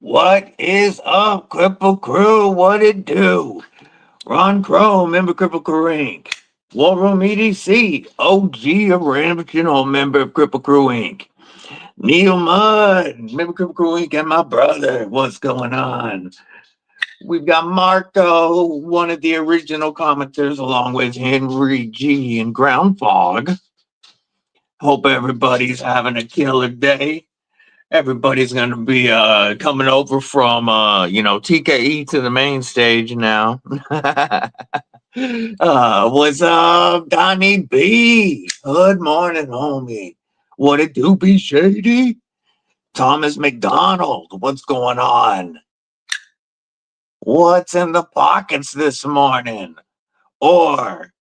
What is up, Kripple Krew? What it do? Ron Crow, member Kripple Krew Inc. War Room EDC, OG original member of Kripple Krew Inc. Neil Mudd, member Kripple Krew Inc. And my brother, what's going on? We've got Marco, one of the original commenters, along with Henry G and Ground Fog. Hope everybody's having a killer day. Everybody's going to be coming over from TKE to the main stage now. What's up, Donnie B? Good morning, homie. What it do, be shady? Thomas McDonald, what's going on? What's in the pockets this morning? Or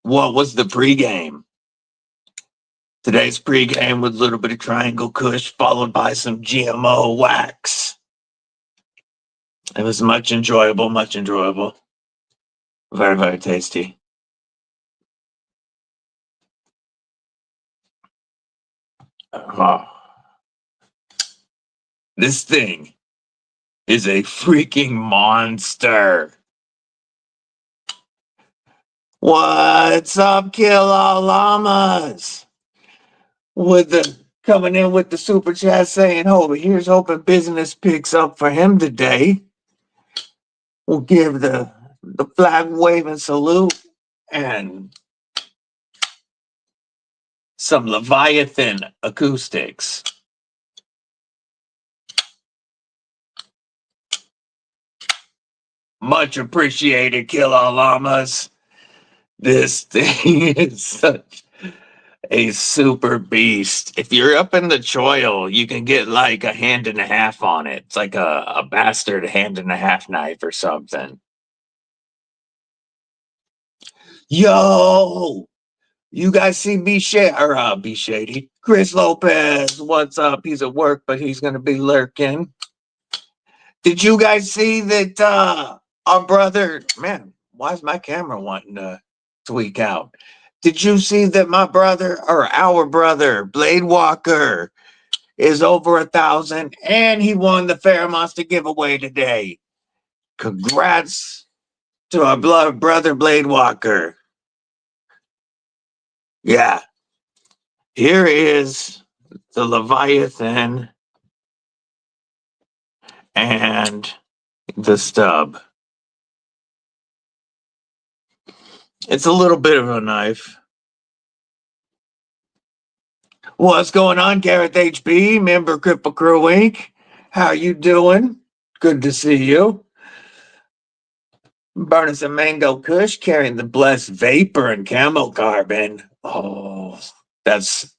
what was the pregame? Today's pregame was a little bit of Triangle Kush followed by some GMO wax. It was much enjoyable. Very, very tasty. This thing is a freaking monster. What's up, Kill All Llamas? With the coming in with the super chat saying, here's hoping business picks up for him today. We'll give the flag waving salute and some Leviathan acoustics. Much appreciated, Kill All Llamas. This thing is such a super beast. If you're up in the choil, you can get like a hand and a half on it. It's like a bastard hand and a half knife or something. Yo, you guys see B Shady? Chris Lopez, what's up? He's at work, but he's gonna be lurking. Did you guys see that our brother, man, why is my camera wanting to tweak out? Did you see that my brother, or our brother, Blade Walker, is over 1,000 and he won the FerraMonster giveaway today? Congrats to our brother, Blade Walker. Yeah. Here is the Leviathan and the stub. It's a little bit of a knife. What's going on, Gareth HB, member Kripple Krew Inc.? How you doing? Good to see you. Burning some Mango Kush, carrying the Blessed Vapor and Camo Carbon. Oh, that's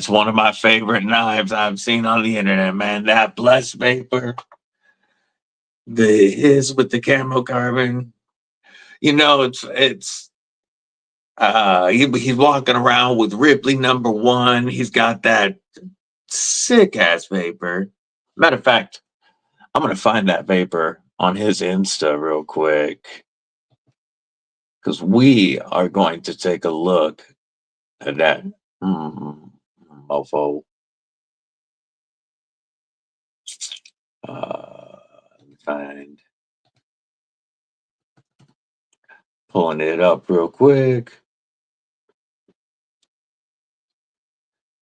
one of my favorite knives I've seen on the internet, man. That Blessed Vapor, his with the Camo Carbon. He's walking around with Ripley #1. He's got that sick ass vapor. Matter of fact, I'm gonna find that vapor on his Insta real quick because we are going to take a look at that mofo. Find pulling it up real quick.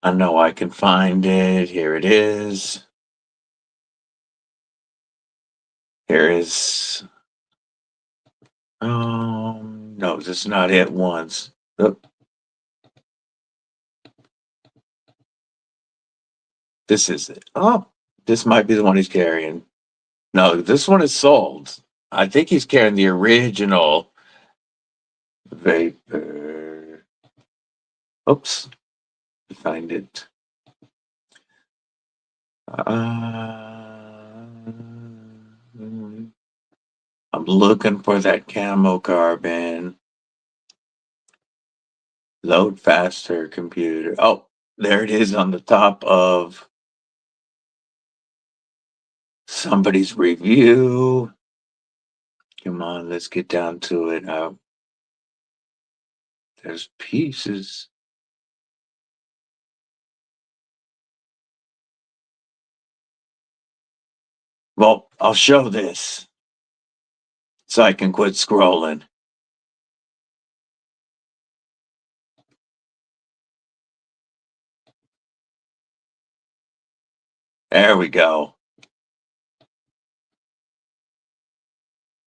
I know I can find it. Here it is. Here is. No, this is not it once. Oh. This is it. Oh, this might be the one he's carrying. No, this one is sold. I think he's carrying the original vapor. Oops. Find it. I'm looking for that Camo Carbon. Load faster, computer. Oh, there it is on the top of somebody's review. Come on, let's get down to it. There's pieces. Well, I'll show this so I can quit scrolling. There we go.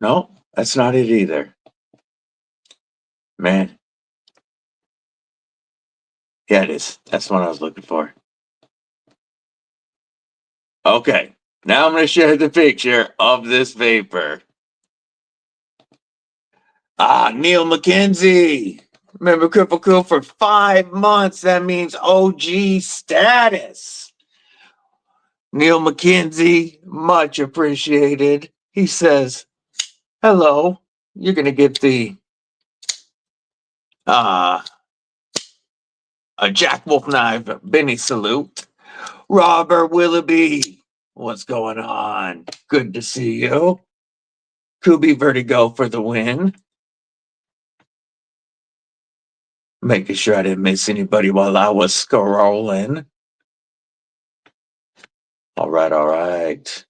No, that's not it either. Man. Yeah, it is. That's what I was looking for. Okay. Now I'm going to share the picture of this vapor. Neil McKenzie. Remember Kripple Krew for 5 months. That means OG status. Neil McKenzie, much appreciated. He says, hello. You're going to get the a Jack Wolf knife, Benny salute. Robert Willoughby, what's going on? Good to see you. Kubi Vertigo for the win. Making sure I didn't miss anybody while I was scrolling. All right.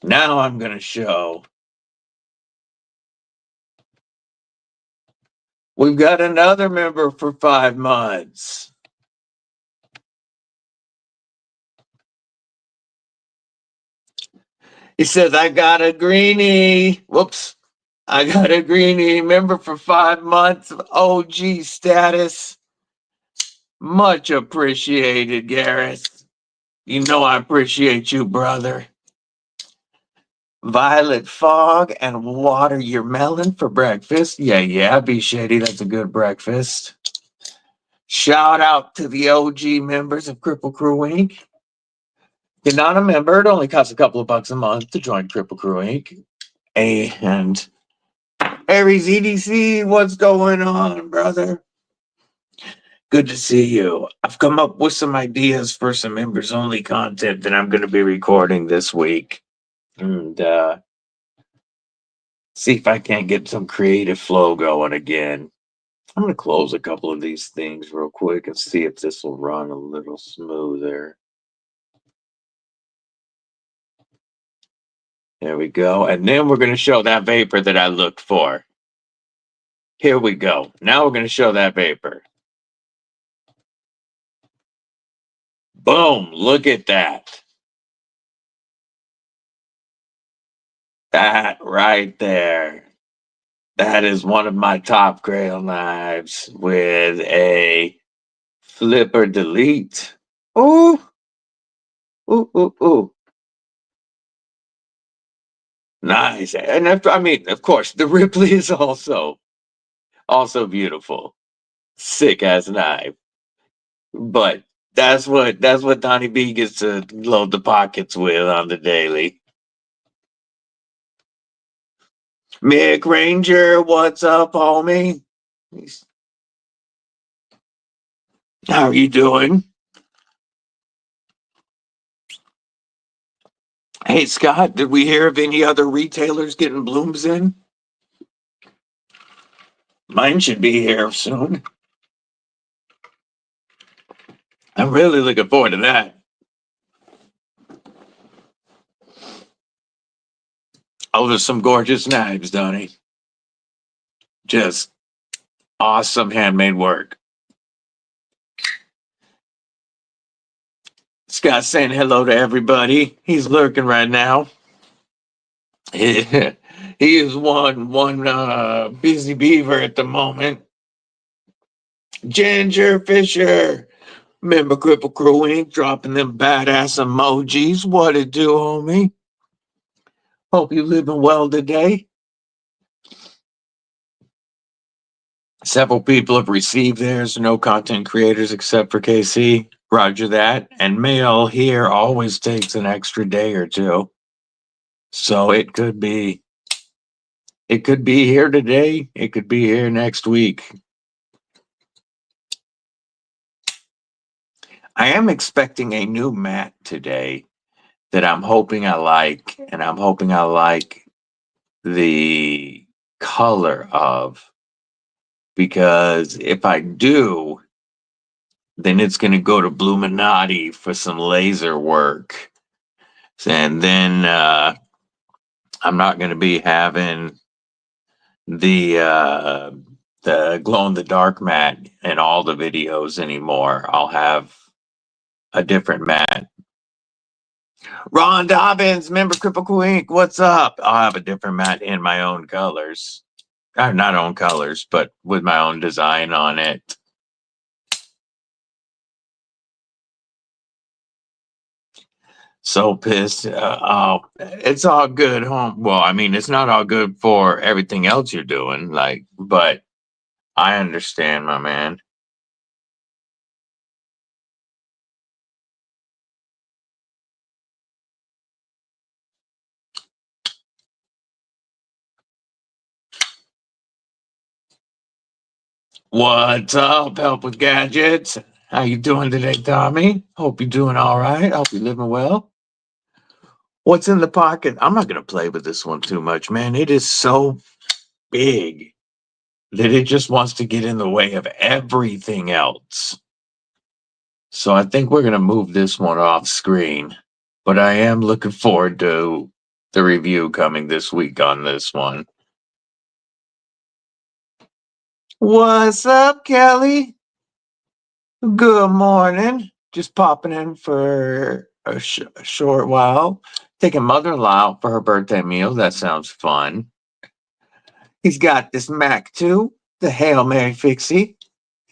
Now I'm going to show. We've got another member for 5 months. He says, I got a greenie. Whoops. I got a greenie member for 5 months. OG status. Much appreciated, Gareth. You know I appreciate you, brother. Violet Fog and water your melon for breakfast. Yeah, be shady. That's a good breakfast. Shout out to the OG members of Kripple Krew Inc. You're not a member. It only costs a couple of bucks a month to join Kripple Krew Inc. And Aries EDC, what's going on, brother? Good to see you. I've come up with some ideas for some members only content that I'm going to be recording this week. And see if I can't get some creative flow going again. I'm going to close a couple of these things real quick and see if this will run a little smoother. There we go. And then we're going to show that vapor that I looked for. Here we go. Now we're going to show that vapor. Boom. Look at that. That right there. That is one of my top grail knives with a flipper delete. Ooh. Ooh. Nice. And of course, the Ripley is also beautiful. Sick ass knife. But that's what Donnie B gets to load the pockets with on the daily. Mick Ranger, what's up, homie? How are you doing? Hey, Scott, did we hear of any other retailers getting blooms in? Mine should be here soon. I'm really looking forward to that. Oh, there's some gorgeous knives, Donnie. Just awesome handmade work. Scott saying hello to everybody. He's lurking right now. He is one busy beaver at the moment. Ginger Fisher, member Kripple Krew Inc., dropping them badass emojis. What it do, homie? Hope you living well today. Several people have received theirs. No content creators except for KC. Roger that. And mail here always takes an extra day or two. So it could be here today. It could be here next week. I am expecting a new mat today that I'm hoping I like, and I'm hoping I like the color of, because if I do, then it's going to go to Bluminati for some laser work. And then I'm not going to be having the glow in the dark mat in all the videos anymore. I'll have a different mat. Ron Dobbins, member Kripple Krew Inc. What's up? I'll have a different mat in my own colors. Not own colors, but with my own design on it. So pissed. Oh, it's all good, home. Well, I mean, it's not all good for everything else you're doing, like, but I understand, my man. What's up, Help with Gadgets? How you doing today, Tommy? Hope you're doing all right. Hope you're living well. What's in the pocket? I'm not gonna play with this one too much, man. It is so big that it just wants to get in the way of everything else. So I think we're gonna move this one off screen. But I am looking forward to the review coming this week on this one. What's up, Kelly? Good morning. Just popping in for a short while. Taking mother-in-law out for her birthday meal. That sounds fun. He's got this Mac too, the Hail Mary Fixie.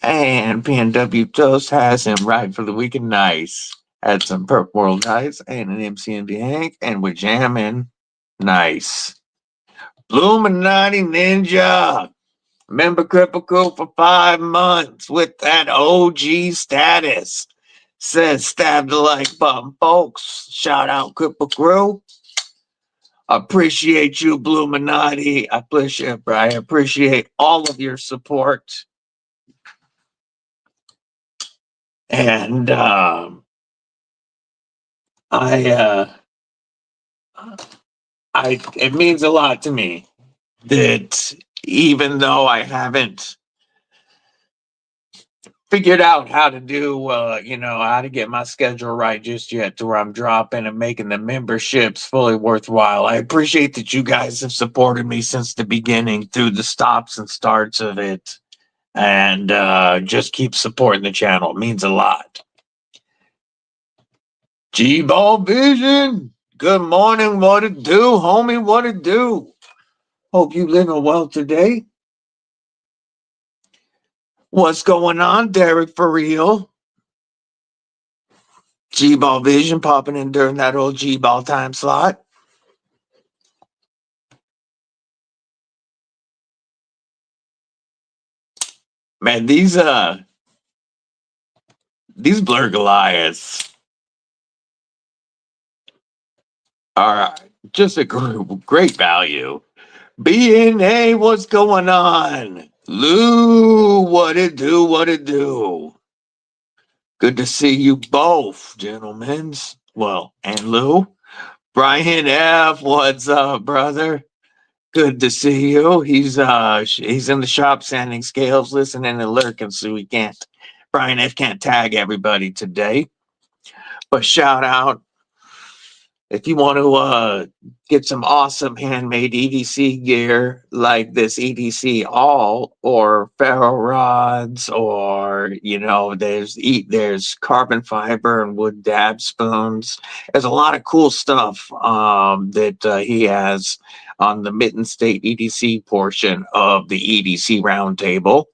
And PNW Toast has him right for the weekend. Nice. Had some Perp World Knives and an MCMD Hank, and we're jamming. Nice. Illuminati Ninja. Member Kripple Krew for 5 months with that OG status. Says stab the like button, folks. Shout out Kripple Krew. Appreciate you, Illuminati. I appreciate all of your support. And it means a lot to me that even though I haven't figured out how to do, how to get my schedule right just yet to where I'm dropping and making the memberships fully worthwhile. I appreciate that you guys have supported me since the beginning through the stops and starts of it. And just keep supporting the channel. It means a lot. G-Ball Vision. Good morning. What it do, homie? What it do? Hope you living well today. What's going on, Derek, for real? G-Ball Vision popping in during that old G-Ball time slot. Man, these Blur Goliaths are just a great value. BNA, what's going on? Lou, what it do? What it do? Good to see you both, gentlemen. Well, and Lou. Brian F, what's up, brother? Good to see you. He's in the shop sanding scales, listening and lurking, so he can't. Brian F can't tag everybody today. But shout out if you want to get some awesome handmade EDC gear like this EDC All or ferro rods, or there's carbon fiber and wood dab spoons. There's a lot of cool stuff that he has on the Mitten State EDC portion of the EDC Roundtable.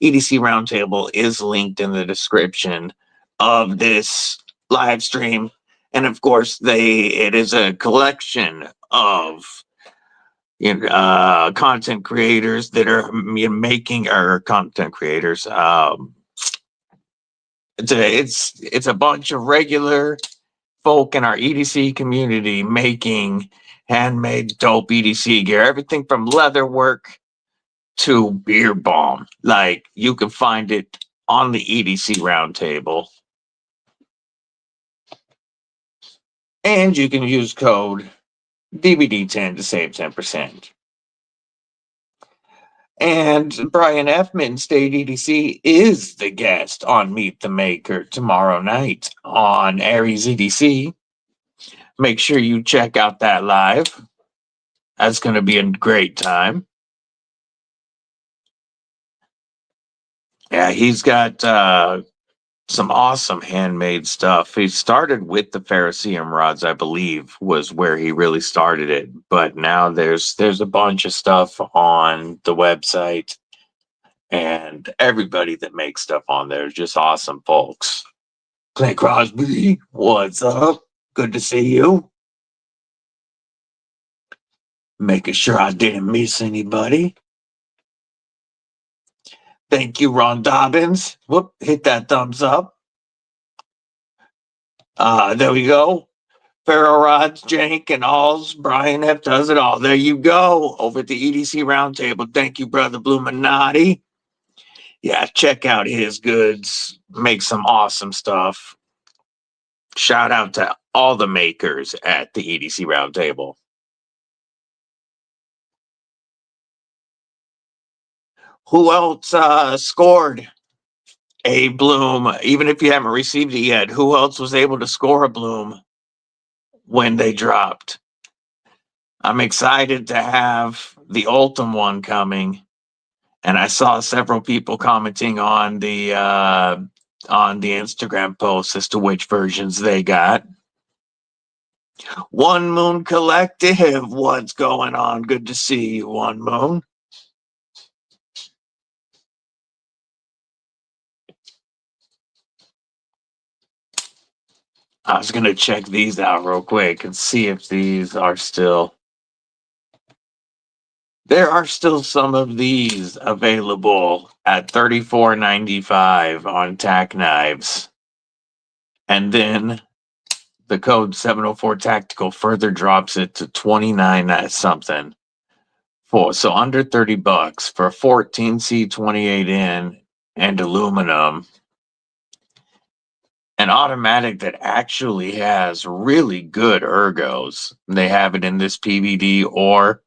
EDC Roundtable is linked in the description of this live stream. And of course, it is a collection of content creators that are making our content creators. It's a bunch of regular folk in our EDC community making handmade dope EDC gear. Everything from leather work to beer bomb. Like, you can find it on the EDC Roundtable. And you can use code DBD10 to save 10%. And Brian F. Mitten State EDC is the guest on Meet the Maker tomorrow night on Aries EDC. Make sure you check out that live. That's going to be a great time. Yeah, he's got some awesome handmade stuff. He started with the Ferricium rods, I believe, was where he really started it. But now there's a bunch of stuff on the website, and everybody that makes stuff on there is just awesome folks. Clay Crosby, what's up? Good to see you. Making sure I didn't miss anybody. Thank you, Ron Dobbins. Whoop, hit that thumbs up. There we go. Ferro Rods, Jank, and Alls. Brian F does it all. There you go. Over at the EDC Roundtable. Thank you, Brother Bluminati. Yeah, check out his goods. Make some awesome stuff. Shout out to all the makers at the EDC Roundtable. Who else scored a Bloom? Even if you haven't received it yet, who else was able to score a Bloom when they dropped? I'm excited to have the Ultim one coming, and I saw several people commenting on the Instagram post as to which versions they got. One Moon Collective, what's going on? Good to see you, One Moon. I was gonna check these out real quick and see if these are still. There are still some of these available at $34.95 on TakCom Knives. And then the code 704 Tactical further drops it to 29 something. So under $30 for 14C 28N and aluminum. An automatic that actually has really good ergos. They have it in this PVD or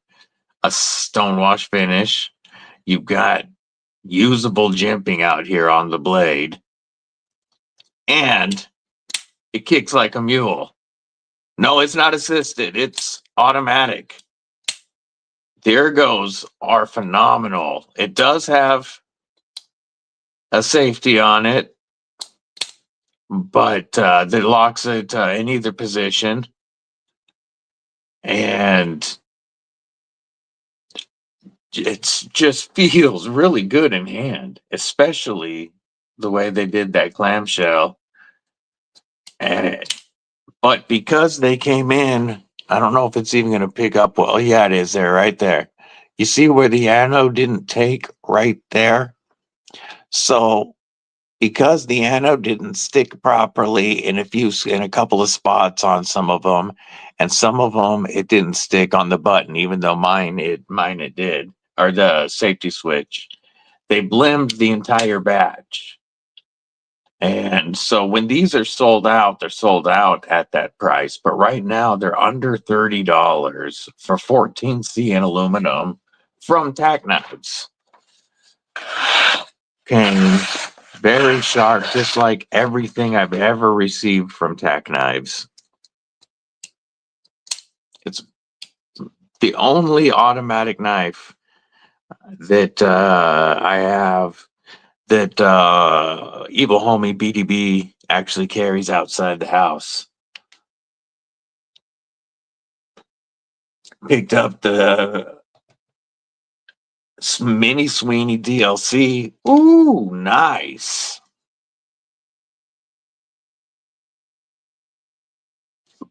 a stonewash finish. You've got usable jimping out here on the blade, and it kicks like a mule. No, it's not assisted, it's automatic. The ergos are phenomenal. It does have a safety on it, but that locks it in either position, and it just feels really good in hand, especially the way they did that clamshell. But because they came in, I don't know if it's even going to pick up well. Yeah, it is there, right there. You see where the anode didn't take right there? So because the anode didn't stick properly in a couple of spots on some of them, and some of them it didn't stick on the button, even though mine it did, or the safety switch. They blimmed the entire batch. And so when these are sold out, they're sold out at that price. But right now they're under $30 for 14C in aluminum from TakCom Knives. Came very sharp, just like everything I've ever received from TakCom Knives. It's the only automatic knife that I have that Evil Homie BDB actually carries outside the house. Picked up the Mini Sweeney DLC. Ooh, nice.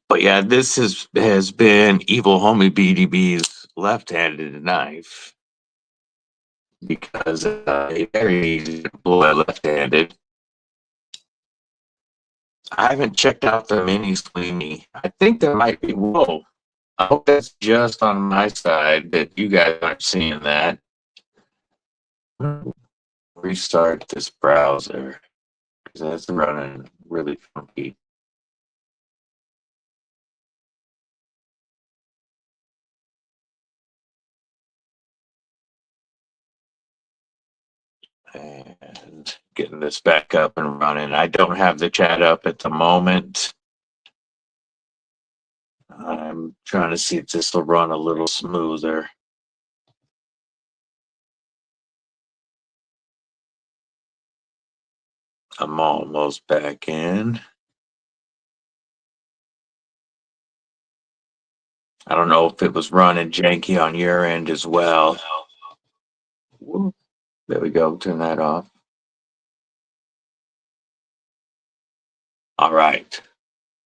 But yeah, this has been Evil Homie BDB's left-handed knife, because it's very easy to deploy left-handed. I haven't checked out the Mini Sweeney. I think there might be. Whoa. I hope that's just on my side that you guys aren't seeing that. Restart this browser because that's running really funky. And getting this back up and running. I don't have the chat up at the moment. I'm trying to see if this will run a little smoother. I'm almost back in. I don't know if it was running janky on your end as well. Whoop. There we go. Turn that off. All right.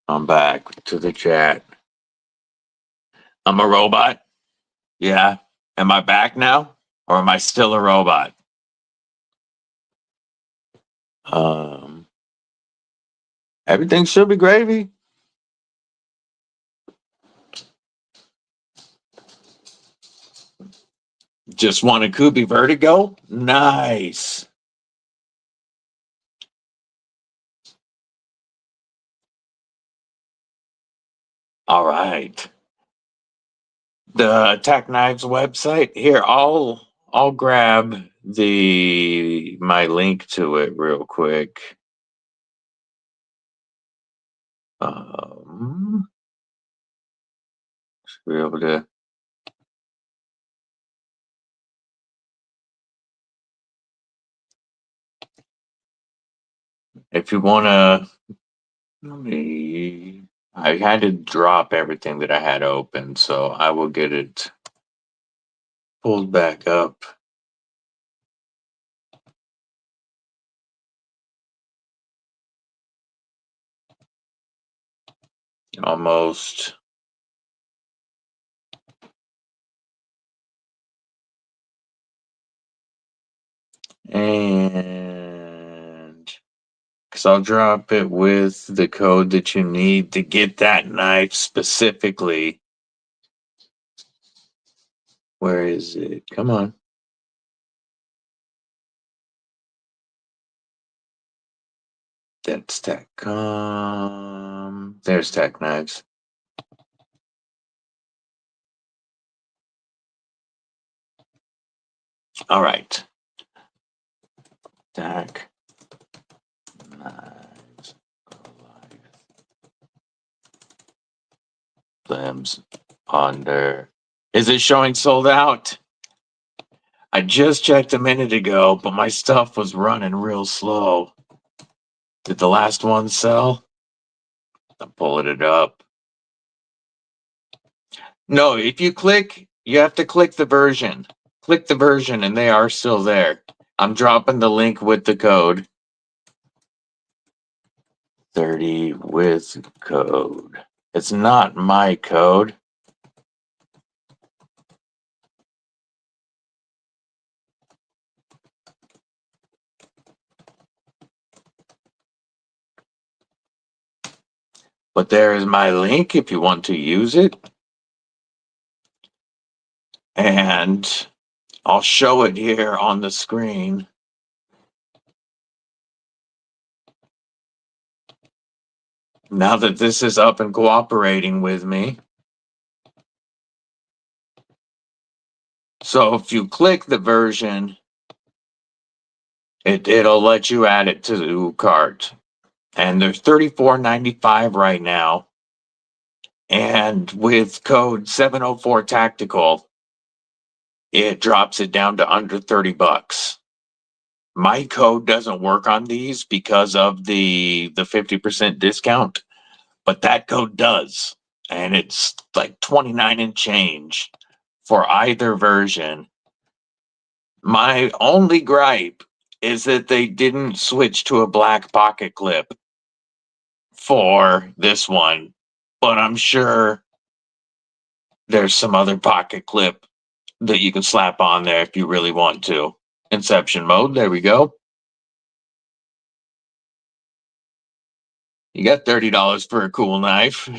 I'm back to the chat. I'm a robot. Yeah. Am I back now? Or am I still a robot? Everything should be gravy. Just want a Kubi Vertigo? Nice. All right. The TakCom Knives website. Here, I'll grab my link to it real quick. Should be able to. If you wanna, I had to drop everything that I had open, so I will get it pulled back up. Almost. And because I'll drop it with the code that you need to get that knife specifically. Where is it? Come on. That's TakCom. There's TakCom Knives. All right. TakCom Knives. Limbs under. Is it showing sold out? I just checked a minute ago, but my stuff was running real slow. Did the last one sell? I'm pulling it up. No, if you click, you have to click the version. Click the version and they are still there. I'm dropping the link with the code. 30 with code. It's not my code. But there is my link if you want to use it. And I'll show it here on the screen. Now that this is up and cooperating with me. So if you click the version, it'll let you add it to the cart. And there's $34.95 right now. And with code 704 Tactical, it drops it down to under 30 bucks. My code doesn't work on these because of the 50% discount, but that code does. And it's like 29 and change for either version. My only gripe is that they didn't switch to a black pocket clip for this one, but I'm sure there's some other pocket clip that you can slap on there if you really want to. Inception mode, there we go. You got $30 for a cool knife.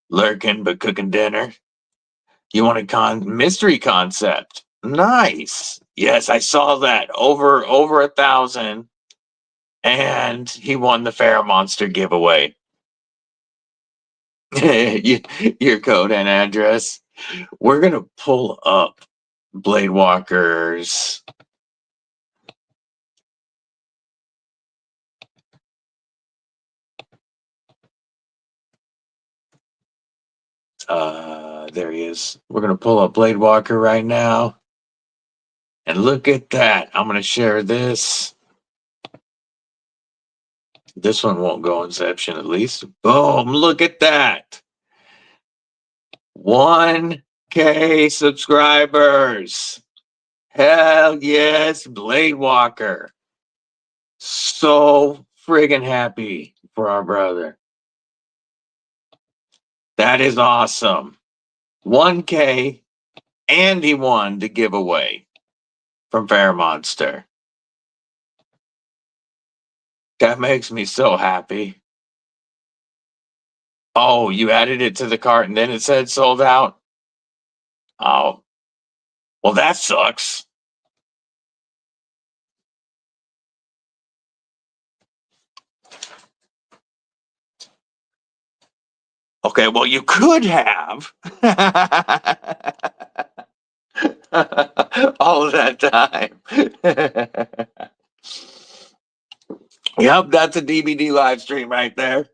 Lurking but cooking dinner. You want a mystery concept? Nice. Yes, I saw that. Over 1,000. And he won the FerraMonster giveaway. Your code and address. We're gonna pull up Blade Walker's. There he is. We're gonna pull up Blade Walker right now. And look at that. I'm gonna share this. This one won't go Inception at least. Boom, look at that. 1K subscribers. Hell yes, Blade Walker. So friggin' happy for our brother. That is awesome. 1K, and he won the giveaway from FerraMonster. That makes me so happy. Oh, you added it to the cart and then it said sold out? Oh, well, that sucks. Okay, well, you could have all of that time. Yep, that's a DBD live stream right there.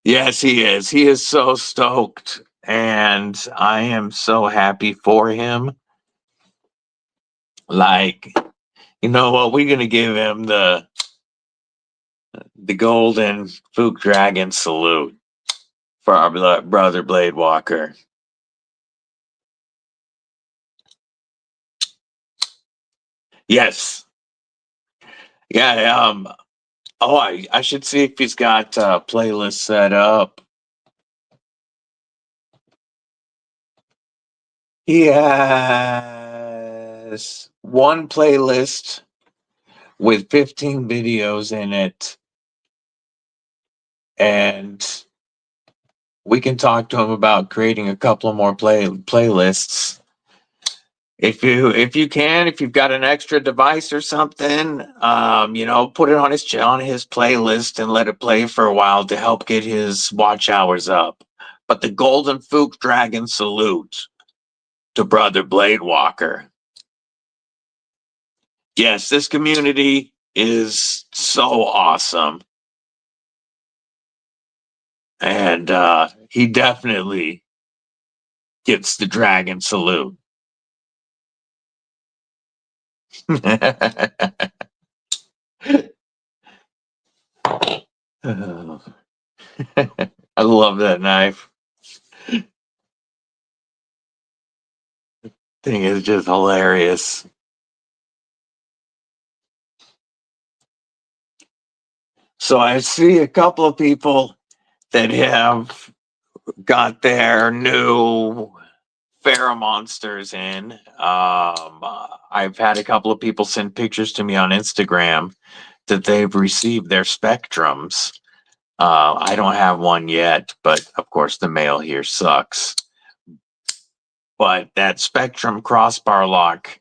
Yes, he is. He is so stoked, and I am so happy for him. Like, you know what? We're gonna give him the golden Fook Dragon salute for our brother Blade Walker. Yes. Yeah. Oh, I should see if he's got playlists set up. He has one playlist with 15 videos in it, and we can talk to him about creating a couple of more playlists. If you've got an extra device or something, put it on his playlist and let it play for a while to help get his watch hours up. But the Golden Fook Dragon salute to brother Blade Walker. Yes, this community is so awesome. And he definitely gets the dragon salute. I love that knife. Thing is just hilarious. So I see a couple of people that have got their new FerraMonsters in. I've had a couple of people send pictures to me on Instagram that they've received their Spectrums. I don't have one yet, but of course the mail here sucks. But that Spectrum crossbar lock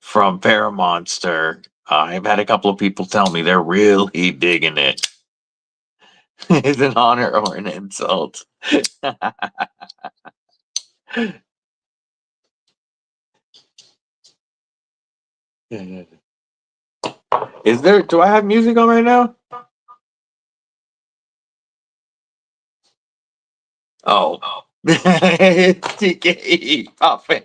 from FerraMonster, I've had a couple of people tell me they're really digging it. Is an honor or an insult? Do I have music on right now? Oh. It's TKE popping.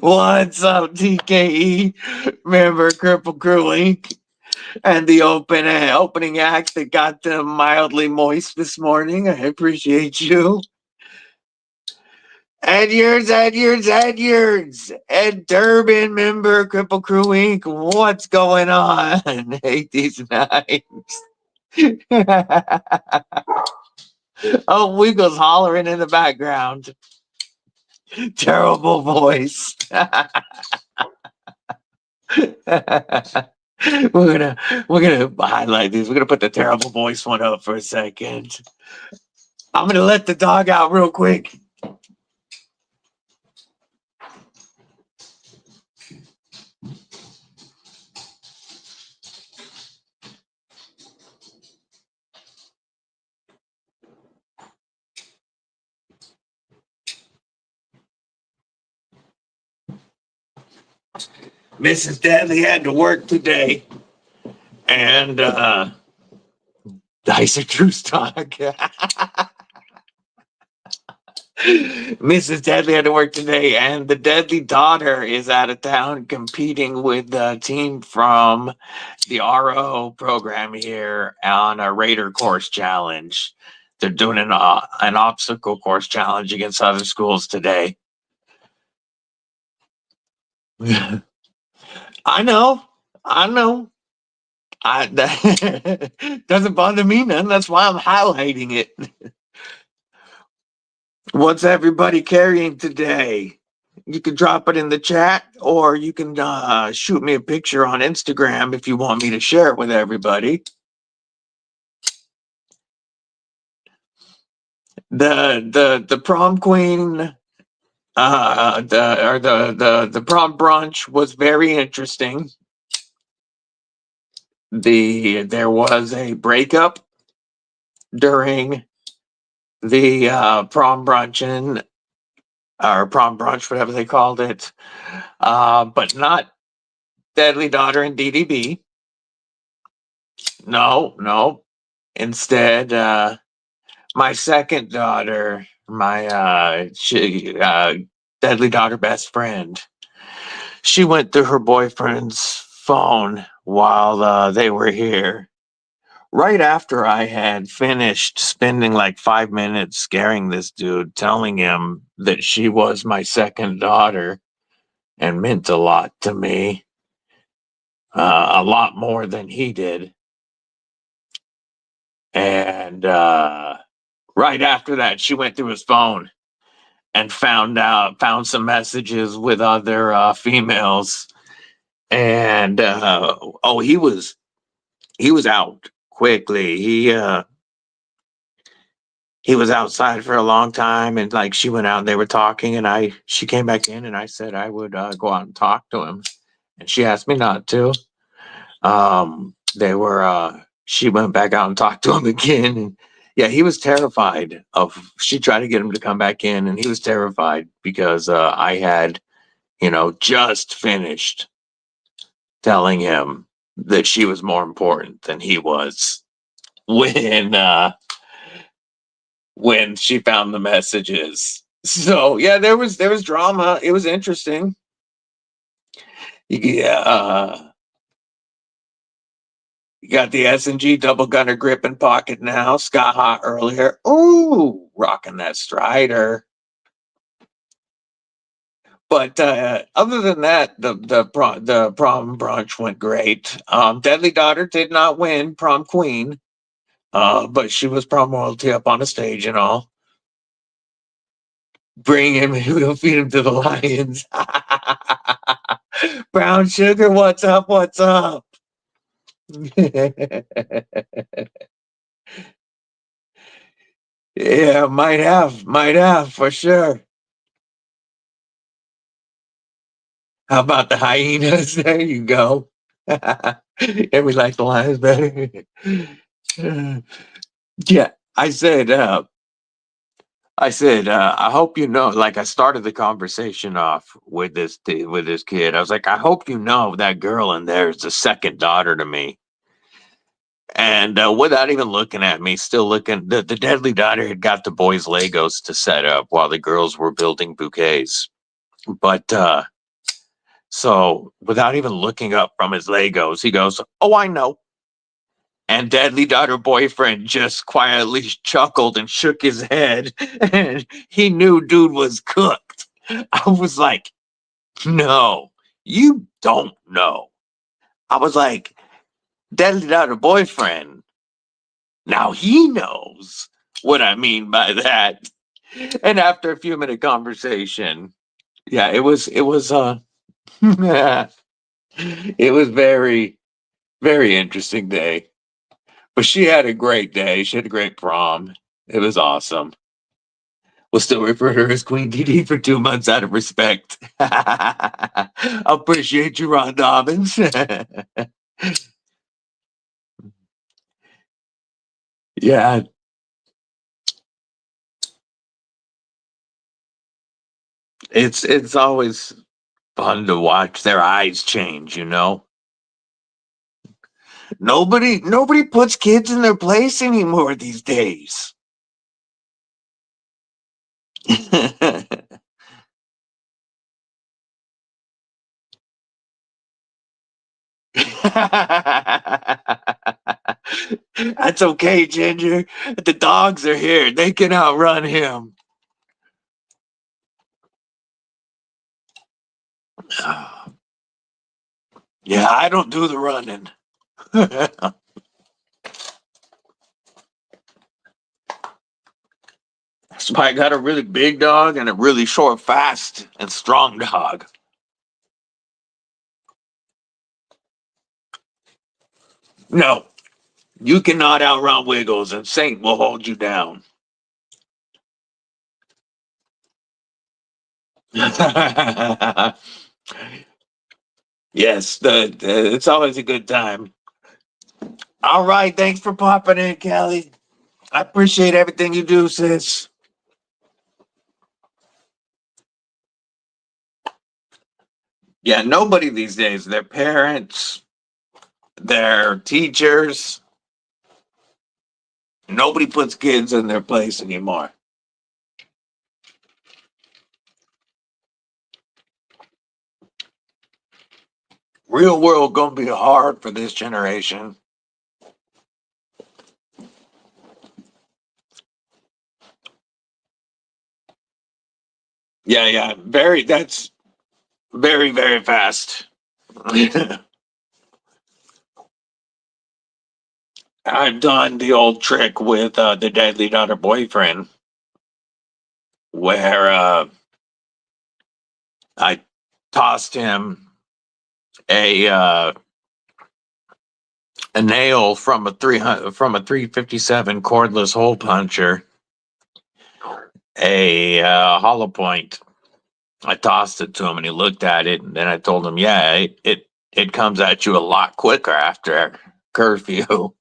What's up, TKE? Remember Kripple Krew Inc. and the opening act that got them mildly moist this morning. I appreciate you. Ed Yurds. Ed Durbin, member Kripple Krew Inc. What's going on? Hate these knives. Oh, Wiggles hollering in the background. Terrible voice. We're gonna highlight these. We're gonna put the terrible voice one up for a second. I'm gonna let the dog out real quick. Mrs. Deadly had to work today, and Dice are true stock. Mrs. Deadly had to work today, and the Deadly daughter is out of town competing with the team from the RO program here on a Raider course challenge. They're doing an obstacle course challenge against other schools today. I know. That doesn't bother me none. That's why I'm highlighting it. What's everybody carrying today? You can drop it in the chat, or you can shoot me a picture on Instagram if you want me to share it with everybody. The prom queen, the prom brunch was very interesting. There was a breakup during the prom brunch or prom brunch, whatever they called it, but not Deadly Daughter and DDB. No. Instead, my second daughter, my Deadly Daughter best friend, she went through her boyfriend's phone while they were here. Right after I had finished spending like 5 minutes scaring this dude, telling him that she was my second daughter and meant a lot to me, a lot more than he did. And right after that, she went through his phone and found some messages with other females. And he was out quickly. He was outside for a long time, and like she went out and they were talking, and she came back in, and I said I would go out and talk to him, and she asked me not to. She went back out and talked to him again, and yeah, he was terrified of. She tried to get him to come back in, and he was terrified because I had, just finished telling him that she was more important than he was when she found the messages. So yeah, there was drama. It was interesting. Yeah, you got the S&G double gunner grip in pocket now. Scott Hot earlier. Ooh, rocking that Strider. But other than that, the prom brunch went great. Deadly Daughter did not win prom queen, but she was prom royalty up on the stage and all. Bring him, we'll feed him to the lions. Brown Sugar, what's up? What's up? Yeah, might have for sure. How about the hyenas? There you go. And we like the lions better. Yeah, I hope you know. Like I started the conversation off with this kid. I was like, I hope you know that girl in there is the second daughter to me. And without even looking at me, still looking, the Deadly Daughter had got the boys' Legos to set up while the girls were building bouquets. But so without even looking up from his Legos, he goes, "Oh, I know." And Deadly Daughter boyfriend just quietly chuckled and shook his head, and he knew dude was cooked. I was like, "No, you don't know." I was like, "Deadly Daughter boyfriend, now he knows what I mean by that." And after a few minute conversation, yeah, it was it was very, very interesting day. But she had a great day. She had a great prom. It was awesome. We'll still refer to her as Queen DD for 2 months out of respect. Appreciate you, Ron Dobbins. Yeah, it's always fun to watch their eyes change, Nobody puts kids in their place anymore these days. That's okay, Ginger. The dogs are here. They can outrun him. Yeah, I don't do the running. That's why I got a really big dog and a really short, fast, and strong dog. No, you cannot outrun Wiggles, and Saint will hold you down. Yes, it's always a good time. All right, thanks for popping in, Kelly. I appreciate everything you do, sis. Yeah, nobody these days, their parents, their teachers, nobody puts kids in their place anymore. Real world gonna be hard for this generation. Yeah, that's very, very fast. I've done the old trick with the deadly daughter boyfriend where I tossed him a nail from a 357 cordless hole puncher, a hollow point. I tossed it to him and he looked at it, and then I told him, "Yeah, it comes at you a lot quicker after curfew."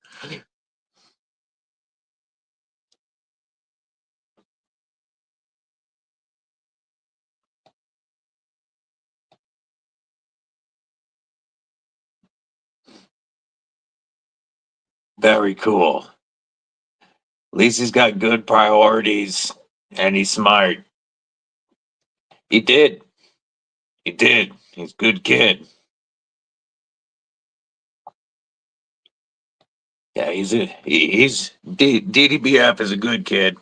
Very cool. At least he's got good priorities and he's smart. He did. He did. He's a good kid. Yeah, he's DDBF is a good kid.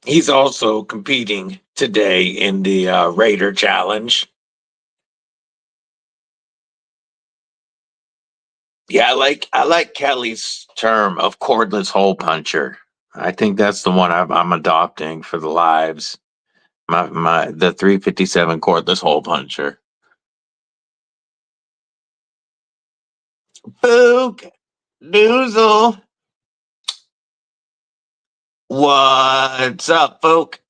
He's also competing today in the Raider Challenge. Yeah, I like Kelly's term of cordless hole puncher. I think that's the one I'm adopting for the lives. The 357 cordless hole puncher. Book Doozle. What's up, folk?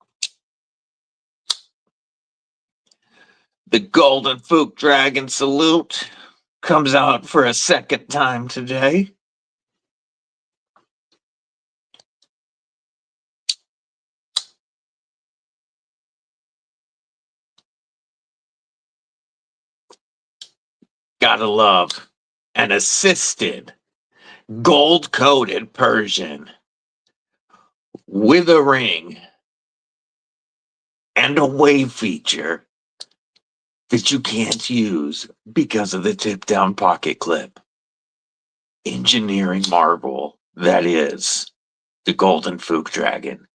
The Golden Fook Dragon salute comes out for a second time today. Gotta love an assisted, gold coated Persian with a ring and a wave feature that you can't use because of the tip down pocket clip. Engineering marvel that is the Golden Fook Dragon.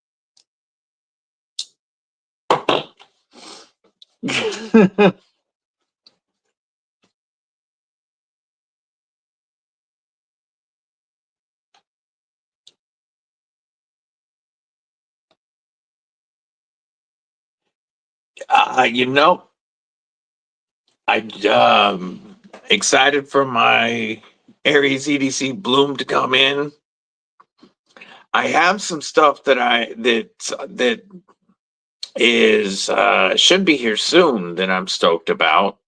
You know, I excited for my Aries EDC Bloom to come in. I have some stuff that is should be here soon that I'm stoked about,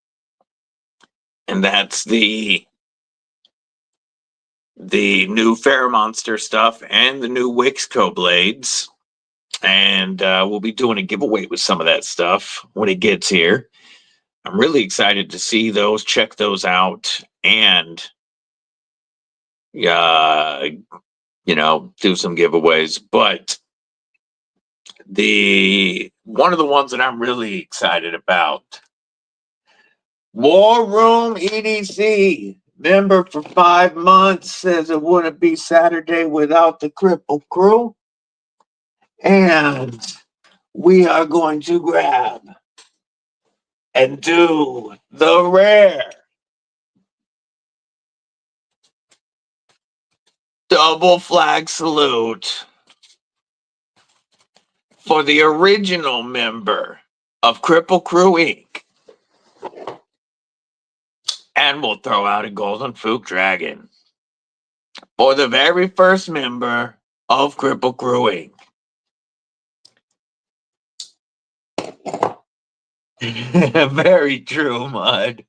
and that's the new FerraMonster stuff and the new WIXCO blades. And we'll be doing a giveaway with some of that stuff when it gets here. I'm really excited to see those, check those out, and do some giveaways. But the one of the ones that I'm really excited about, War Room EDC, member for 5 months, says it wouldn't be Saturday without the Kripple Krew. And we are going to grab and do the rare double flag salute for the original member of Kripple Krew Inc. And we'll throw out a Golden Fook Dragon for the very first member of Kripple Krew Inc. Very true, Mud.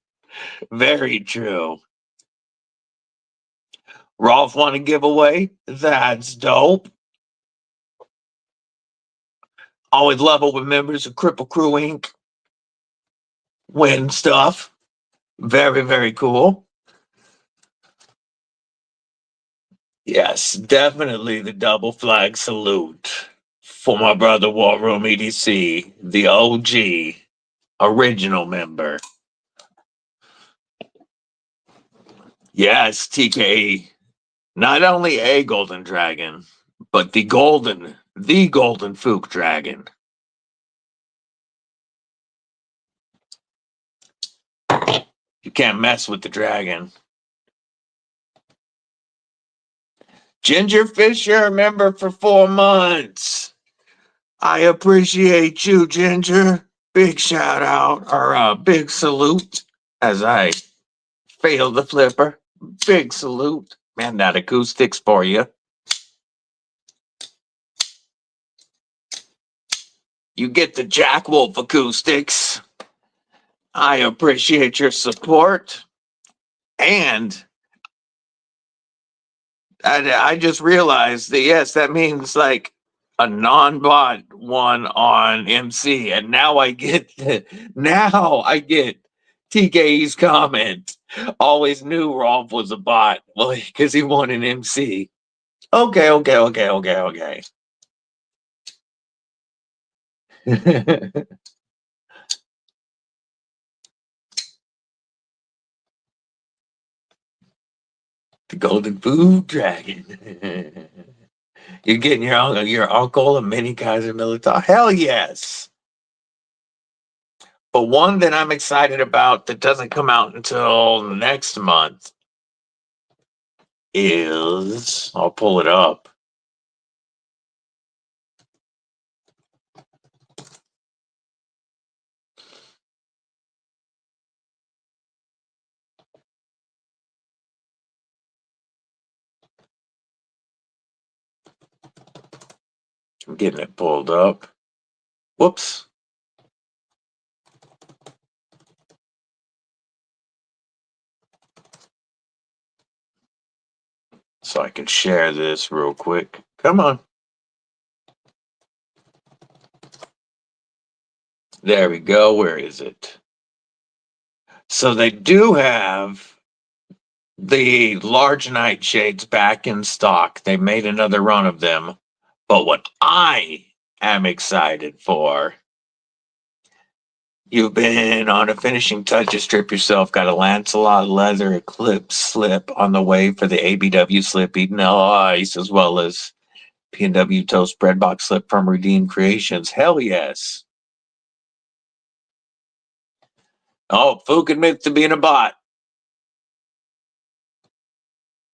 Very true. Rolf want a giveaway? That's dope. Always love it when members of Kripple Krew Inc. win stuff. Very, very cool. Yes, definitely the double flag salute for my brother War Room EDC, the OG original member. Yes, TK, not only a golden dragon, but the golden Fook dragon. You can't mess with the dragon. Ginger Fisher, member for 4 months. I appreciate you, Ginger. Big shout out, or big salute, as I fail the flipper. Big salute. Man, that acoustics for you. You get the Jack Wolf acoustics. I appreciate your support. And I just realized that, yes, that means like a non-bot one on MC. And now I get TKE's comment. Always knew Rolf was a bot because he won an MC. Okay. The Golden Food Dragon. You're getting your uncle a mini Kaiser Militar. Hell yes. But one that I'm excited about that doesn't come out until next month is, I'll pull it up. I'm getting it pulled up. Whoops. So I can share this real quick. Come on. There we go. Where is it? So they do have the large nightshades back in stock. They made another run of them. But what I am excited for, you've been on a finishing touches strip yourself, got a Lancelot leather Eclipse slip on the way for the ABW slip eating ice, as well as P&W Toast Breadbox slip from Redeemed Creations. Hell yes. Oh, Fook admits to being a bot.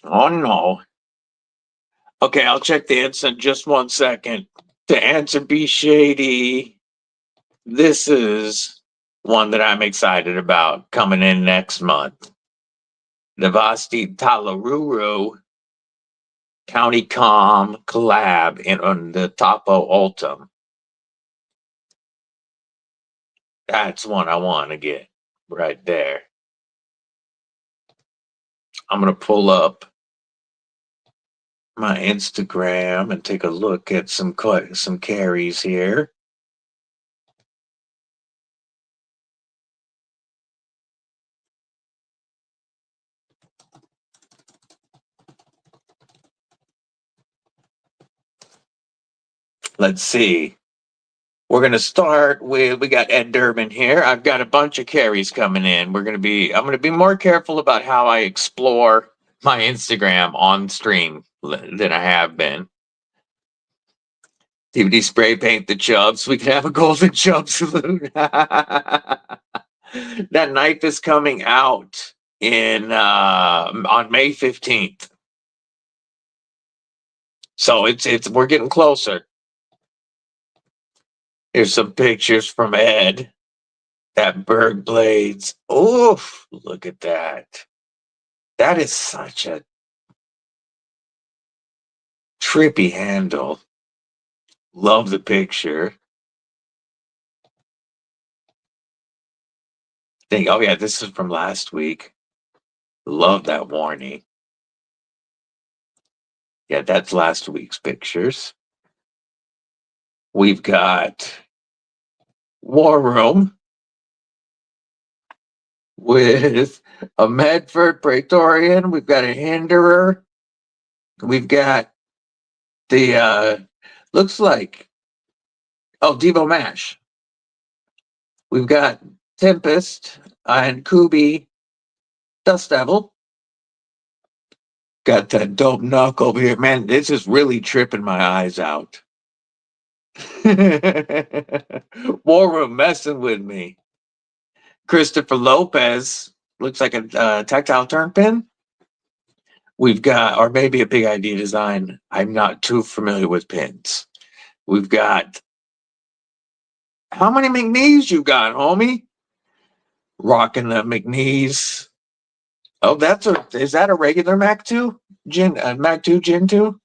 Oh no. Okay, I'll check the answer in just 1 second. To answer B Shady, this is one that I'm excited about coming in next month. The Vosteed County Comm collab on the Topo Ultim. That's one I want to get right there. I'm going to pull up my Instagram and take a look at some carries here. Let's see. We're gonna start with, we got Ed Durbin here. I've got a bunch of carries coming in. I'm gonna be more careful about how I explore my Instagram on stream than I have been. DVD spray paint the chubs. We can have a golden chub salute. That knife is coming out in on May 15th. So it's we're getting closer. Here's some pictures from Ed. That Berg Blades. Oof, look at that. That is such a trippy handle. Love the picture. Oh yeah, this is from last week. Love that warning. Yeah, that's last week's pictures. We've got War Room with a Medford Praetorian. We've got a Hinderer. We've got the looks like Devo Mash. We've got Tempest and Kubi Dust Devil. Got that dope knuck over here. Man, this is really tripping my eyes out. War Room messing with me. Christopher Lopez. Looks like a tactile turn pin. We've got, or maybe a Big Idea design. I'm not too familiar with pins. We've got, how many McNees you got, homie? Rocking the McNees. Oh, is that a regular Mac 2? Mac 2 Gen 2?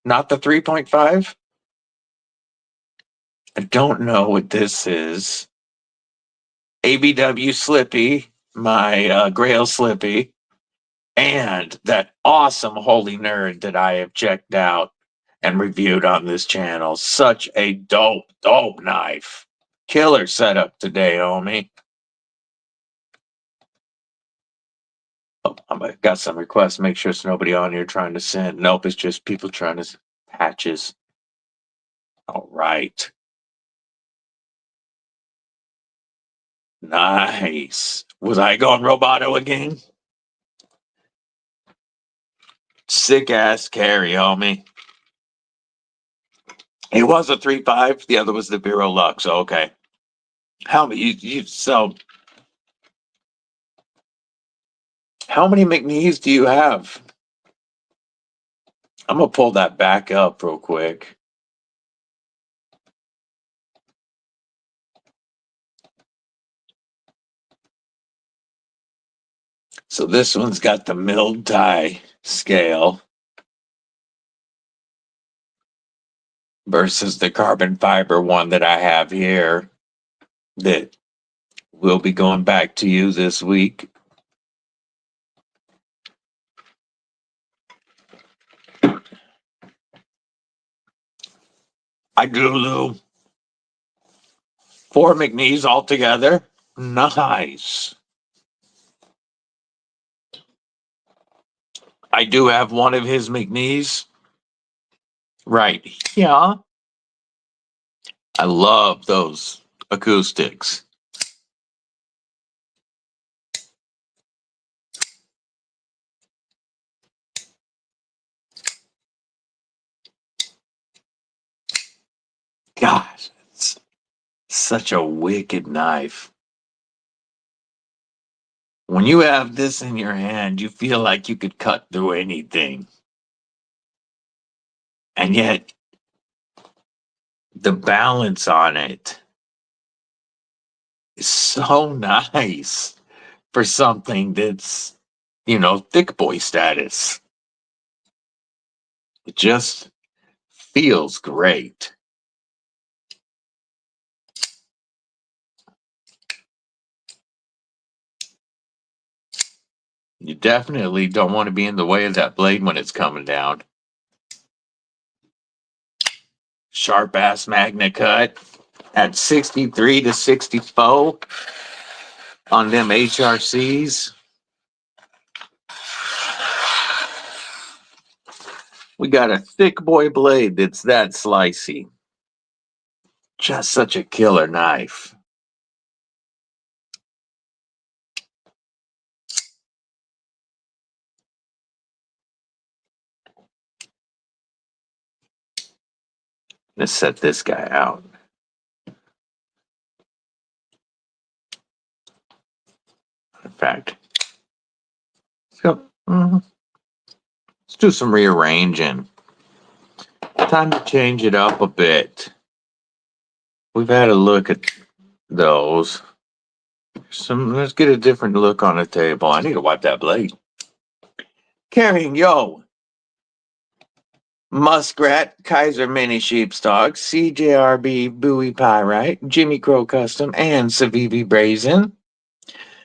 Not the 3.5? I don't know what this is. ABW Slippy, my Grail Slippy, and that awesome Holy Nerd that I have checked out and reviewed on this channel. Such a dope knife. Killer setup today, homie. Oh, I got some requests. Make sure it's nobody on here trying to send. Nope, it's just people trying to patches. All right. Nice. Was I going Roboto again? Sick ass carry, homie. It was a 3.5. The other was the Vero Lux. Okay. How many how many McNees do you have? I'm gonna pull that back up real quick. So this one's got the milled tie scale versus the carbon fiber one that I have here that will be going back to you this week. I do 4 McNees altogether. Nice. I do have one of his McNees. Right. Yeah. I love those acoustics. Gosh, it's such a wicked knife. When you have this in your hand, you feel like you could cut through anything. And yet, the balance on it is so nice for something that's, thick boy status. It just feels great. You definitely don't want to be in the way of that blade when it's coming down. Sharp ass Magna cut at 63 to 64 on them HRCs. We got a thick boy blade that's that slicey. Just such a killer knife. Let's set this guy out. In fact, so, let's do some rearranging. Time to change it up a bit. We've had a look at those. Let's get a different look on the table. I need to wipe that blade. Carrying Muskrat, Kaiser Mini Sheepstalk, CJRB Bowie Pyrite, Jimmy Crow Custom, and Civivi Brazen.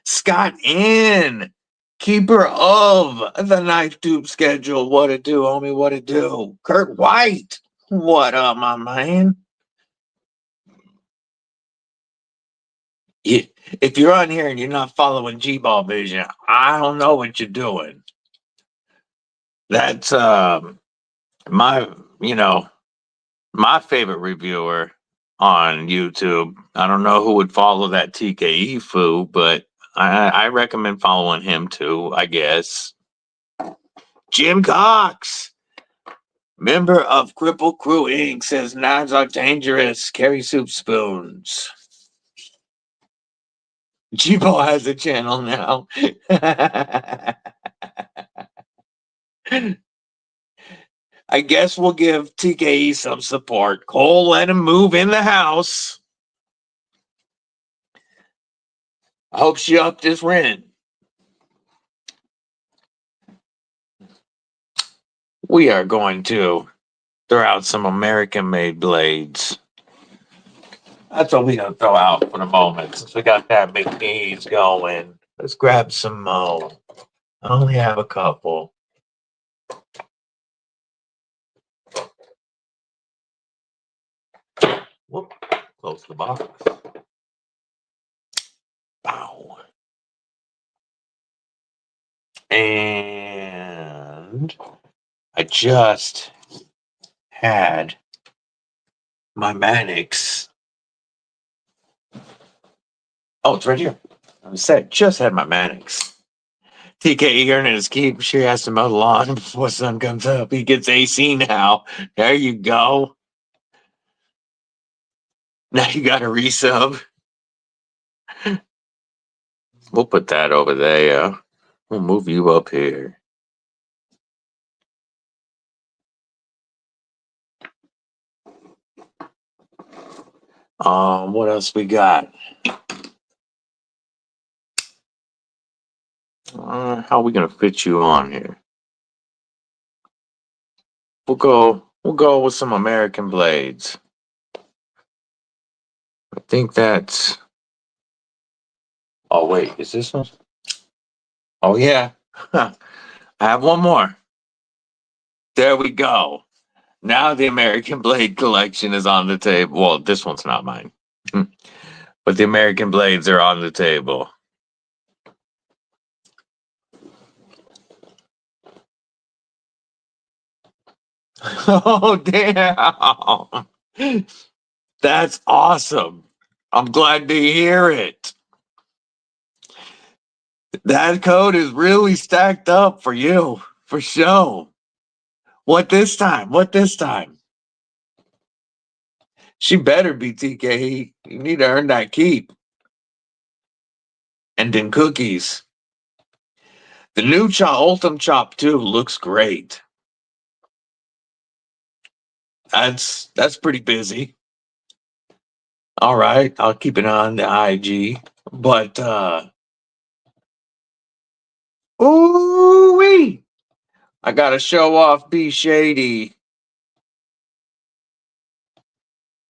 Scott N, keeper of the Knife Tube Schedule. What it do, homie? What it do? Kurt White, what up, my man? If you're on here and you're not following G-Ball Vision, I don't know what you're doing. That's my favorite reviewer on YouTube. I don't know who would follow that TKE foo, but I recommend following him too, I guess. Jim Cox, member of Kripple Krew Inc., says knives are dangerous. Carry soup spoons. G-Ball has a channel now. I guess we'll give TKE some support. Cole, let him move in the house. I hope she upped his rent. We are going to throw out some American-made blades. That's what we're going to throw out for the moment. Since we got that big knees going, let's grab some more. I only have a couple. Whoop, close the box. Bow. And I just had my Mannix. Oh, it's right here. I said, just had my Mannix. TKE earning his keep. Sure has to mow the lawn before sun comes up. He gets AC now. There you go. Now you got a resub. We'll put that over there. We'll move you up here. What else we got? How are we gonna fit you on here? We'll go with some American blades. I think that's. Oh wait, is this one? Oh yeah. I have one more. There we go. Now the American Blade collection is on the table. Well, this one's not mine. But the American Blades are on the table. Oh, damn. That's awesome. I'm glad to hear it. That code is really stacked up for you, for sure. What this time? What this time? She better be TKE. You need to earn that keep. And then cookies. The new Ultim Chop 2 looks great. That's pretty busy. All right, I'll keep it on the IG. But ooh-wee! I gotta show off B Shady.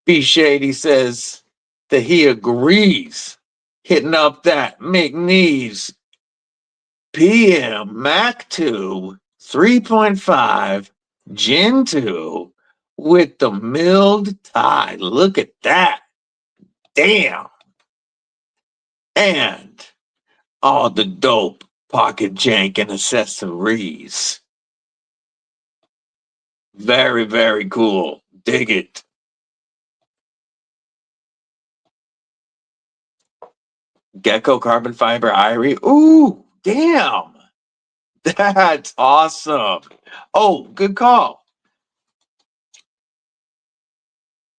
B Shady says that he agrees. Hitting up that McNeves PM Mac 2 3.5 Gen 2 with the milled tie. Look at that. Damn. And all the dope pocket jank and accessories. Very, very cool. Dig it. Gecko carbon fiber Irie. Ooh, damn. That's awesome. Oh, good call.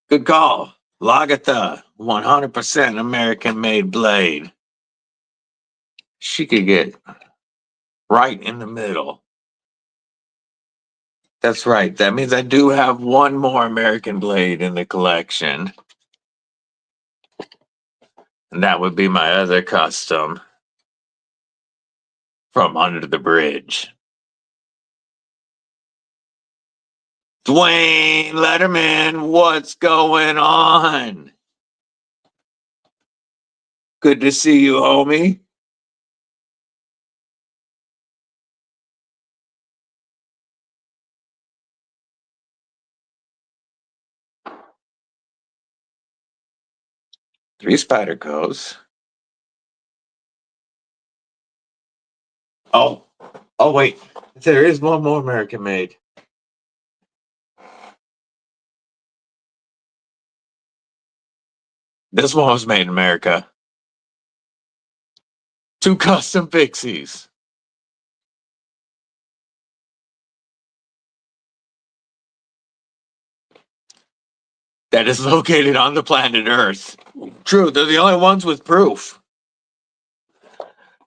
Good call. Lagatha, 100% American made blade. She could get right in the middle. That's right. That means I do have one more American blade in the collection. And that would be my other custom from Under the Bridge. Dwayne Letterman, what's going on? Good to see you, homie. Three Spydercos. Oh, wait. There is one more American made. This one was made in America. Two custom pixies. That is located on the planet Earth. True, they're the only ones with proof.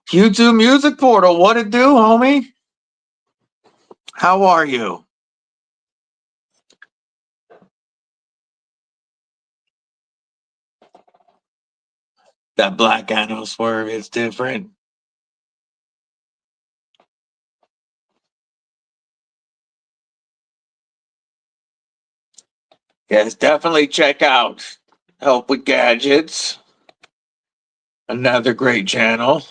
Q2 Music Portal, what it do, homie? How are you? That black anno swerve is different. Yes, definitely check out Help with Gadgets. Another great channel.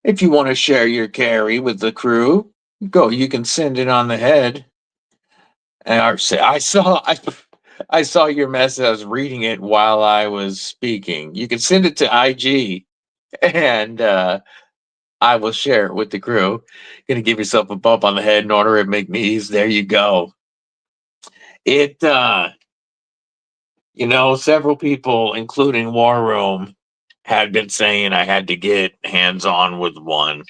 If you want to share your carry with the crew, you can send it on the head. And I saw your message. I was reading it while I was speaking. You can send it to IG, and I will share it with the crew. Gonna give yourself a bump on the head in order of McNeese. There you go. It several people, including War Room, had been saying I had to get hands-on with one.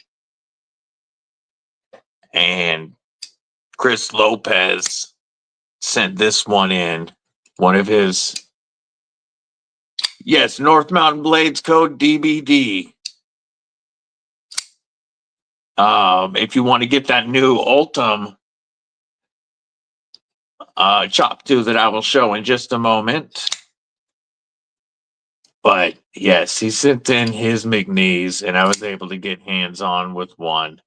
And Chris Lopez sent this one in. One of his, yes, North Mountain Blades code DBD. If you want to get that new Ultim chop to that I will show in just a moment. But yes, he sent in his McNeese, and I was able to get hands-on with one.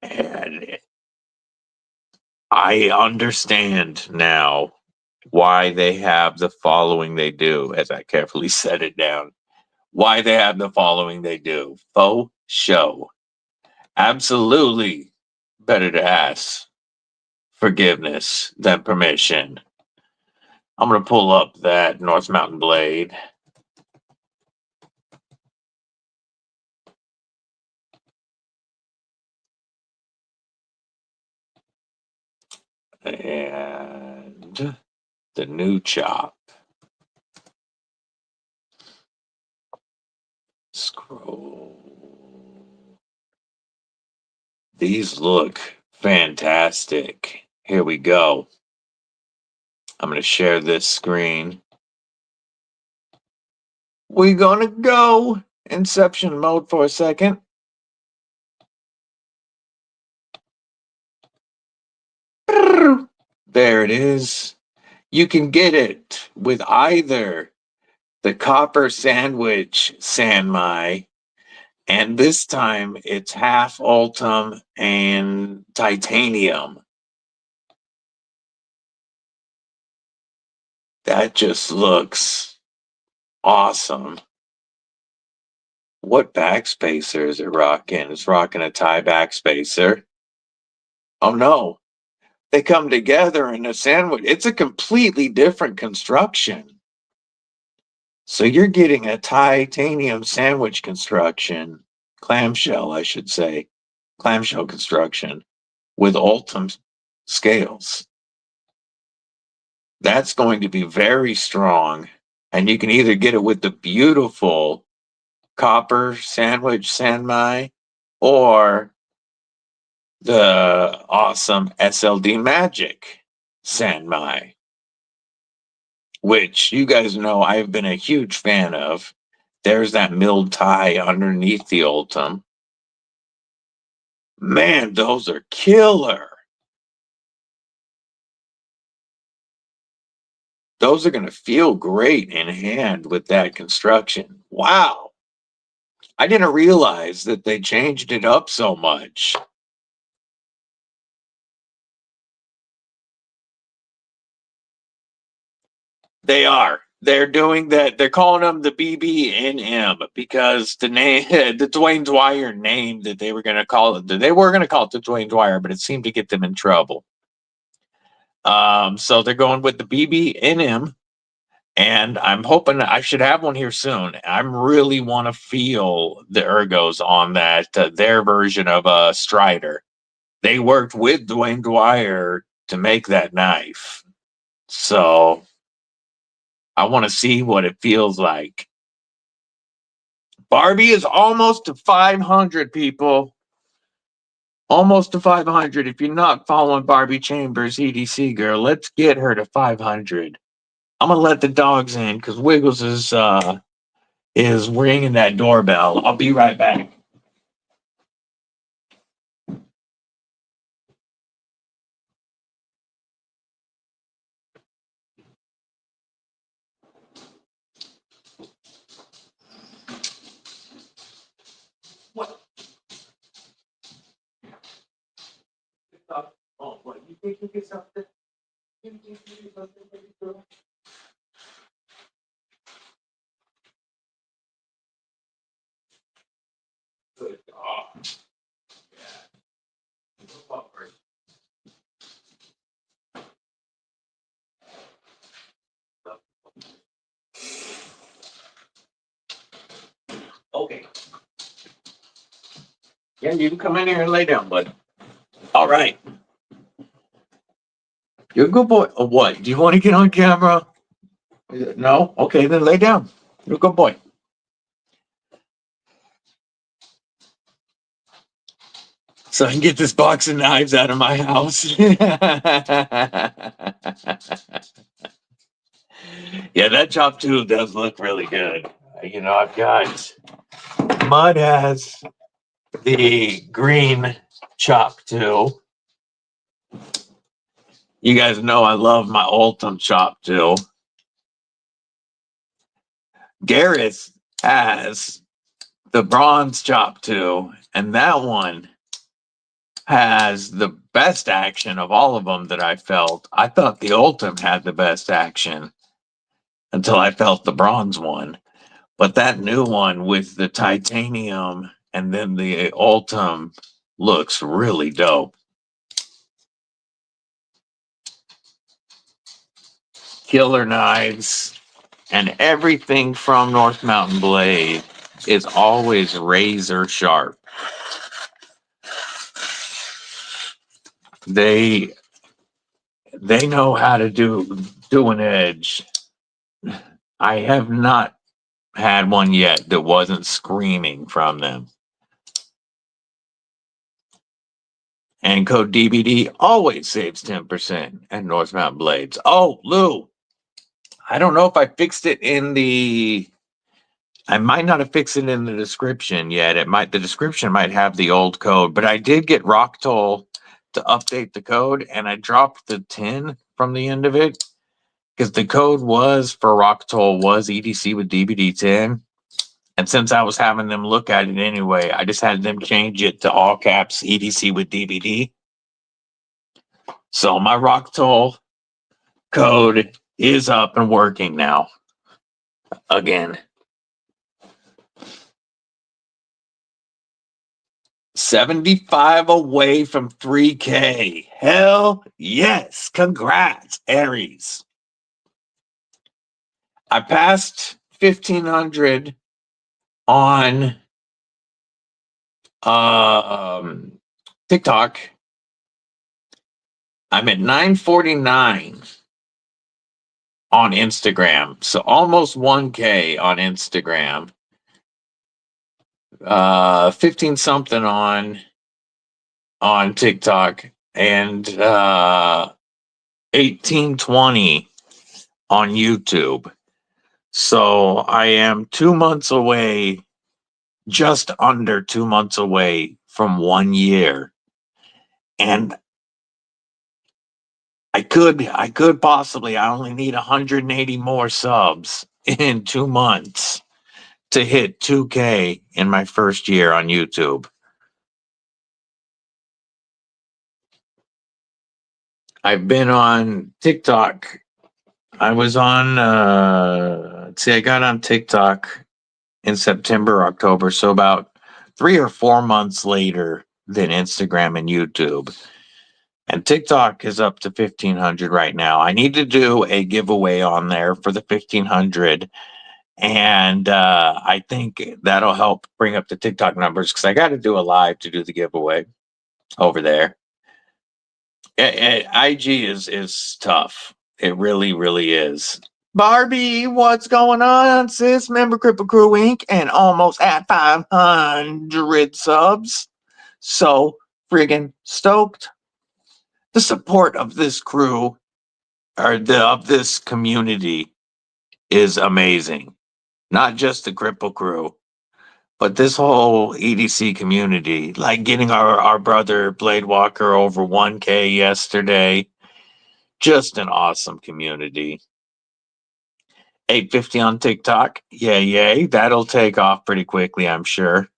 And I understand now why they have the following they do, as I carefully set it down. Why they have the following they do. Faux show. Absolutely better to ask forgiveness than permission. I'm going to pull up that North Mountain Blade. And the new chop. Scroll. These look fantastic. Here we go. I'm going to share this screen. We're going to go Inception mode for a second. There it is. You can get it with either the Copper Sandwich Sanmai, and this time it's half Ultim and titanium. That just looks awesome. What backspacer is it rocking? It's rocking a tie backspacer. Oh no. They come together in a sandwich. It's a completely different construction. So you're getting a titanium sandwich construction, clamshell, I should say, clamshell construction with Ultim scales. That's going to be very strong And you can either get it with the beautiful copper sandwich sanmai or the awesome SLD Magic sanmai, which you guys know I've been a huge fan of. There's that milled tie underneath the Ultim. Man, those are killer. Those are going to feel great in hand with that construction. Wow. I didn't realize that they changed it up so much. They are. They're doing that. They're calling them the BBNM because the name, the Dwayne Dwyer name that they were going to call it. They were going to call it the Dwayne Dwyer, but it seemed to get them in trouble. So they're going with the BBNM, and I'm hoping I should have one here soon. I really want to feel the ergos on that, their version of a Strider. They worked with Dwayne Dwyer to make that knife. So I want to see what it feels like. Barbie is almost to 500, people. Almost to 500. If you're not following Barbie Chambers, EDC girl, let's get her to 500. I'm gonna let the dogs in because Wiggles is ringing that doorbell. I'll be right back. What? Oh, what? You think you get something? You think you get something, baby girl? Good dog. Yeah. Okay. Yeah, you can come in here and lay down, bud. All right. You're a good boy. Or what? Do you want to get on camera? No? Okay, then lay down. You're a good boy. So I can get this box of knives out of my house. Yeah, that chop tool does look really good. You know, I've got Mud has the green chop tool. You guys know I love my Ultim chop tool. Gareth has the bronze chop tool, and that one has the best action of all of them that I felt. I thought the Ultim had the best action until I felt the bronze one. But that new one with the titanium and then the Ultim looks really dope. Killer knives and everything from North Mountain Blade is always razor sharp. They know how to do an edge. I have not had one yet that wasn't screaming from them. And code DBD always saves 10% at North Mountain Blades. Oh, Lou, I don't know if I fixed it in the. I might not have fixed it in the description yet. The description might have the old code, but I did get Rocktol to update the code, and I dropped the 10 from the end of it because the code was for Rocktol was EDC with DBD 10. And since I was having them look at it anyway, I just had them change it to all caps EDC with DBD. So my Rocktol code is up and working now. Again. 75 away from 3K. Hell yes. Congrats, Aries. I passed 1,500 on TikTok. I'm at 949 on Instagram. So almost 1K on Instagram. 15 something on TikTok, and 1820 on YouTube. So I am 2 months away, just under 2 months away from 1 year. And I could possibly, I only need 180 more subs in 2 months to hit 2K in my first year on YouTube. I've been on TikTok. I was on, I got on TikTok in September, October, so about 3 or 4 months later than Instagram and YouTube. And TikTok is up to 1,500 right now. I need to do a giveaway on there for the 1,500. And I think that'll help bring up the TikTok numbers, because I got to do a live to do the giveaway over there. IG is tough. It really, really is. Barbie, what's going on, sis? Member Kripple Krew Inc. and almost at 500 subs. So friggin' stoked. The support of this crew, or of this community, is amazing. Not just the Kripple Krew, but this whole EDC community. Like getting our brother Blade Walker over 1K yesterday. Just an awesome community. 850 on TikTok. Yay. That'll take off pretty quickly, I'm sure.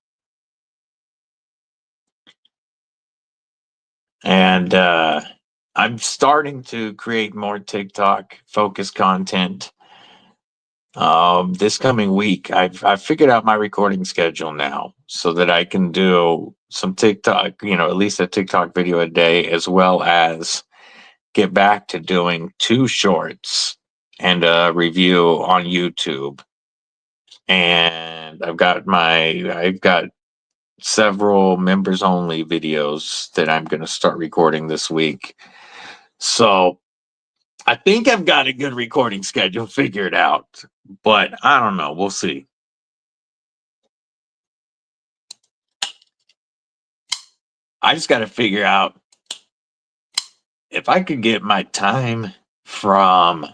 And I'm starting to create more TikTok focused content. This coming week, I've figured out my recording schedule now, so that I can do some TikTok, at least a TikTok video a day, as well as get back to doing 2 shorts and a review on YouTube. And I've got several members only videos that I'm going to start recording this week. So I think I've got a good recording schedule figured out, but I don't know. We'll see. I just got to figure out if I could get my time from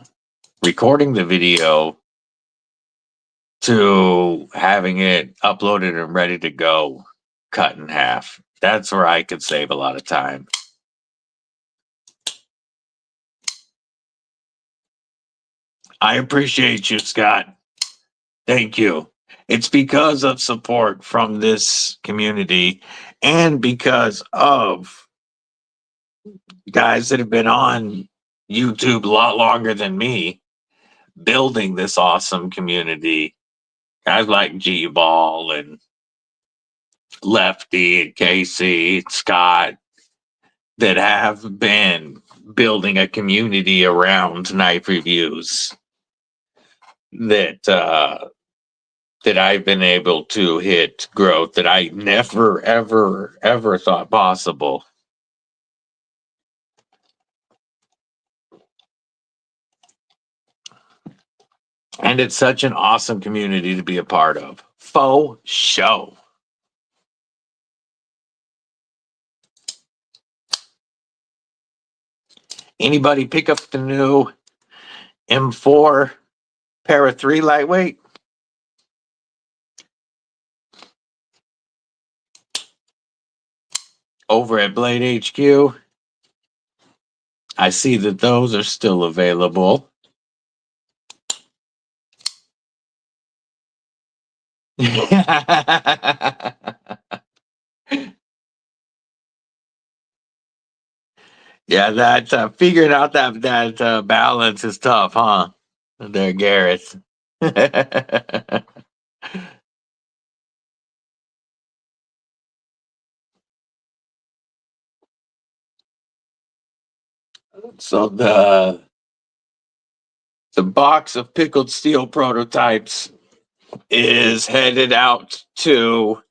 recording the video to having it uploaded and ready to go cut in half. That's where I could save a lot of time. I appreciate you, Scott. Thank you. It's because of support from this community, and because of guys that have been on YouTube a lot longer than me, building this awesome community. Guys like G-Ball and Lefty and Casey and Scott, that have been building a community around knife reviews, that I've been able to hit growth that I never, ever thought possible. And it's such an awesome community to be a part of. Faux show. Anybody pick up the new M4 Para 3 lightweight? Over at Blade HQ. I see that those are still available. Yeah, that figuring out that balance is tough, huh? There, Garrett. So the box of pickled steel prototypes is headed out to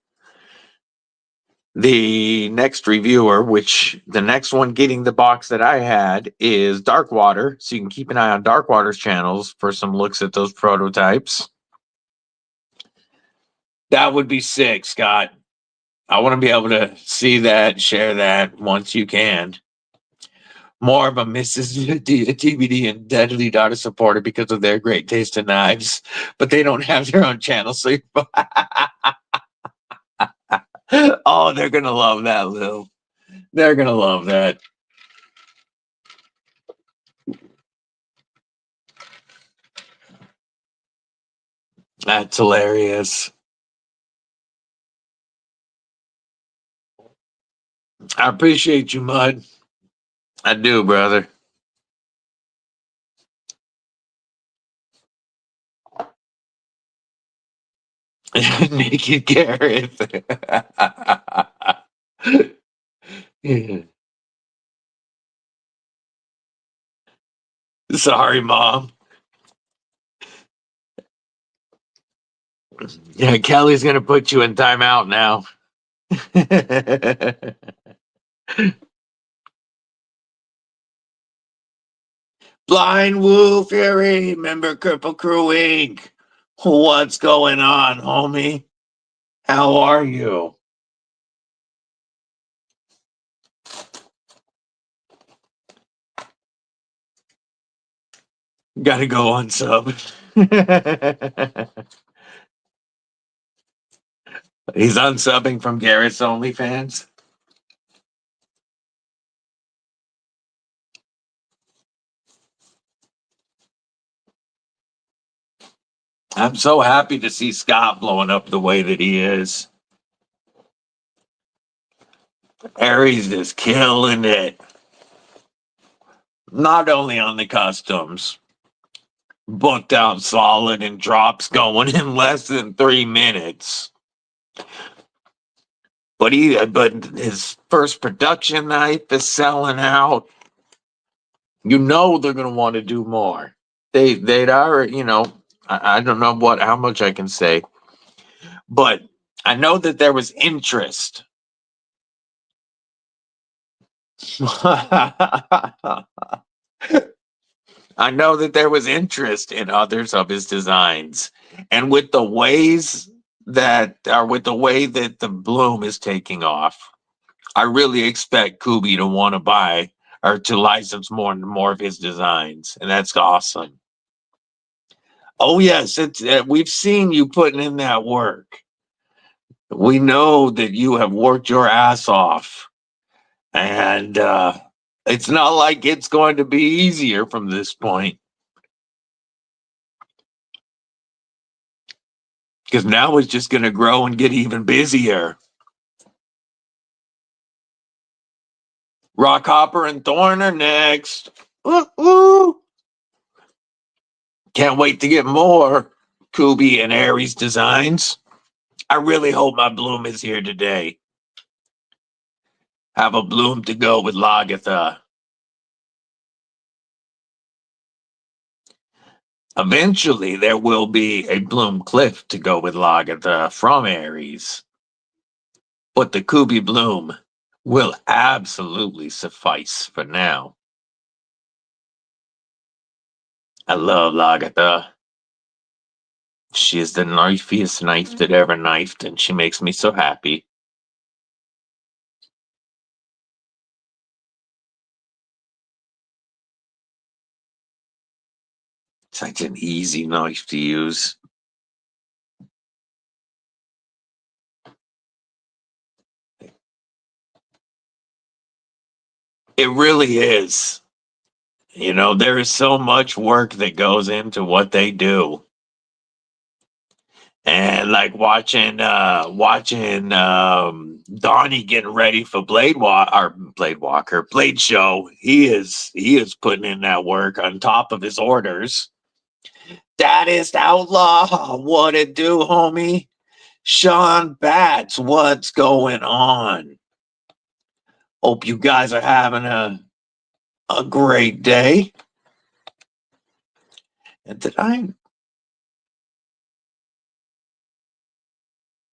The next reviewer, which the next one getting the box that I had, is Darkwater. So you can keep an eye on Darkwater's channels for some looks at those prototypes. That would be sick, Scott. I want to be able to see that, share that once you can. More of a Mrs. DBD and Deadly Daughter supporter because of their great taste in knives, but they don't have their own channel. So, oh, they're gonna love that, Lou. They're gonna love that. That's hilarious. I appreciate you, Mud. I do, brother. Naked Gareth. Sorry, Mom. Yeah, Kelly's gonna put you in timeout now. Blind Woo Fury, member Kripple Krew Inc. What's going on, homie? How are you? Gotta go on sub. He's unsubbing from Garrett's OnlyFans. I'm so happy to see Scott blowing up the way that he is. Aries is killing it. Not only on the customs, booked out solid and drops going in less than 3 minutes. But his first production knife is selling out. You know they're gonna want to do more. They'd already, I don't know how much I can say, but I know that there was interest. I know that there was interest in others of his designs, and with the way that the bloom is taking off, I really expect Kubi to want to buy or to license more and more of his designs, and that's awesome. Oh yes, we've seen you putting in that work. We know that you have worked your ass off, and it's not like it's going to be easier from this point. Because now it's just going to grow and get even busier. Rockhopper and Thorn are next. Ooh. Can't wait to get more Kubi and Aries designs. I really hope my bloom is here today. Have a bloom to go with Lagatha. Eventually, there will be a bloom cliff to go with Lagatha from Aries. But the Kubi bloom will absolutely suffice for now. I love Lagatha. She is the knifiest knife that ever knifed, and she makes me so happy. Such an easy knife to use. It really is. There is so much work that goes into what they do. And like watching Donnie getting ready for Blade Show, he is putting in that work on top of his orders. Daddest Outlaw, what it do, homie? Sean Batts, what's going on? Hope you guys are having a great day. And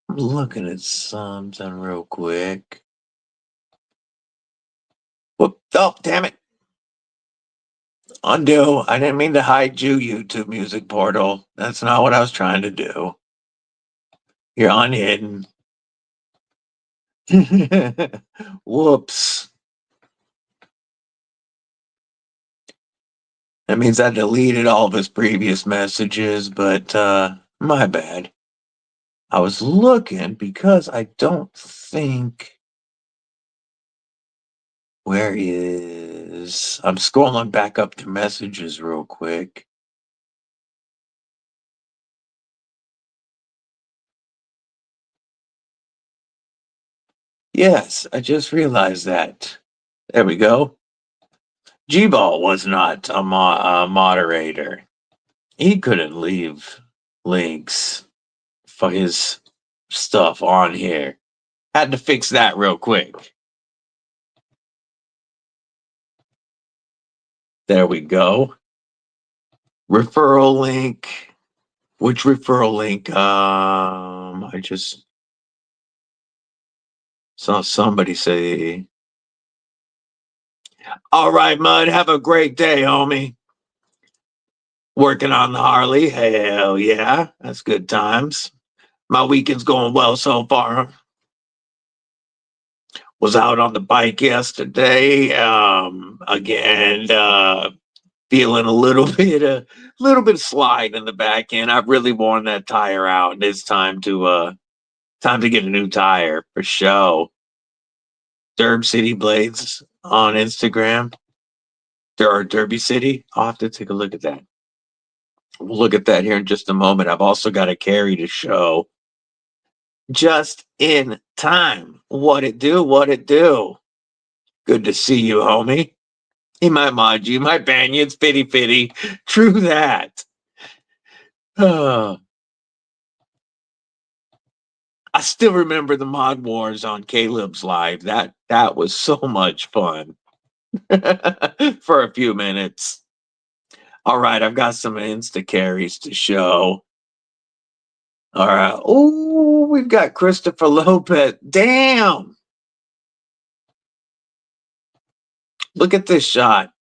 I'm looking at something real quick. Whoop! Oh, damn it! Undo. I didn't mean to hide you, YouTube music portal. That's not what I was trying to do. You're unhidden. Whoops. That means I deleted all of his previous messages, but my bad. I was looking because I don't think where he is. I'm scrolling back up to messages real quick. Yes, I just realized that. There we go. G-Ball was not a moderator. He couldn't leave links for his stuff on here. Had to fix that real quick. There we go. Referral link. Which referral link? I just saw somebody say, all right, Mud, have a great day, homie. Working on the Harley. Hell yeah. That's good times. My weekend's going well so far. Was out on the bike yesterday. Again, feeling a little bit of slide in the back end. I've really worn that tire out, and it's time to get a new tire for show. Derb City Blades on Instagram. There are Derby City. I'll have to take a look at that. We'll look at that here in just a moment. I've also got a carry to show. Just in time. What it do? What it do? Good to see you, homie. He might mod you, might ban you. It's pity. True that. I still remember the mod wars on Caleb's live. That was so much fun for a few minutes. All right, I've got some Insta carries to show. All right. Oh, we've got Christopher Lopez. Damn. Look at this shot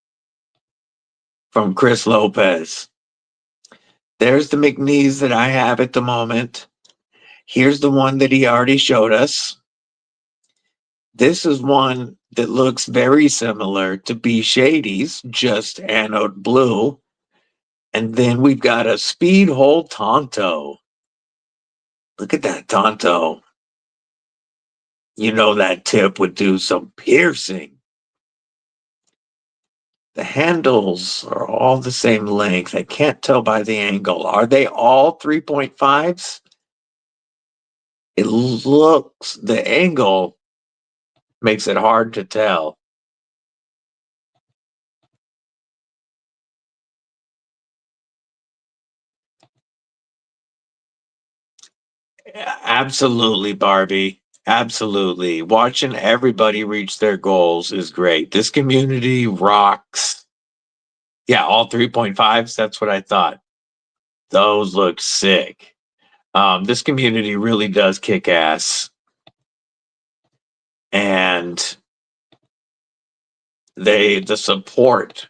from Chris Lopez. There's the McNeese that I have at the moment. Here's the one that he already showed us. This is one that looks very similar to B Shady's, just anode blue. And then we've got a speed hole Tonto. Look at that Tonto. You know that tip would do some piercing. The handles are all the same length. I can't tell by the angle. Are they all 3.5s? It looks, the angle makes it hard to tell. Absolutely, Barbie. Absolutely. Watching everybody reach their goals is great. This community rocks. Yeah, all 3.5s. That's what I thought. Those look sick. This community really does kick ass. And the support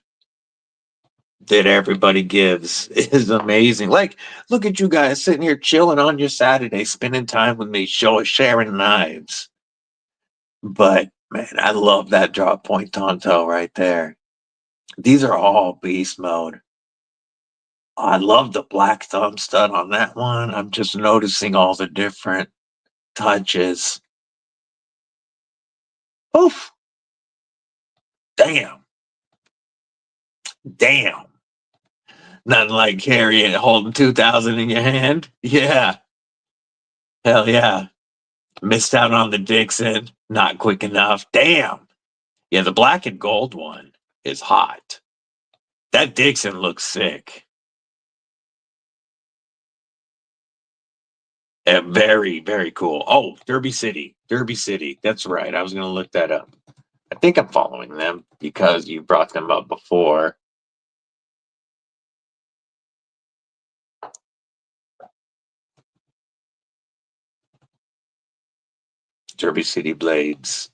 that everybody gives is amazing. Like, look at you guys sitting here chilling on your Saturday, spending time with me, sharing knives. But man, I love that drop point Tonto right there. These are all beast mode. I love the black thumb stud on that one. I'm just noticing all the different touches. Oof. Damn. Damn. Nothing like carrying holding 2,000 in your hand. Yeah. Hell yeah. Missed out on the Dixon. Not quick enough. Damn. Yeah, the black and gold one is hot. That Dixon looks sick. Very, very cool. Oh, Derby City. Derby City. That's right. I was going to look that up. I think I'm following them because you brought them up before. Derby City Blades.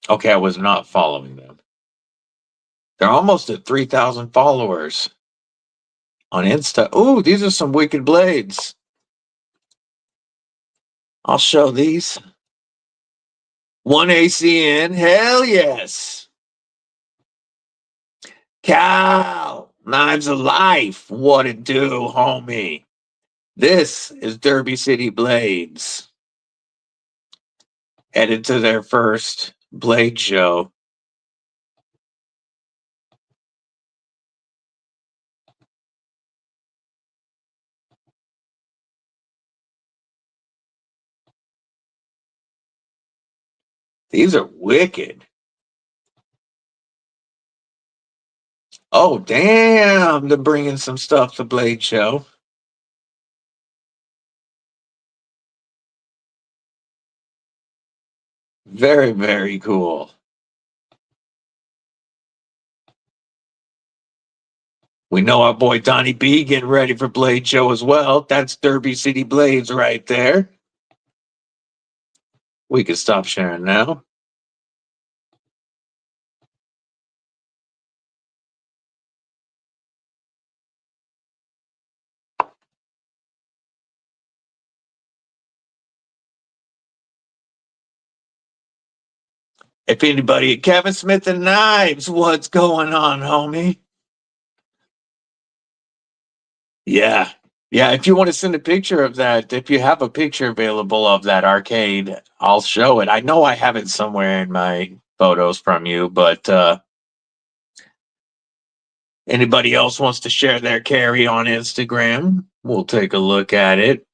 Okay, I was not following them. They're almost at 3,000 followers on Insta. Ooh, these are some wicked blades. I'll show these. One ACN, hell yes. Cow, Knives of Life, what it do, homie? This is Derby City Blades. Headed to their first blade show. These are wicked. Oh, damn, they're bringing some stuff to Blade Show. Very, very cool. We know our boy Donnie B getting ready for Blade Show as well. That's Derby City Blades right there. We can stop sharing now. If anybody, Kevin Smith and Knives, what's going on, homie? Yeah. Yeah, if you want to send a picture of that, if you have a picture available of that arcade, I'll show it. I know I have it somewhere in my photos from you, but anybody else wants to share their carry on Instagram, we'll take a look at it.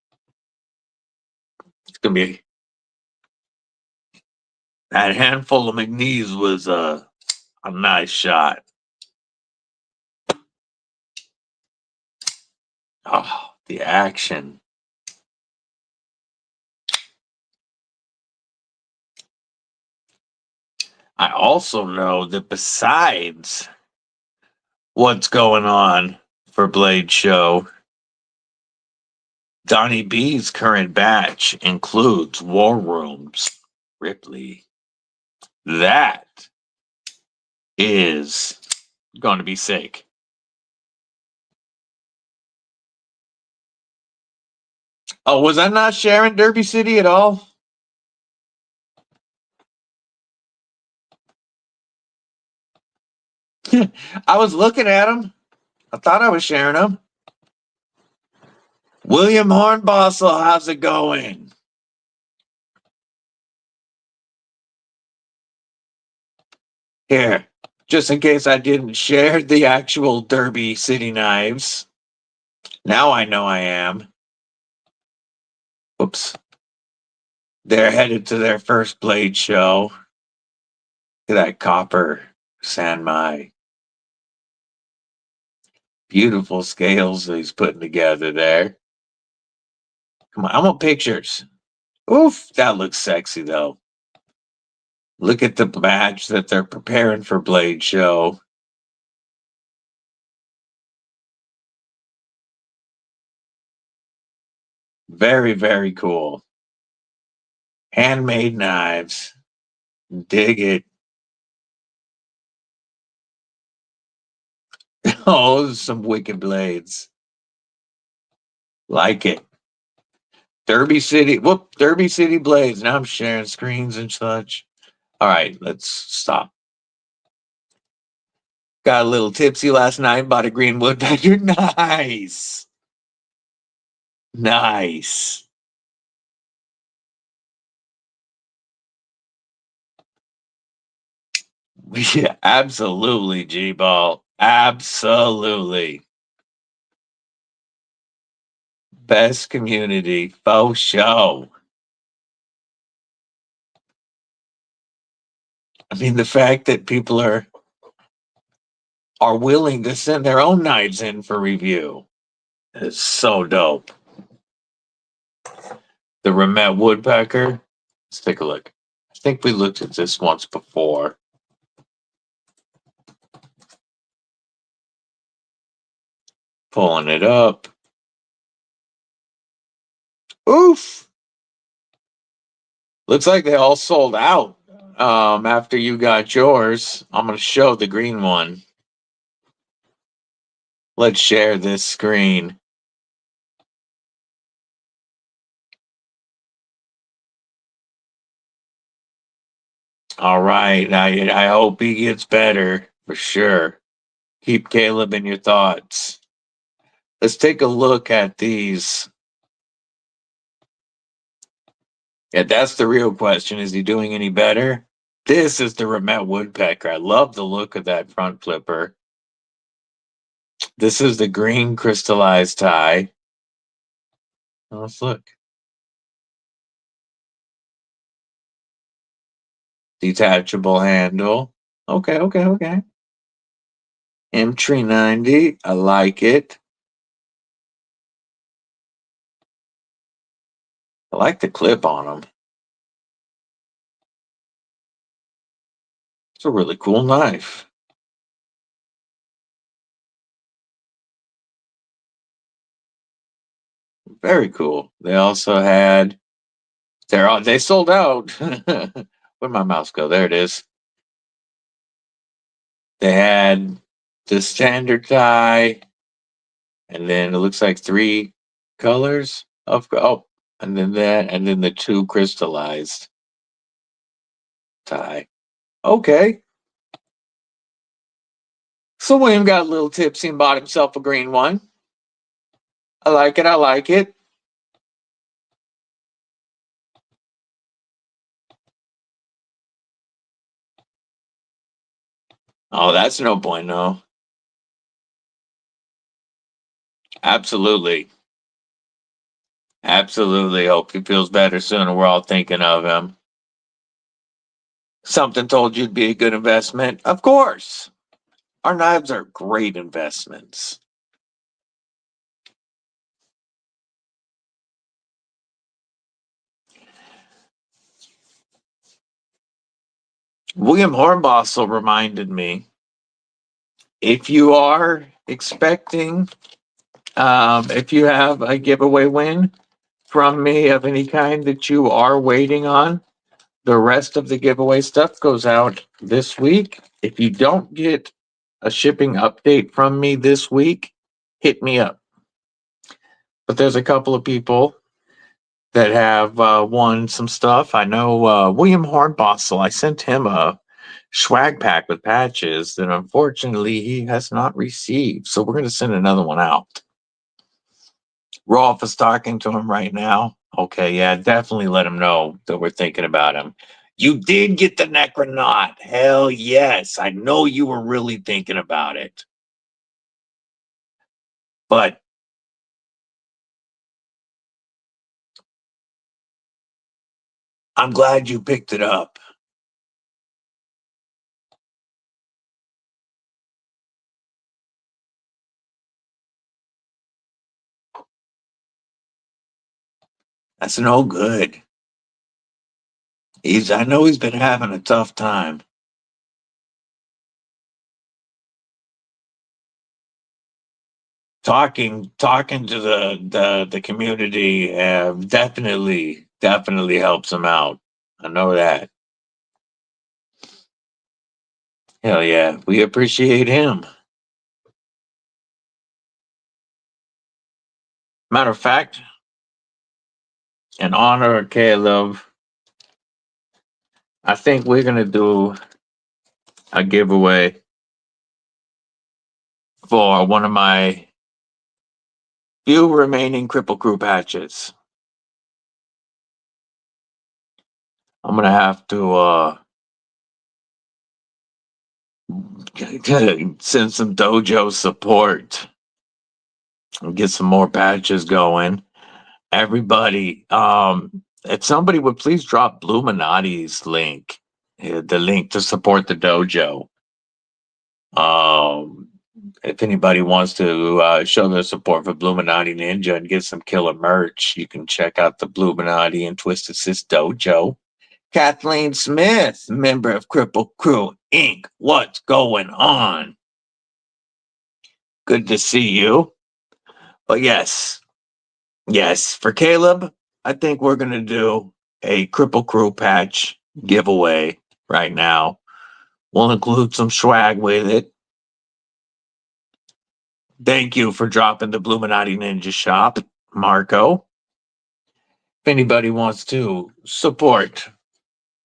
It's going to be that handful of McNeese was a nice shot. Oh, the action. I also know that besides what's going on for Blade Show, Donnie B's current batch includes War Rooms, Ripley. That is going to be sick. Oh, was I not sharing Derby City at all? I was looking at them. I thought I was sharing them. William Hornbostel, how's it going? Here, just in case I didn't share the actual Derby City Knives. Now I know I am. Oops. They're headed to their first blade show. Look at that copper Sanmai. Beautiful scales that he's putting together there. Come on, I want pictures. Oof, that looks sexy though. Look at the batch that they're preparing for Blade Show. Very, very cool. Handmade knives. Dig it. Oh, some wicked blades. Like it. Derby City. Whoop, Derby City Blades. Now I'm sharing screens and such. All right, let's stop. Got a little tipsy last night. Bought a green woodpecker. Nice. Nice. Yeah, absolutely, G-Ball. Absolutely. Best community. Faux show. I mean, the fact that people are willing to send their own knives in for review is so dope. The Remet Woodpecker. Let's take a look. I think we looked at this once before. Pulling it up. Oof. Looks like they all sold out after you got yours. I'm going to show the green one. Let's share this screen. All right. I hope he gets better for sure. Keep Caleb in your thoughts. Let's take a look at these. Yeah, that's the real question. Is he doing any better? This is the Remet Woodpecker. I love the look of that front flipper. This is the green crystallized tie. Let's look. Detachable handle. Okay. M390. I like it. I like the clip on them. It's a really cool knife. Very cool. They also had they sold out. Where'd my mouse go? There it is. They had the standard tie, and then it looks like 3 colors of and then that, and then the 2 crystallized tie. Okay. So William got a little tipsy and bought himself a green one. I like it. I like it. Oh, that's no bueno. Absolutely. Absolutely. Hope he feels better soon. We're all thinking of him. Something told you it'd be a good investment. Of course. Our knives are great investments. William Hornbostel reminded me, if you are expecting, if you have a giveaway win from me of any kind that you are waiting on, the rest of the giveaway stuff goes out this week. If you don't get a shipping update from me this week, hit me up. But there's a couple of people that have won some stuff. I know William Hornbostel, I sent him a swag pack with patches that unfortunately he has not received. So we're going to send another one out. Rolf is talking to him right now. Okay, yeah, definitely let him know that we're thinking about him. You did get the Necronaut. Hell yes. I know you were really thinking about it. But I'm glad you picked it up. That's no good. I know he's been having a tough time. Talking to the community definitely helps him out. I know that. Hell yeah, we appreciate him. Matter of fact, in honor of Caleb, I think we're gonna do a giveaway for one of my few remaining Kripple Krew patches. I'm gonna have to send some dojo support and get some more patches going. Everybody, if somebody would please drop Bluminati's link, the link to support the dojo. If anybody wants to show their support for Bluminati Ninja and get some killer merch, you can check out the Bluminati and Twisted Sis Dojo. Kathleen Smith, member of Kripple Krew Inc. What's going on? Good to see you. But yes, for Caleb, I think we're going to do a Kripple Krew patch giveaway right now. We'll include some swag with it. Thank you for dropping the Bluminati Ninja shop, Marco. If anybody wants to support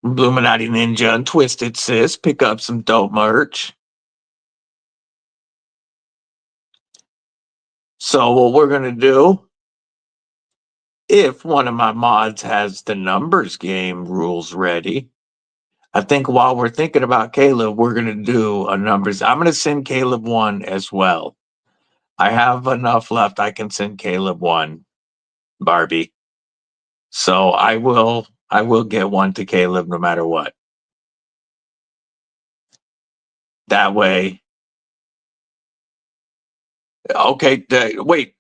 Bluminati Ninja and Twisted Sis, pick up some dope merch. So what we're going to do, if one of my mods has the numbers game rules ready, I think while we're thinking about Caleb, we're going to do a numbers. I'm going to send Caleb one as well. I have enough left. I can send Caleb one, Barbie. So I will get one to Caleb no matter what. That way. Okay, wait.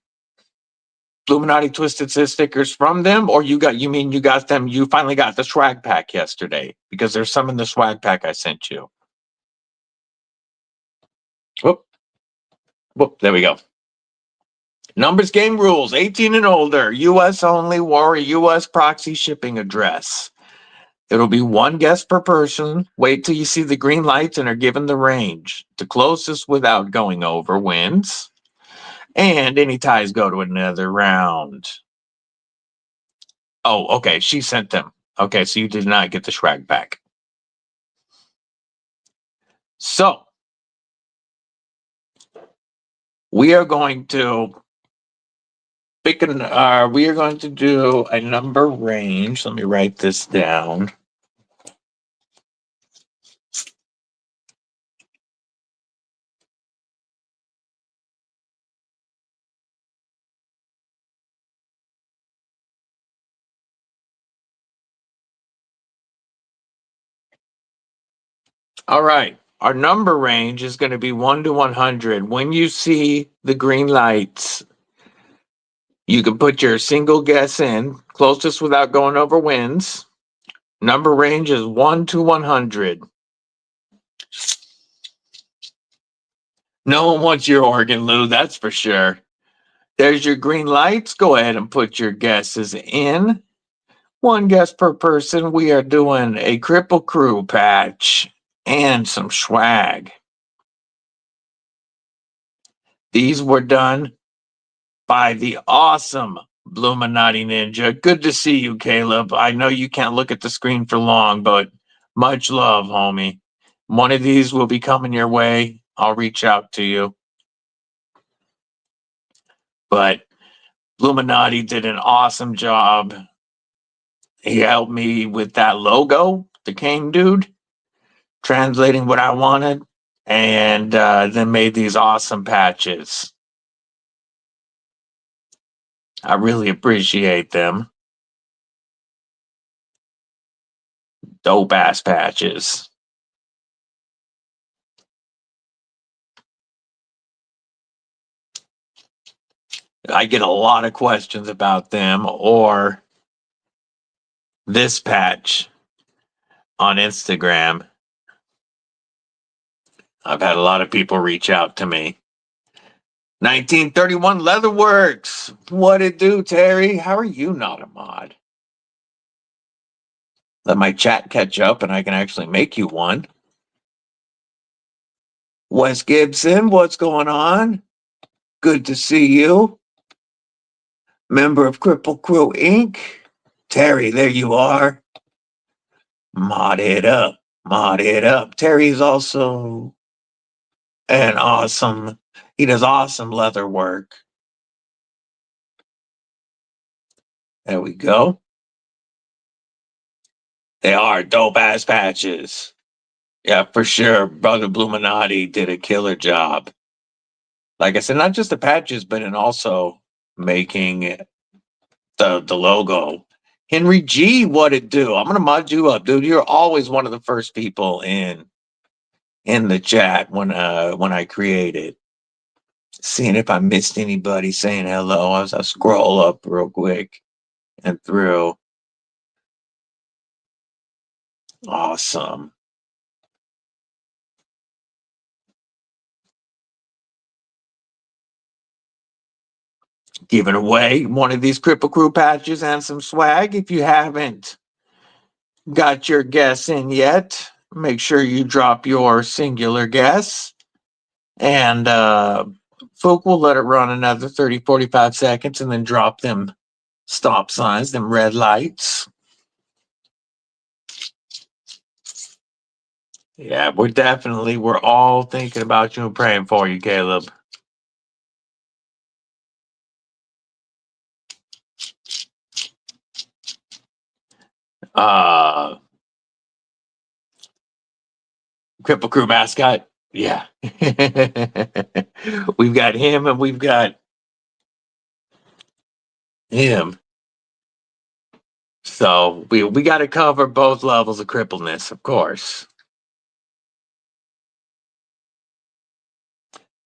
Illuminati Twisted Sis stickers from them, or you got them, you finally got the swag pack yesterday? Because there's some in the swag pack I sent you. Whoop. Whoop, there we go. Numbers game rules, 18 and older, US only, or US proxy shipping address. It'll be one guest per person. Wait till you see the green lights and are given the range. The closest without going over wins. And any ties go to another round. Oh, okay, she sent them. Okay, so you did not get the swag pack. So, we are going to we are going to do a number range. Let me write this down. All right. Our number range is going to be 1 to 100. When you see the green lights, you can put your single guess in. Closest without going over wins. Number range is 1 to 100. No one wants your organ, Lou, that's for sure. There's your green lights. Go ahead and put your guesses in. One guess per person. We are doing a Kripple Krew patch and some swag. These were done by the awesome Bluminati Ninja. Good to see you, Caleb. I know you can't look at the screen for long, but much love, homie. One of these will be coming your way. I'll reach out to you. But Bluminati did an awesome job. He helped me with that logo, the cane dude, translating what I wanted, and then made these awesome patches. I really appreciate them. Dope ass patches. I get a lot of questions about them or this patch on Instagram. I've had a lot of people reach out to me. 1931 Leatherworks. What it do, Terry? How are you not a mod? Let my chat catch up and I can actually make you one. Wes Gibson, what's going on? Good to see you. Member of Kripple Krew Inc. Terry, there you are. Mod it up. Mod it up. Terry's also an awesome, he does awesome leather work. There we go. They are dope ass patches. Yeah, for sure. Brother Bluminati did a killer job. Like I said, not just the patches, but in also making the logo. Henry G, what it do? I'm gonna mod you up, dude. You're always one of the first people in the chat when I create it. Seeing if I missed anybody saying hello as I scroll up real quick and through. Awesome. Giving away one of these Kripple Krew patches and some swag. If you haven't got your guess in yet, make sure you drop your singular guess. And Folk will let it run another 30, 45 seconds and then drop them stop signs, them red lights. Yeah, we're all thinking about you and praying for you, Caleb. Kripple Krew mascot. Yeah. We've got him and we've got him. So we got to cover both levels of crippleness, of course.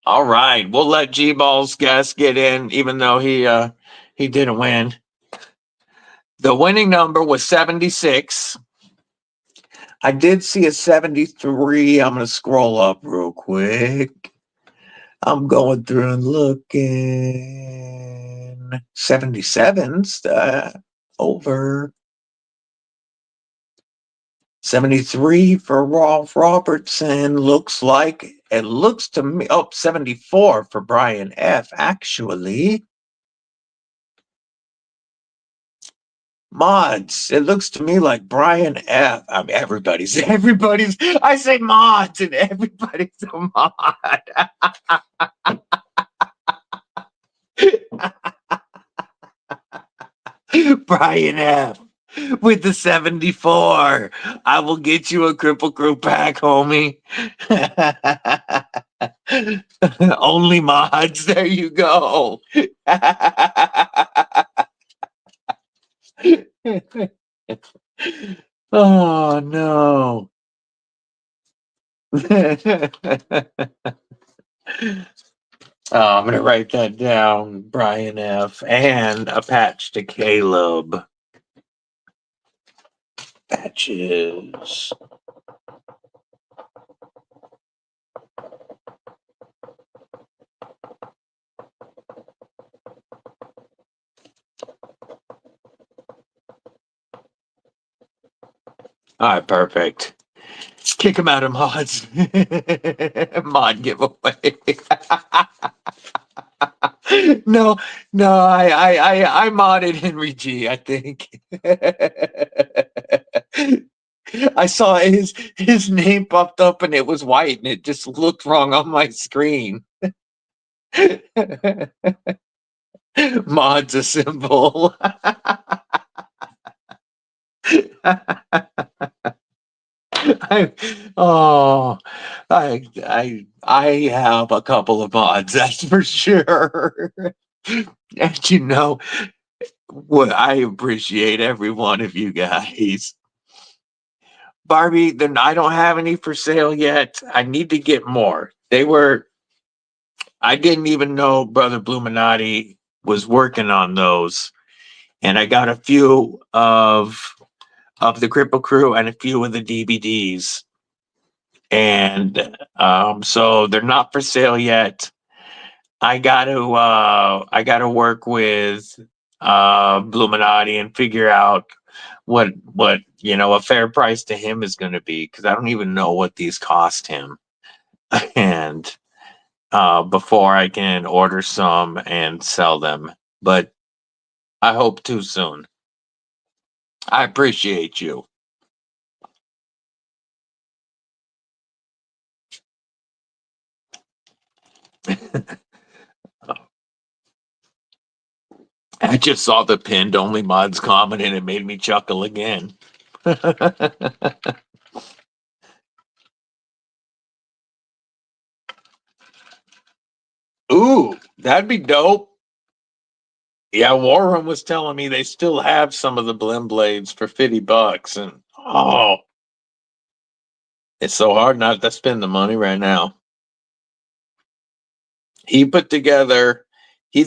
All right, we'll let G-Ball's guess get in, even though he didn't win. The winning number was 76. I did see a 73. I'm gonna scroll up real quick. I'm going through and looking. 77's over. 73 for Rolf Robertson. Looks to me. Oh, 74 for Brian F. Actually, mods. It looks to me like Brian F. I mean, everybody's. I say mods, and everybody's a mod. Brian F. with the 74. I will get you a Kripple Krew pack, homie. Only mods. There you go. Oh no. I'm gonna write that down, Brian F. And a patch to Caleb. Patches. All right, perfect. Kick him out of mods. Mod giveaway. No, I modded Henry G, I think. I saw his name popped up and it was white and it just looked wrong on my screen. Mod's a symbol. I have a couple of mods, that's for sure. And you know what, I appreciate every one of you guys. Barbie, then I don't have any for sale yet. I need to get more. I didn't even know Brother Bluminati was working on those. And I got a few of the Kripple Krew and a few of the DBDs. And so they're not for sale yet. I gotta work with Bluminati and figure out what a fair price to him is going to be, because I don't even know what these cost him. And before I can order some and sell them, but I hope too soon. I appreciate you. I just saw the pinned only mods comment and it made me chuckle again. Ooh, that'd be dope. Yeah, War Room was telling me they still have some of the Blim Blades for $50, and it's so hard not to spend the money right now. He's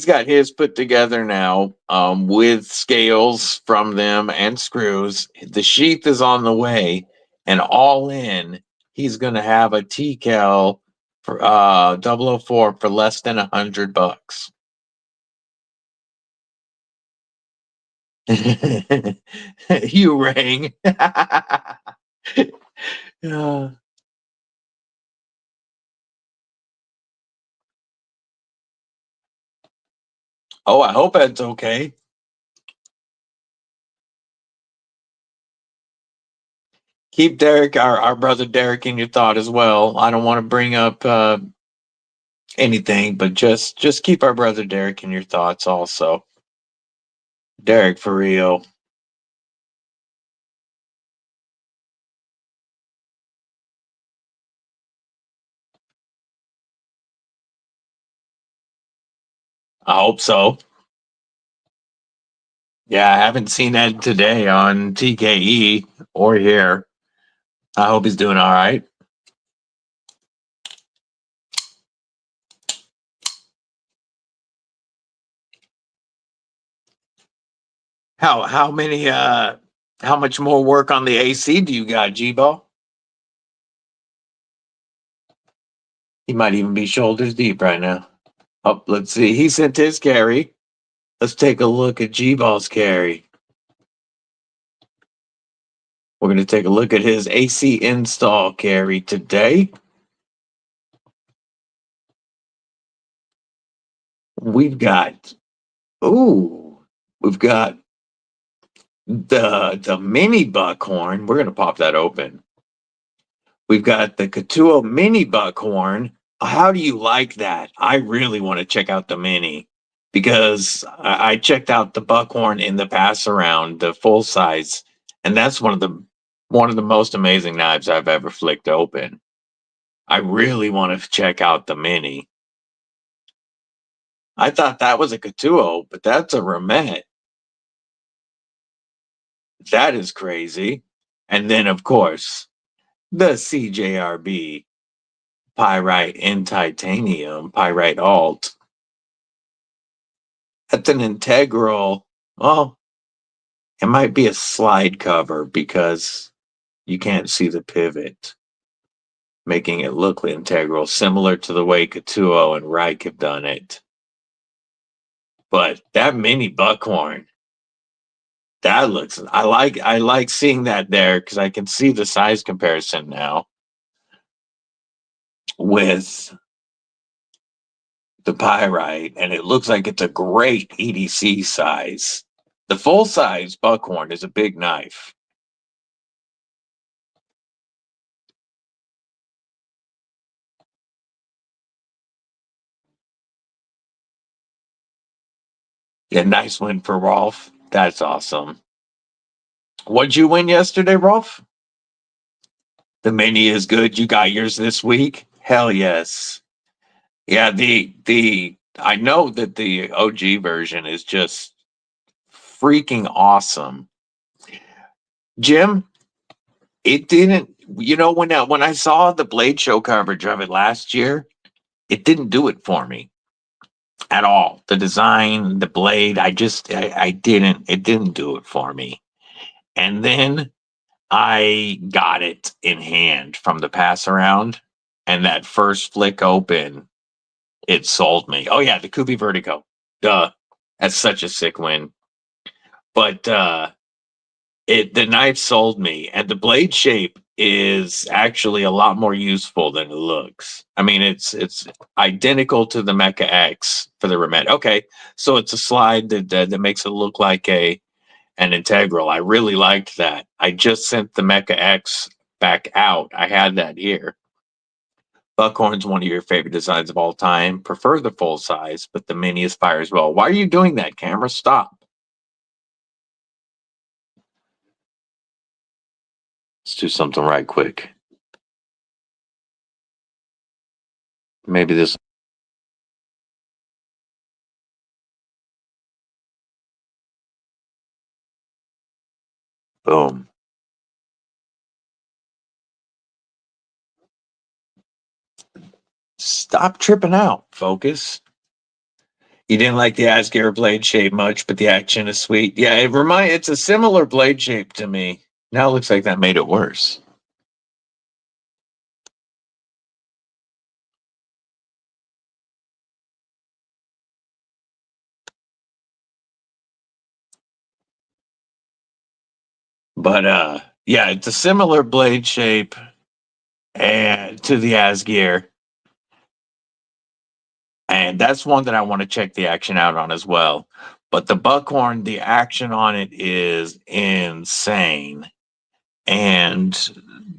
got his put together now, with scales from them and screws. The sheath is on the way, and all in, he's gonna have a T-Cal for 004 for less than $100. You rang. Uh, oh, I hope that's okay. Keep Derek, our brother Derek, in your thought as well. I don't want to bring up anything, but just keep our brother Derek in your thoughts also. Derek, for real. I hope so. Yeah, I haven't seen Ed today on TKE or here. I hope he's doing all right. How many how much more work on the AC do you got, G-Ball? He might even be shoulders deep right now. Oh, let's see. He sent his carry. Let's take a look at G-Ball's carry. We're going to take a look at his AC install carry today. We've got, ooh, we've got the mini buckhorn. We're going to pop that open. We've got the Katuo mini buckhorn. How do you like that? I really want to check out the mini because I checked out the buckhorn in the pass around, the full size, and that's one of the most amazing knives I've ever flicked open. I really want to check out the mini. I thought that was a Katuo, but that's a Ramet. That is crazy. And then, of course, the CJRB Pyrite in titanium, Pyrite alt. That's an integral. Well, it might be a slide cover because you can't see the pivot, making it look integral, similar to the way Katuo and Reich have done it. But that mini buckhorn, that looks. I like seeing that there because I can see the size comparison now with the pyrite, and it looks like it's a great EDC size. The full size buckhorn is a big knife. Yeah, nice win for Rolf. That's awesome. What'd you win yesterday, Rolf? The mini is good. You got yours this week? Hell yes. Yeah, the I know that the OG version is just freaking awesome. Jim, it didn't, when I saw the Blade Show coverage of it last year, it didn't do it for me at all. The design, the blade, I didn't, it didn't do it for me. And then I got it in hand from the pass around, and that first flick open, it sold me. Oh yeah, the Kubi Vertigo. Duh. That's such a sick win. But the knife sold me, and the blade shape is actually a lot more useful than it looks. I mean, it's identical to the Mecha X for the Remet. Okay, so it's a slide that makes it look like an integral. I really liked that. I just sent the Mecha X back out. I had that here. Buckhorn's one of your favorite designs of all time. Prefer the full size, but the mini is fire as well. Why are you doing that, camera? Stop. Let's do something right quick. Maybe this. Boom. Stop tripping out. Focus. You didn't like the Asgare blade shape much, but the action is sweet. Yeah, it's a similar blade shape to me. Now it looks like that made it worse. But yeah, it's a similar blade shape and to the Asgear. And that's one that I want to check the action out on as well. But the Buckhorn, the action on it is insane. And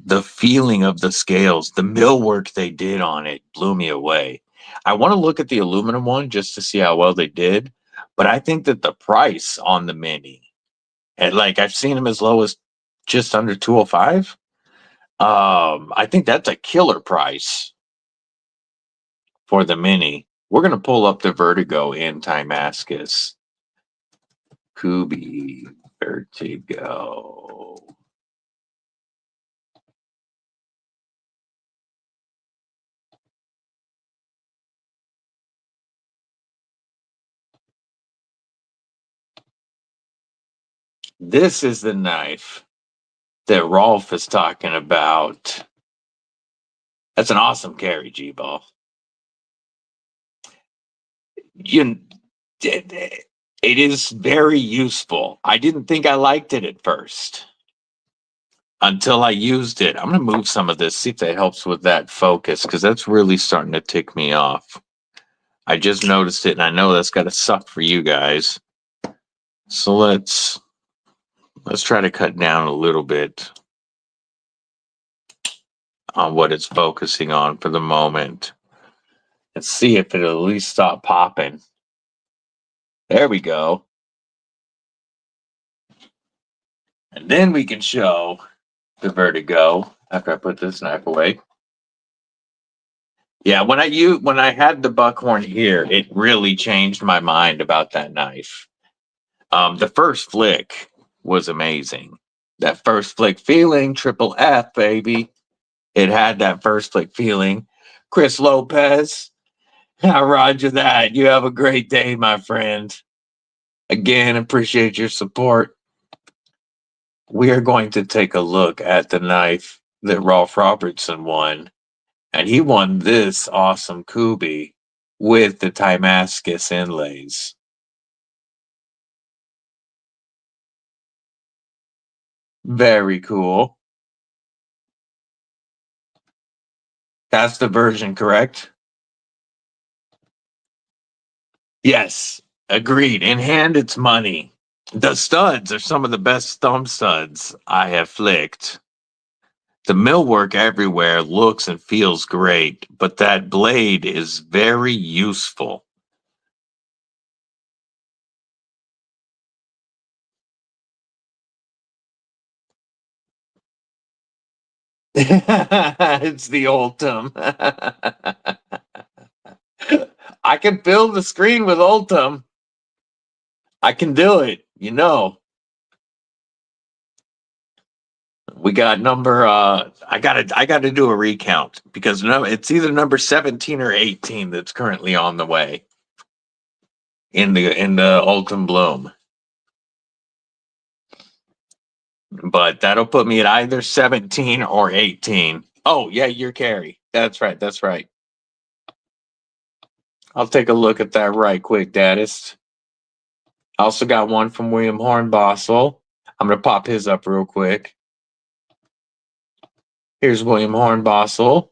the feeling of the scales, the millwork they did on it blew me away. I want to look at the aluminum one just to see how well they did. But I think that the price on the Mini, and like I've seen them as low as just under 205. I think that's a killer price for the Mini. We're going to pull up the Vertigo in Timascus. Kubi Vertigo. This is the knife that Rolf is talking about. That's an awesome carry, G-Ball. It is very useful. I didn't think I liked it at first until I used it. I'm going to move some of this, see if that helps with that focus, because that's really starting to tick me off. I just noticed it, and I know that's got to suck for you guys. So let's try to cut down a little bit on what it's focusing on for the moment and see if it'll at least stop popping. There we go. And then we can show the Vertigo after I put this knife away. Yeah, when I had the Buckhorn here, it really changed my mind about that knife. The first flick was amazing. That first flick feeling, triple F, baby. It had that first flick feeling. Chris Lopez, I roger that. You have a great day, my friend. Again, appreciate your support. We are going to take a look at the knife that Rolf Robertson won. And he won this awesome Kubi with the Timascus inlays. Very cool. That's the version, correct? Yes, agreed. In hand, it's money. The studs are some of the best thumb studs I have flicked. The millwork everywhere looks and feels great, but that blade is very useful. It's the Ultim. I can fill the screen with Ultim. I can do it, you know. We got number I gotta do a recount because it's either number 17 or 18 that's currently on the way in the Ultim Bloom. But that'll put me at either 17 or 18. Oh, yeah, your carry. That's right. That's right. I'll take a look at that right quick, Daddist. Also got one from William Hornbostel. I'm going to pop his up real quick. Here's William Hornbostel.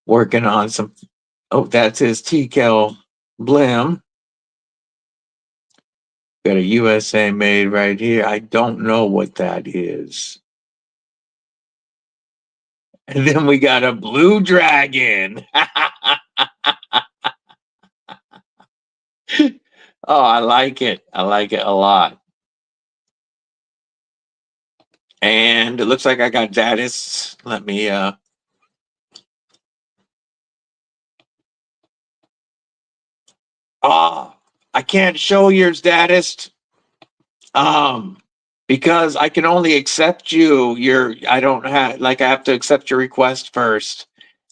Working on some... Oh, that's his TKL Blim. Got a USA made right here. I don't know what that is. And then we got a Blue Dragon. Oh, I like it. I like it a lot. And it looks like I got Daddist. Let me I can't show yours, Daddist. Because I can only accept I don't have I have to accept your request first.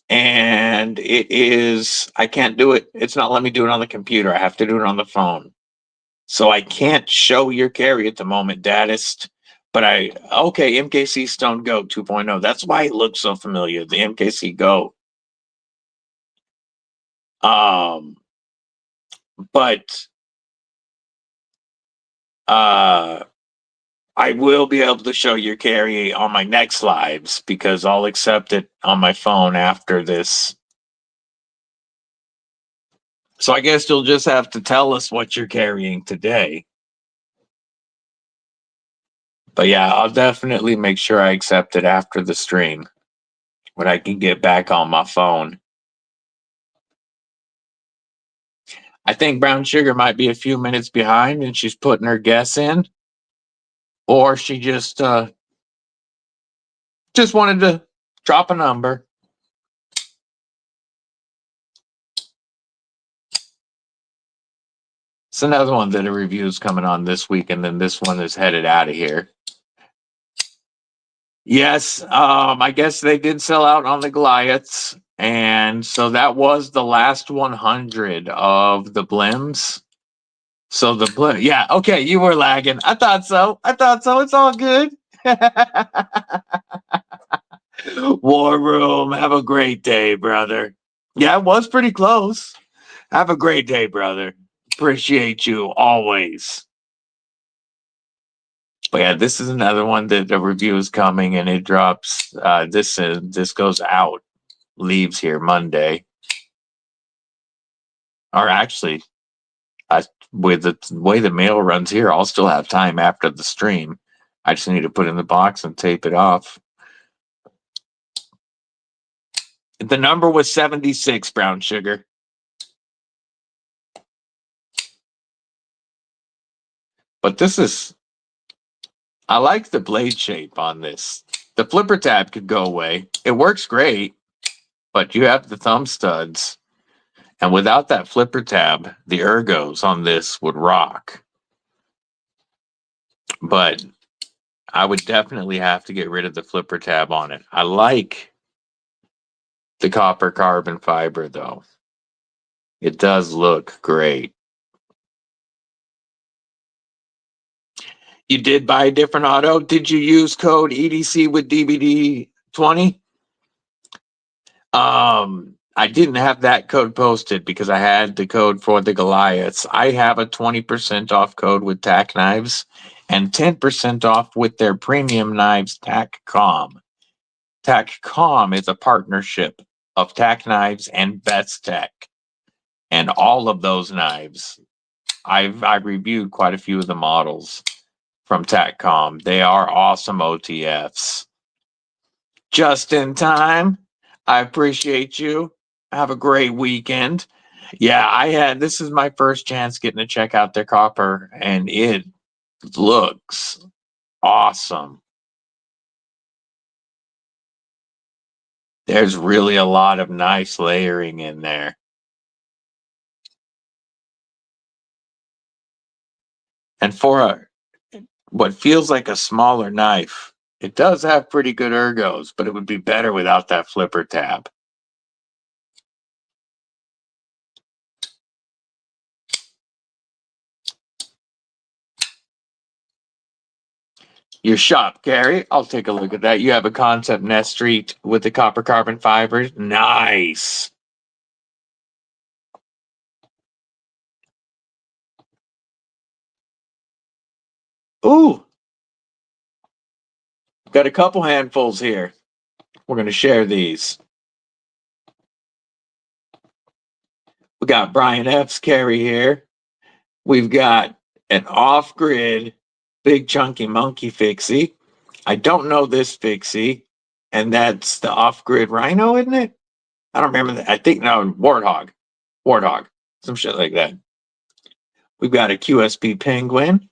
And I can't do it. It's not letting me do it on the computer. I have to do it on the phone. So I can't show your carry at the moment, Daddist. But okay, MKC Stone Goat 2.0. That's why it looks so familiar, the MKC Goat. But I will be able to show your carry on my next lives because I'll accept it on my phone after this. So I guess you'll just have to tell us what you're carrying today. But yeah, I'll definitely make sure I accept it after the stream when I can get back on my phone. I think Brown Sugar might be a few minutes behind and she's putting her guess in. Or she just wanted to drop a number. It's another one that a review is coming on this week, and then this one is headed out of here. Yes, I guess they did sell out on the Goliaths, and so that was the last 100 of the Blims. So the Blim, yeah, okay, you were lagging. I thought so. It's all good. War Room, have a great day, brother. Yeah, it was pretty close. Have a great day, brother. Appreciate you always. But yeah, this is another one that the review is coming and it drops. This goes out, leaves here Monday. Or actually, with the way the mail runs here, I'll still have time after the stream. I just need to put it in the box and tape it off. The number was 76, Brown Sugar. But this is, I like the blade shape on this. The flipper tab could go away. It works great, but you have the thumb studs. And without that flipper tab, the ergos on this would rock. But I would definitely have to get rid of the flipper tab on it. I like the copper carbon fiber, though. It does look great. You did buy a different auto? Did you use code EDCwithDBD 20? I didn't have that code posted because I had the code for the Goliaths. I have a 20% off code with TakCom Knives and 10% off with their premium knives, TakCom. TakCom is a partnership of TakCom Knives and BestTech. And all of those knives, I've reviewed quite a few of the models from TakCom. They are awesome OTFs. Just in time. I appreciate you. Have a great weekend. Yeah, this is my first chance getting to check out their copper, and it looks awesome. There's really a lot of nice layering in there. And for what feels like a smaller knife, it does have pretty good ergos, but it would be better without that flipper tab. Your shop, Gary. I'll take a look at that. You have a Kansept Nest Street with the copper carbon fibers. Nice. Ooh. Got a couple handfuls here. We're going to share these. We got Brian F's carry here. We've got an off-grid big chunky monkey fixie. I don't know this fixie, and that's the off-grid rhino, isn't it? I don't remember that. I think no, warthog, some shit like that. We've got a QSP penguin.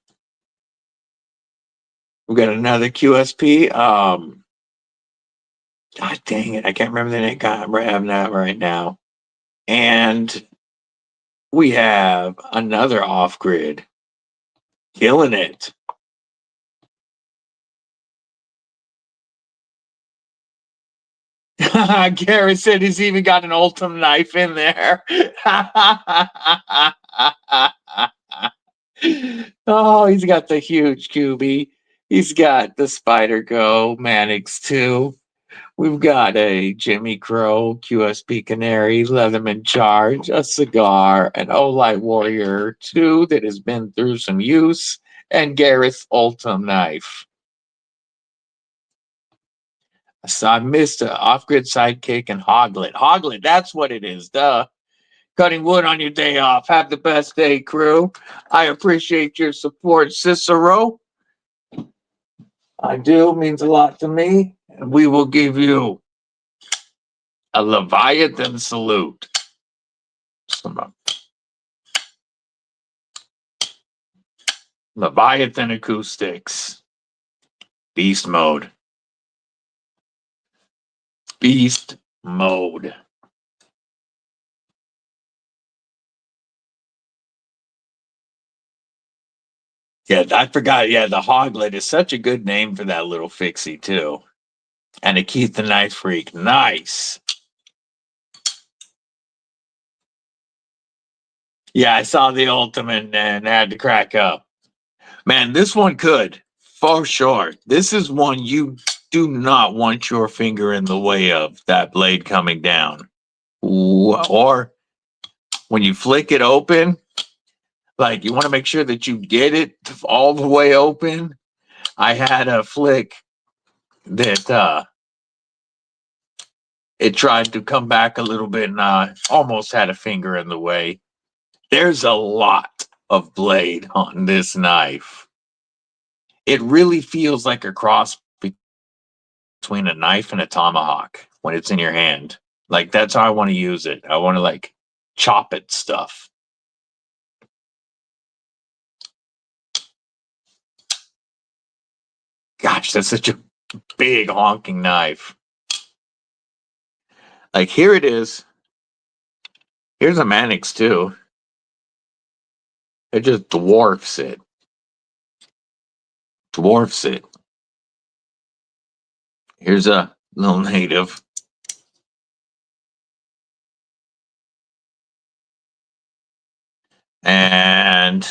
We've got another QSP. God dang it, I can't remember the name. I'm having that right now. And we have another off-grid. Killing it. Garrett said he's even got an Ultim knife in there. Oh, he's got the huge QB. He's got the Spider Go Manix 2. We've got a Jimmy Crow, QSP Canary, Leatherman Charge, a cigar, an Olight Warrior 2 that has been through some use, and Gareth Ultim knife. So I missed a off-grid sidekick and hoglet. Hoglet, that's what it is. Duh. Cutting wood on your day off. Have the best day, crew. I appreciate your support, Cicero. I do. Means a lot to me. And we will give you a Leviathan salute. Leviathan acoustics. Beast mode. Beast mode. Yeah, I forgot. Yeah, the Hoglet is such a good name for that little fixie, too. And a Keith the Knife Freak. Nice. Yeah, I saw the Ultimate and had to crack up. Man, this one could, for sure. This is one you do not want your finger in the way of, that blade coming down. Or when you flick it open, like you want to make sure that you get it all the way open. I had a flick that it tried to come back a little bit and I almost had a finger in the way. There's a lot of blade on this knife. It really feels like a cross between a knife and a tomahawk when it's in your hand. Like, that's how I want to use it. I want to, like, chop it stuff. Gosh, that's such a big honking knife. Like, here it is. Here's a Mannix, too. It just dwarfs it. Dwarfs it. Here's a little native. And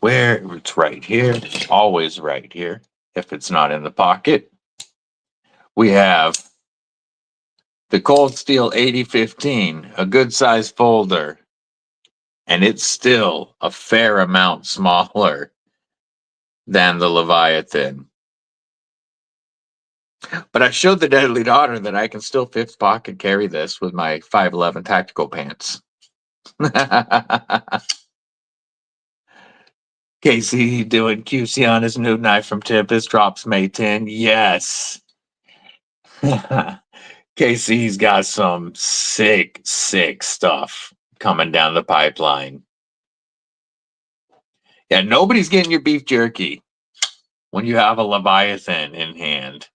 where it's right here, always right here, if it's not in the pocket, we have the Cold Steel 8015, a good size folder, and it's still a fair amount smaller than the Leviathan. But I showed the Deadly Daughter that I can still fifth pocket carry this with my 511 tactical pants. Casey doing QC on his new knife from Tempest, drops May 10. Yes. Casey's got some sick stuff coming down the pipeline. Yeah, nobody's getting your beef jerky when you have a Leviathan in hand.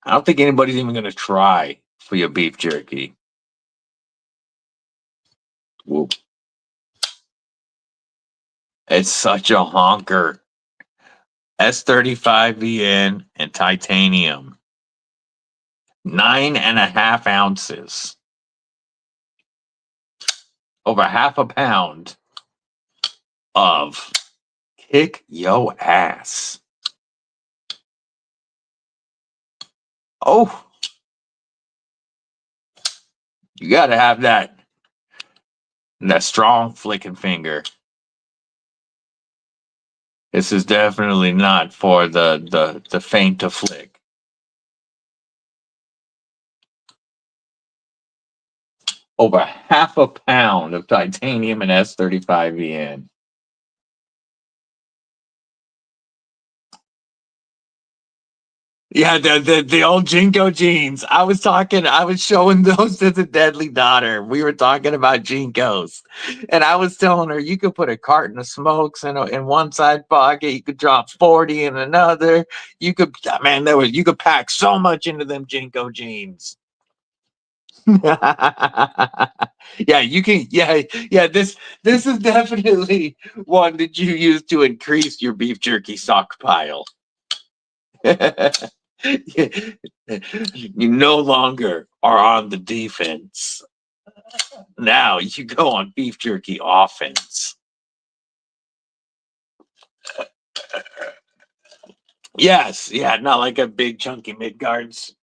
I don't think anybody's even going to try for your beef jerky. Whoop. It's such a honker. S35VN and titanium. 9.5 ounces. Over half a pound of kick yo ass. Oh, you got to have that strong flicking finger. This is definitely not for the faint of flick. Over half a pound of titanium and S35VN. Yeah, the old Jinko jeans. I was showing those to the Deadly Daughter. We were talking about Jinkos. And I was telling her you could put a carton of smokes in one side pocket, you could drop 40 in another. You could pack so much into them Jinko jeans. Yeah, you can. Yeah. This is definitely one that you use to increase your beef jerky stockpile. You no longer are on the defense. Now you go on beef jerky offense. Yes, yeah, not like a big chunky mid guards.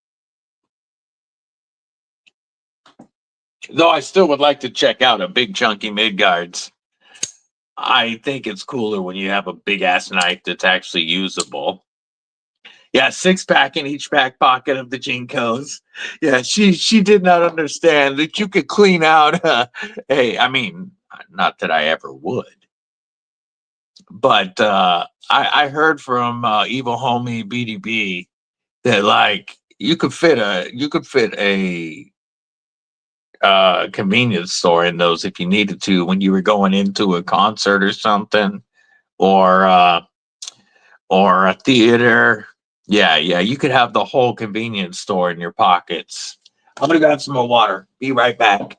Though I still would like to check out a big chunky mid guards. I think it's cooler when you have a big ass knife that's actually usable. Yeah, 6-pack in each back pocket of the Jinkos. Yeah, she did not understand that you could clean out. Hey, I mean, not that I ever would, but I heard from evil homie BDB that like you could fit a convenience store in those if you needed to when you were going into a concert or something, or or a theater. Yeah, yeah, you could have the whole convenience store in your pockets. I'm gonna grab some more water. Be right back.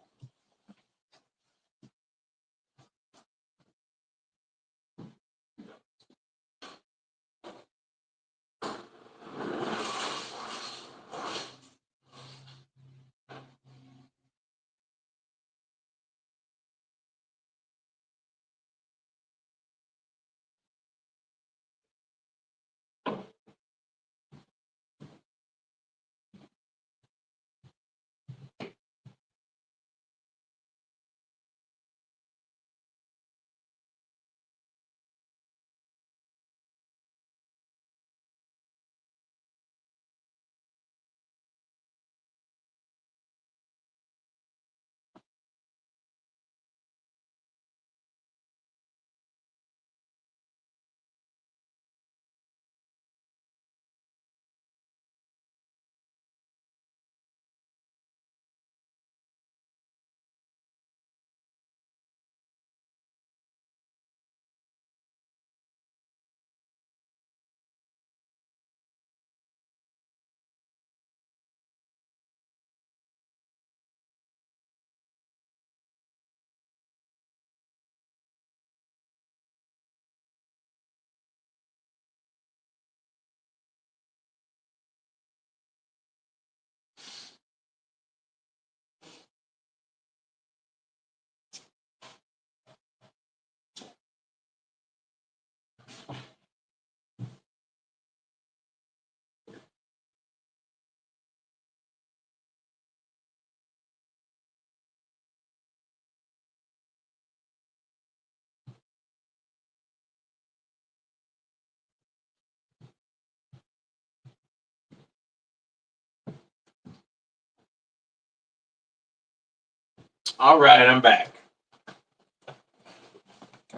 All right, I'm back.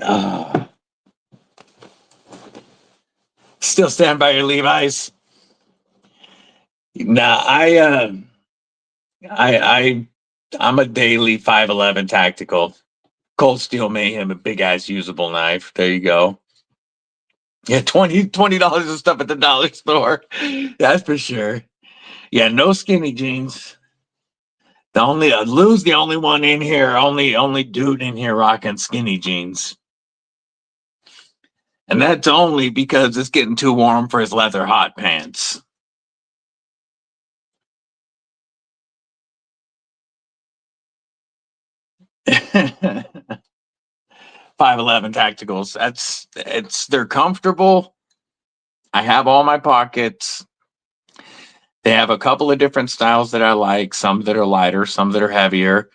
Uh, Still stand by your Levi's. Nah, I I'm a daily 511 tactical. Cold Steel Mayhem, a big ass usable knife. There you go. Yeah, $20 of stuff at the dollar store. That's for sure. Yeah, no skinny jeans. The only Lou's the only one in here, only dude in here rocking skinny jeans. And that's only because it's getting too warm for his leather hot pants. Five eleven tacticals. They're comfortable. I have all my pockets. They have a couple of different styles that I like, some that are lighter, some that are heavier.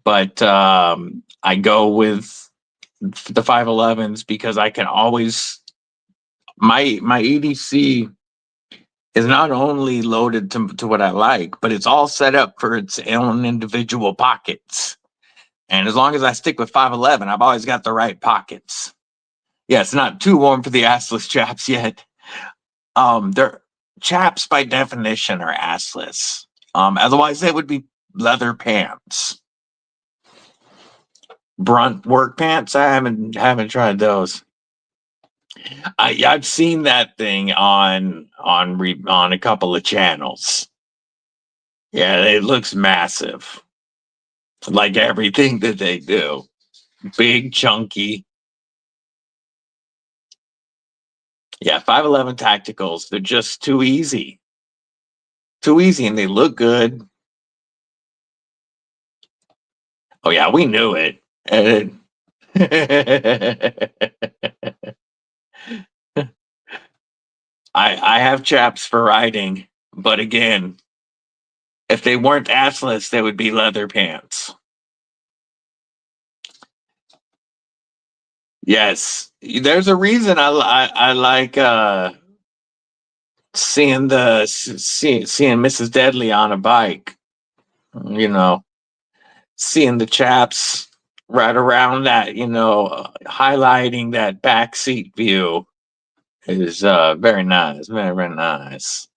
But I go with the 511s because I can always my EDC is not only loaded to what I like, but it's all set up for its own individual pockets. And as long as I stick with 511, I've always got the right pockets. Yeah, it's not too warm for the assless chaps yet. They're chaps by definition are assless. Otherwise they would be leather pants. Brunt work pants. I haven't tried those. I've seen that thing on a couple of channels. Yeah, it looks massive. Like everything that they do. Big, chunky. Yeah, 511 tacticals. They're just too easy. Too easy, and they look good. Oh yeah, we knew it. I have chaps for riding, but again, if they weren't assless, they would be leather pants. Yes, there's a reason I like seeing seeing Mrs. Deadly on a bike. You know, seeing the chaps right around that. Highlighting that back seat view is very nice, very very nice.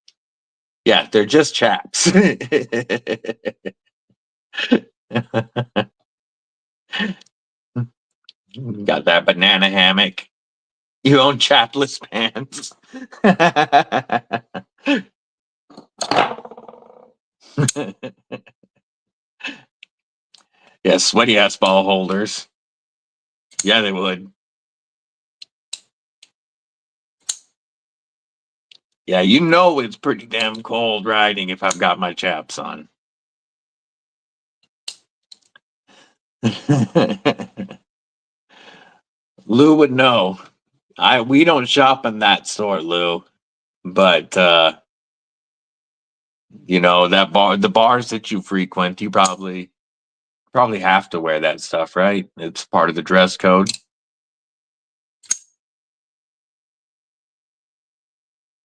Yeah, they're just chaps. Got that banana hammock. You own chapless pants. Yeah, sweaty ass ball holders. Yeah, they would. Yeah, it's pretty damn cold riding if I've got my chaps on. Lou would know. We don't shop in that store, Lou. But the bars that you frequent, you probably have to wear that stuff, right? It's part of the dress code.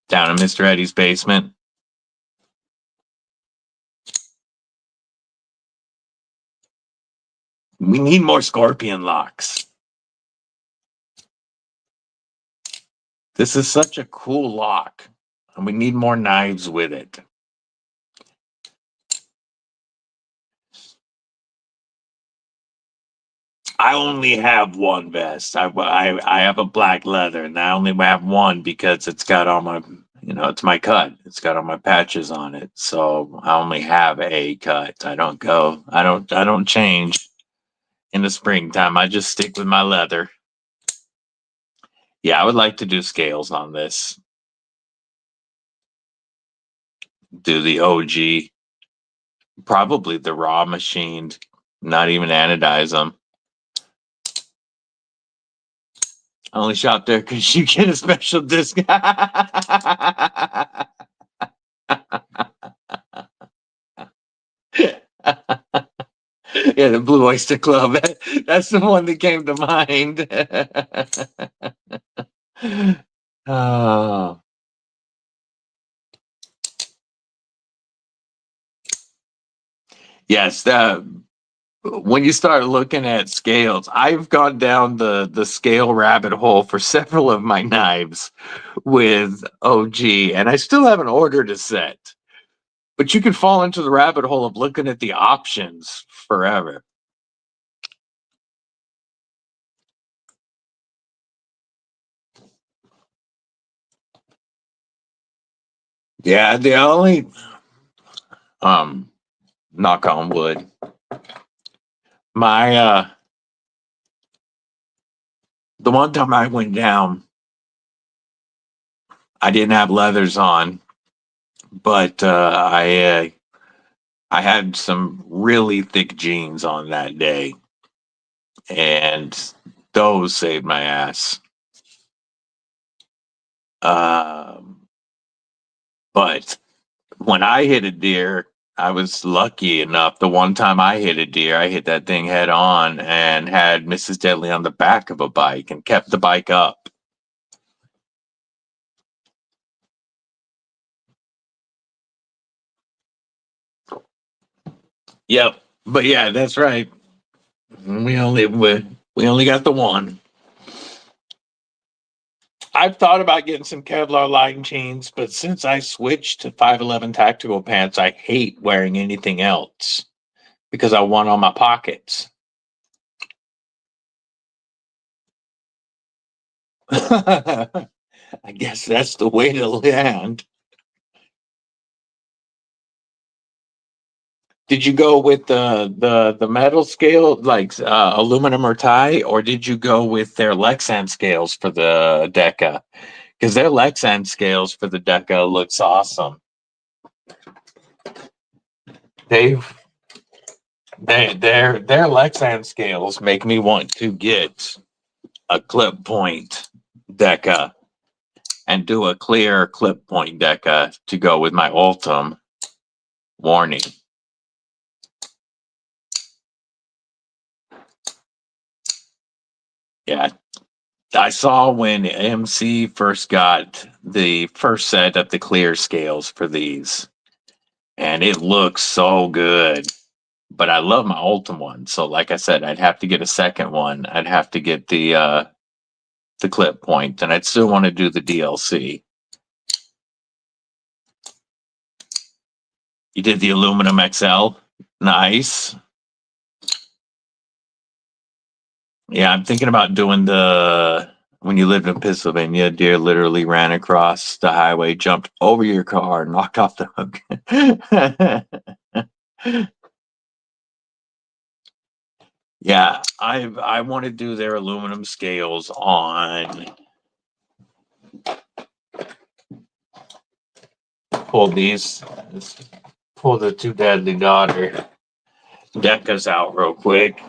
Down in Mr. Eddie's basement. We need more scorpion locks. This is such a cool lock, and we need more knives with it. I only have one vest. I have a black leather, and I only have one because it's got all my, it's my cut. It's got all my patches on it, so I only have a cut. I don't change in the springtime. I just stick with my leather. Yeah, I would like to do scales on this. Do the OG, probably the raw machined, not even anodize them. I only shop there because you get a special discount. Yeah, the Blue Oyster Club. That's the one that came to mind. Oh. Yes, when you start looking at scales, I've gone down the scale rabbit hole for several of my knives with OG, and I still haven't ordered a set. But you can fall into the rabbit hole of looking at the options forever. Yeah, the only knock on wood. My the one time I went down, I didn't have leathers on, but I had some really thick jeans on that day, and those saved my ass. But when I hit a deer, I was lucky enough. The one time I hit a deer, I hit that thing head on and had Mrs. Deadly on the back of a bike and kept the bike up. Yep. But yeah, that's right. We only got the one. I've thought about getting some Kevlar line chains, but since I switched to 511 tactical pants, I hate wearing anything else because I want all my pockets. I guess that's the way to land. Did you go with the metal scale, like aluminum or tie, or did you go with their Lexan scales for the Deca? Because their Lexan scales for the Deca looks awesome. They've their Lexan scales make me want to get a clip point Deca and do a clear clip point Deca to go with my Ultim warning. Yeah, I saw when MC first got the first set of the clear scales for these, and it looks so good. But I love my Ultim one, so like I said, I'd have to get a second one. I'd have to get the clip point, and I'd still want to do the DLC. You did the aluminum XL, nice. Yeah, I'm thinking about doing the when you lived in Pennsylvania, deer literally ran across the highway, jumped over your car, knocked off the hook. Yeah, I want to do their aluminum scales on. Pull these. Let's pull the two Deadly Daughter decas out real quick.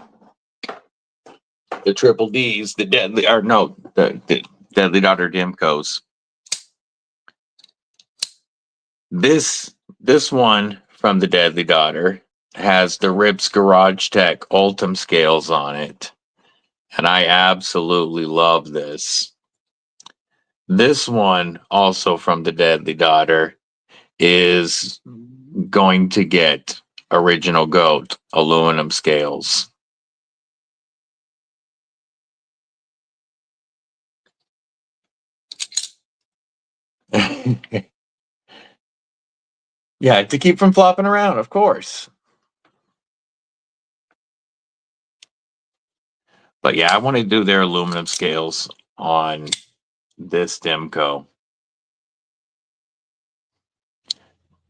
The triple D's, the Deadly, or no, the Deadly Daughter Dimcos. This one from the Deadly Daughter has the Rips Garage Tech Ultim scales on it, and I absolutely love this. This one, also from the Deadly Daughter, is going to get original goat aluminum scales. Yeah, to keep from flopping around, of course. But yeah, I want to do their aluminum scales on this Dimco.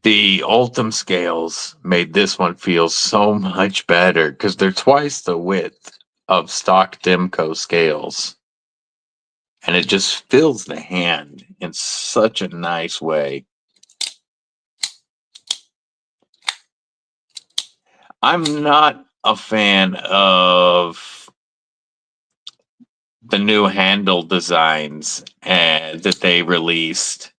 The Ultim scales made this one feel so much better because they're twice the width of stock Dimco scales. And it just fills the hand in such a nice way. I'm not a fan of the new handle designs that they released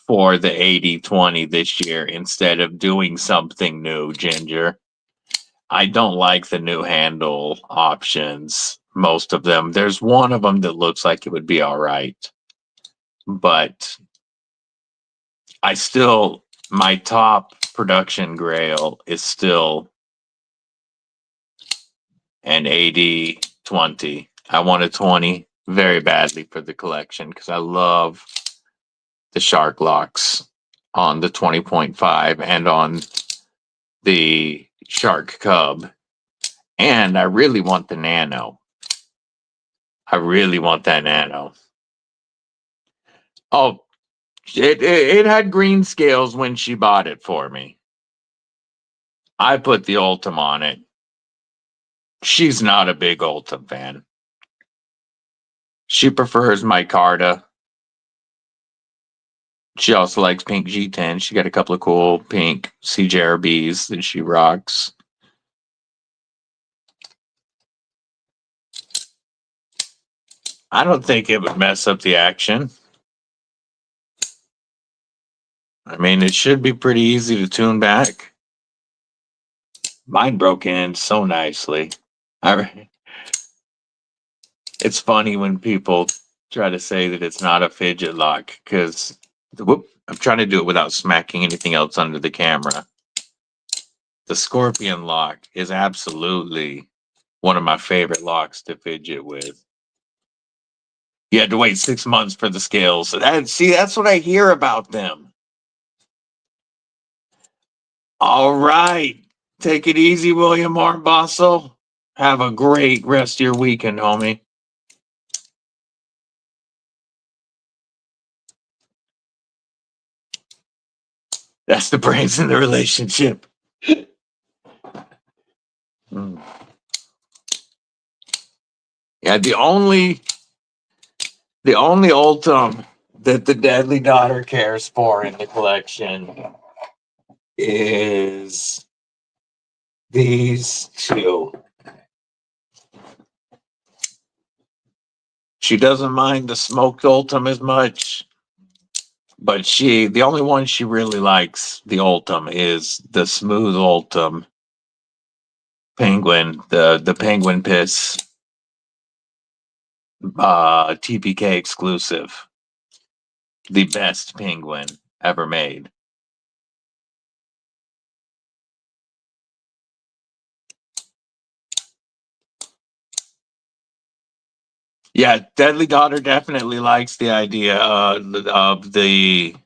for the 8020 this year instead of doing something new, Ginger. I don't like the new handle options, most of them. There's one of them that looks like it would be all right. But I still, my top production grail is still an 8020. I want a 20 very badly for the collection because I love the shark locks on the 20.5 and on the Shark Cub. And I really want the Nano. I really want that Nano. Oh, it had green scales when she bought it for me. I put the Ultim on it. She's not a big Ultim fan. She prefers micarta. She also likes pink G10. She got a couple of cool pink CJRBs that she rocks. I don't think it would mess up the action. I mean, it should be pretty easy to tune back. Mine broke in so nicely. It's funny when people try to say that it's not a fidget lock because I'm trying to do it without smacking anything else under the camera. The Scorpion lock is absolutely one of my favorite locks to fidget with. You had to wait 6 months for the scales. See, that's what I hear about them. All right. Take it easy, William Armbossel. Have a great rest of your weekend, homie. That's the brains in the relationship. Yeah, the only Ultim that the Deadly Daughter cares for in the collection is these two. She doesn't mind the smoked Ultim as much, but the only one she really likes, the Ultim, is the smooth Ultim penguin, the penguin piss. TPK exclusive. The best penguin ever made. Yeah, Deadly Daughter definitely likes the idea of the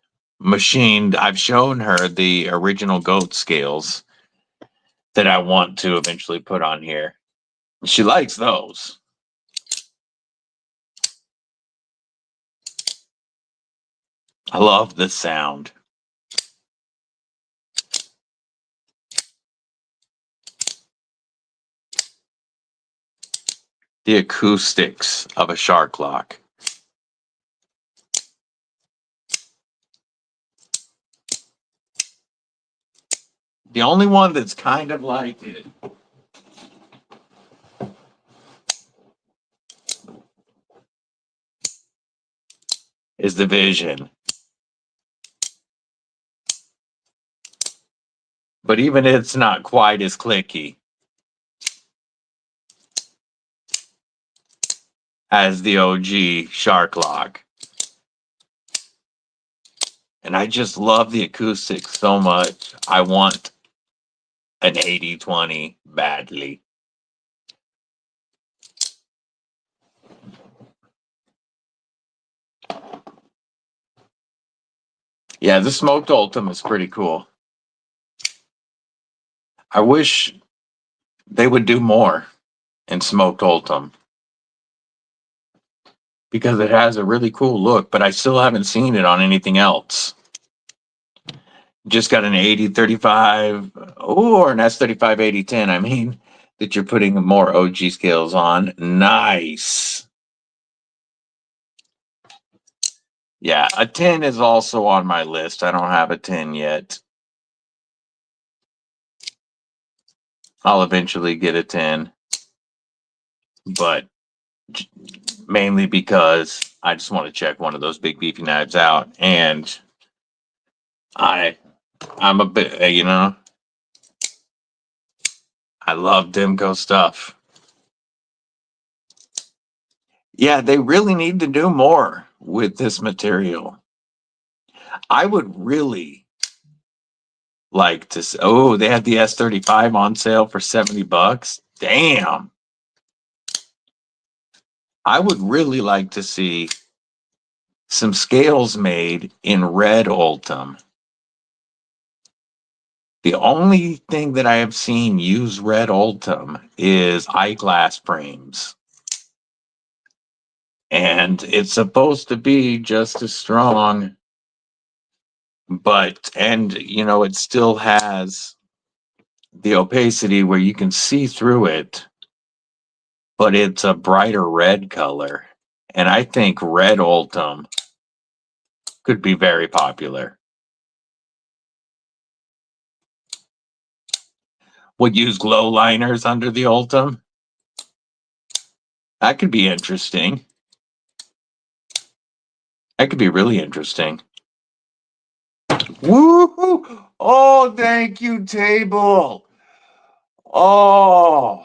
machine. I've shown her the original goat scales that I want to eventually put on here. She likes those. I love the sound. The acoustics of a shark lock. The only one that's kind of like it is the Vision. But even it's not quite as clicky as the OG shark lock. And I just love the acoustics so much. I want an 80-20 badly. Yeah, the smoked Ultim is pretty cool. I wish they would do more in smoked Ultim because it has a really cool look, but I still haven't seen it on anything else. Just got an 80-35 or an S35 80-10. I mean, that you're putting more OG scales on. Nice. Yeah, a 10 is also on my list. I don't have a 10 yet. I'll eventually get a 10, but mainly because I just want to check one of those big beefy knives out, and I'm a bit, you know, I love Demko stuff. Yeah, they really need to do more with this material. I would really like to say, oh, they had the S35 on sale for $70. Damn. I would really like to see some scales made in red Ultim. The only thing that I have seen use red Ultim is eyeglass frames. And it's supposed to be just as strong, but, and, you know, it still has the opacity where you can see through it, but it's a brighter red color. And I think red Ultim could be very popular. Would use glow liners under the Ultim. That could be interesting. That could be really interesting. Woo! Oh, thank you, table. Oh,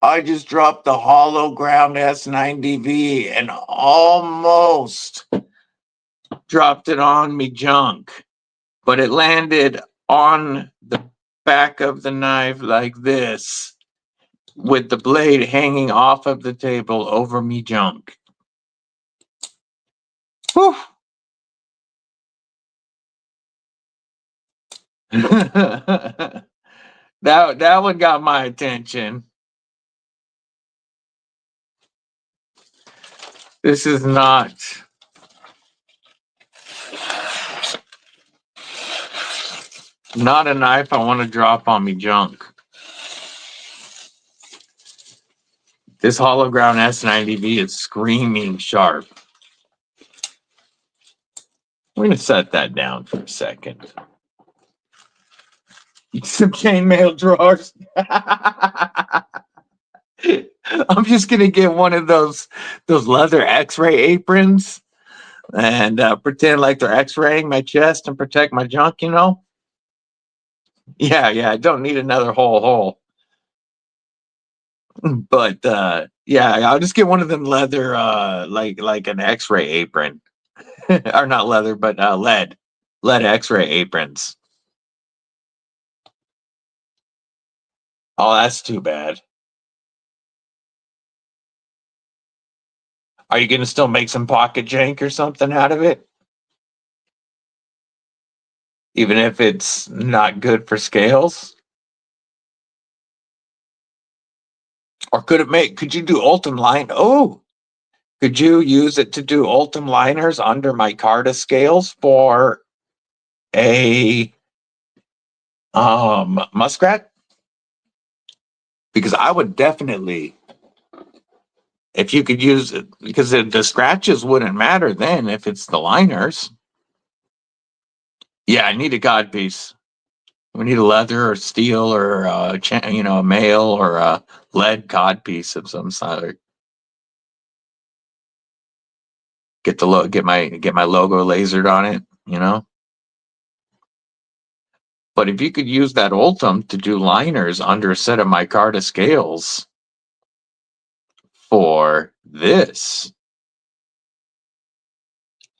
I just dropped the hollow ground S90V and almost dropped it on me junk, but it landed on the back of the knife like this, with the blade hanging off of the table over me junk. Whew. that one got my attention. This is not a knife I want to drop on me junk. This hollow ground S90V is screaming sharp. We're going to set that down for a second. Some chainmail drawers. I'm just going to get one of those leather x-ray aprons and pretend like they're x-raying my chest and protect my junk, you know? Yeah, I don't need another whole hole. But yeah, I'll just get one of them leather, like an X-ray apron, or not leather, but lead X-ray aprons. Oh, that's too bad. Are you gonna still make some pocket jank or something out of it? Even if it's not good for scales? Or could you do Ultim line? Oh, could you use it to do Ultim liners under micarta scales for a muskrat? Because I would definitely, if you could use it, because the scratches wouldn't matter then if it's the liners. Yeah, I need a codpiece. We need a leather or steel or a mail or a lead codpiece of some sort. Get my logo lasered on it, you know. But if you could use that Ultim to do liners under a set of micarta scales for this,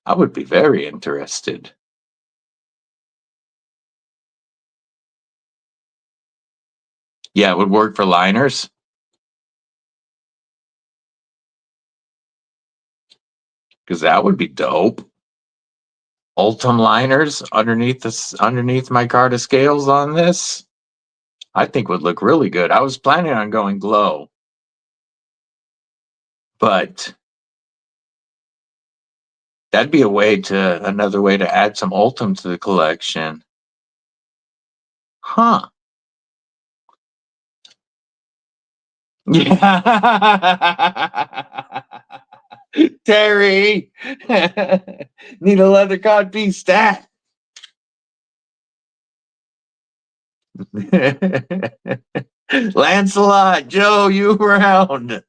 I would be very interested. Yeah, it would work for liners. Because that would be dope. Ultim liners underneath micarta scales on this, I think would look really good. I was planning on going glow, but that'd be another way to add some Ultim to the collection. Huh. Yeah. Terry. Need a leather codpiece stat. Lancelot, Joe, you around.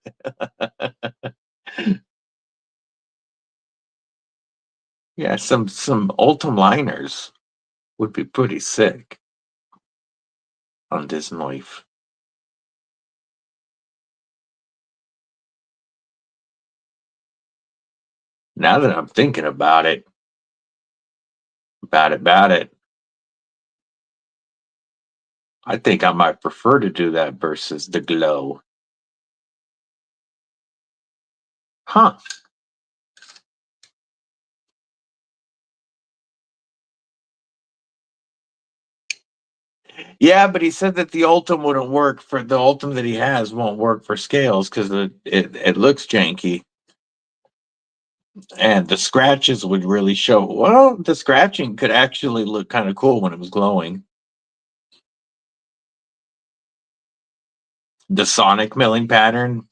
Yeah, some Ultim liners would be pretty sick on this knife. Now that I'm thinking about it, I think I might prefer to do that versus the glow. Huh. Yeah, but he said that the Ultim wouldn't work for the Ultim that he has won't work for scales because it looks janky. And the scratches would really show. Well, the scratching could actually look kind of cool when it was glowing. The sonic milling pattern,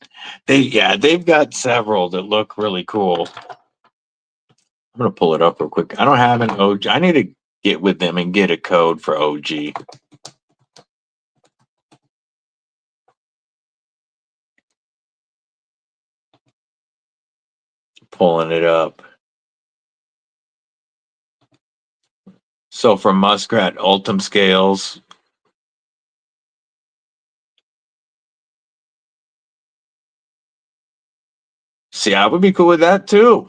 they've got several that look really cool. I'm gonna pull it up real quick. I don't have an OG. I need to get with them and get a code for OG. Pulling it up. So for muskrat Ultim scales, see, I would be cool with that too.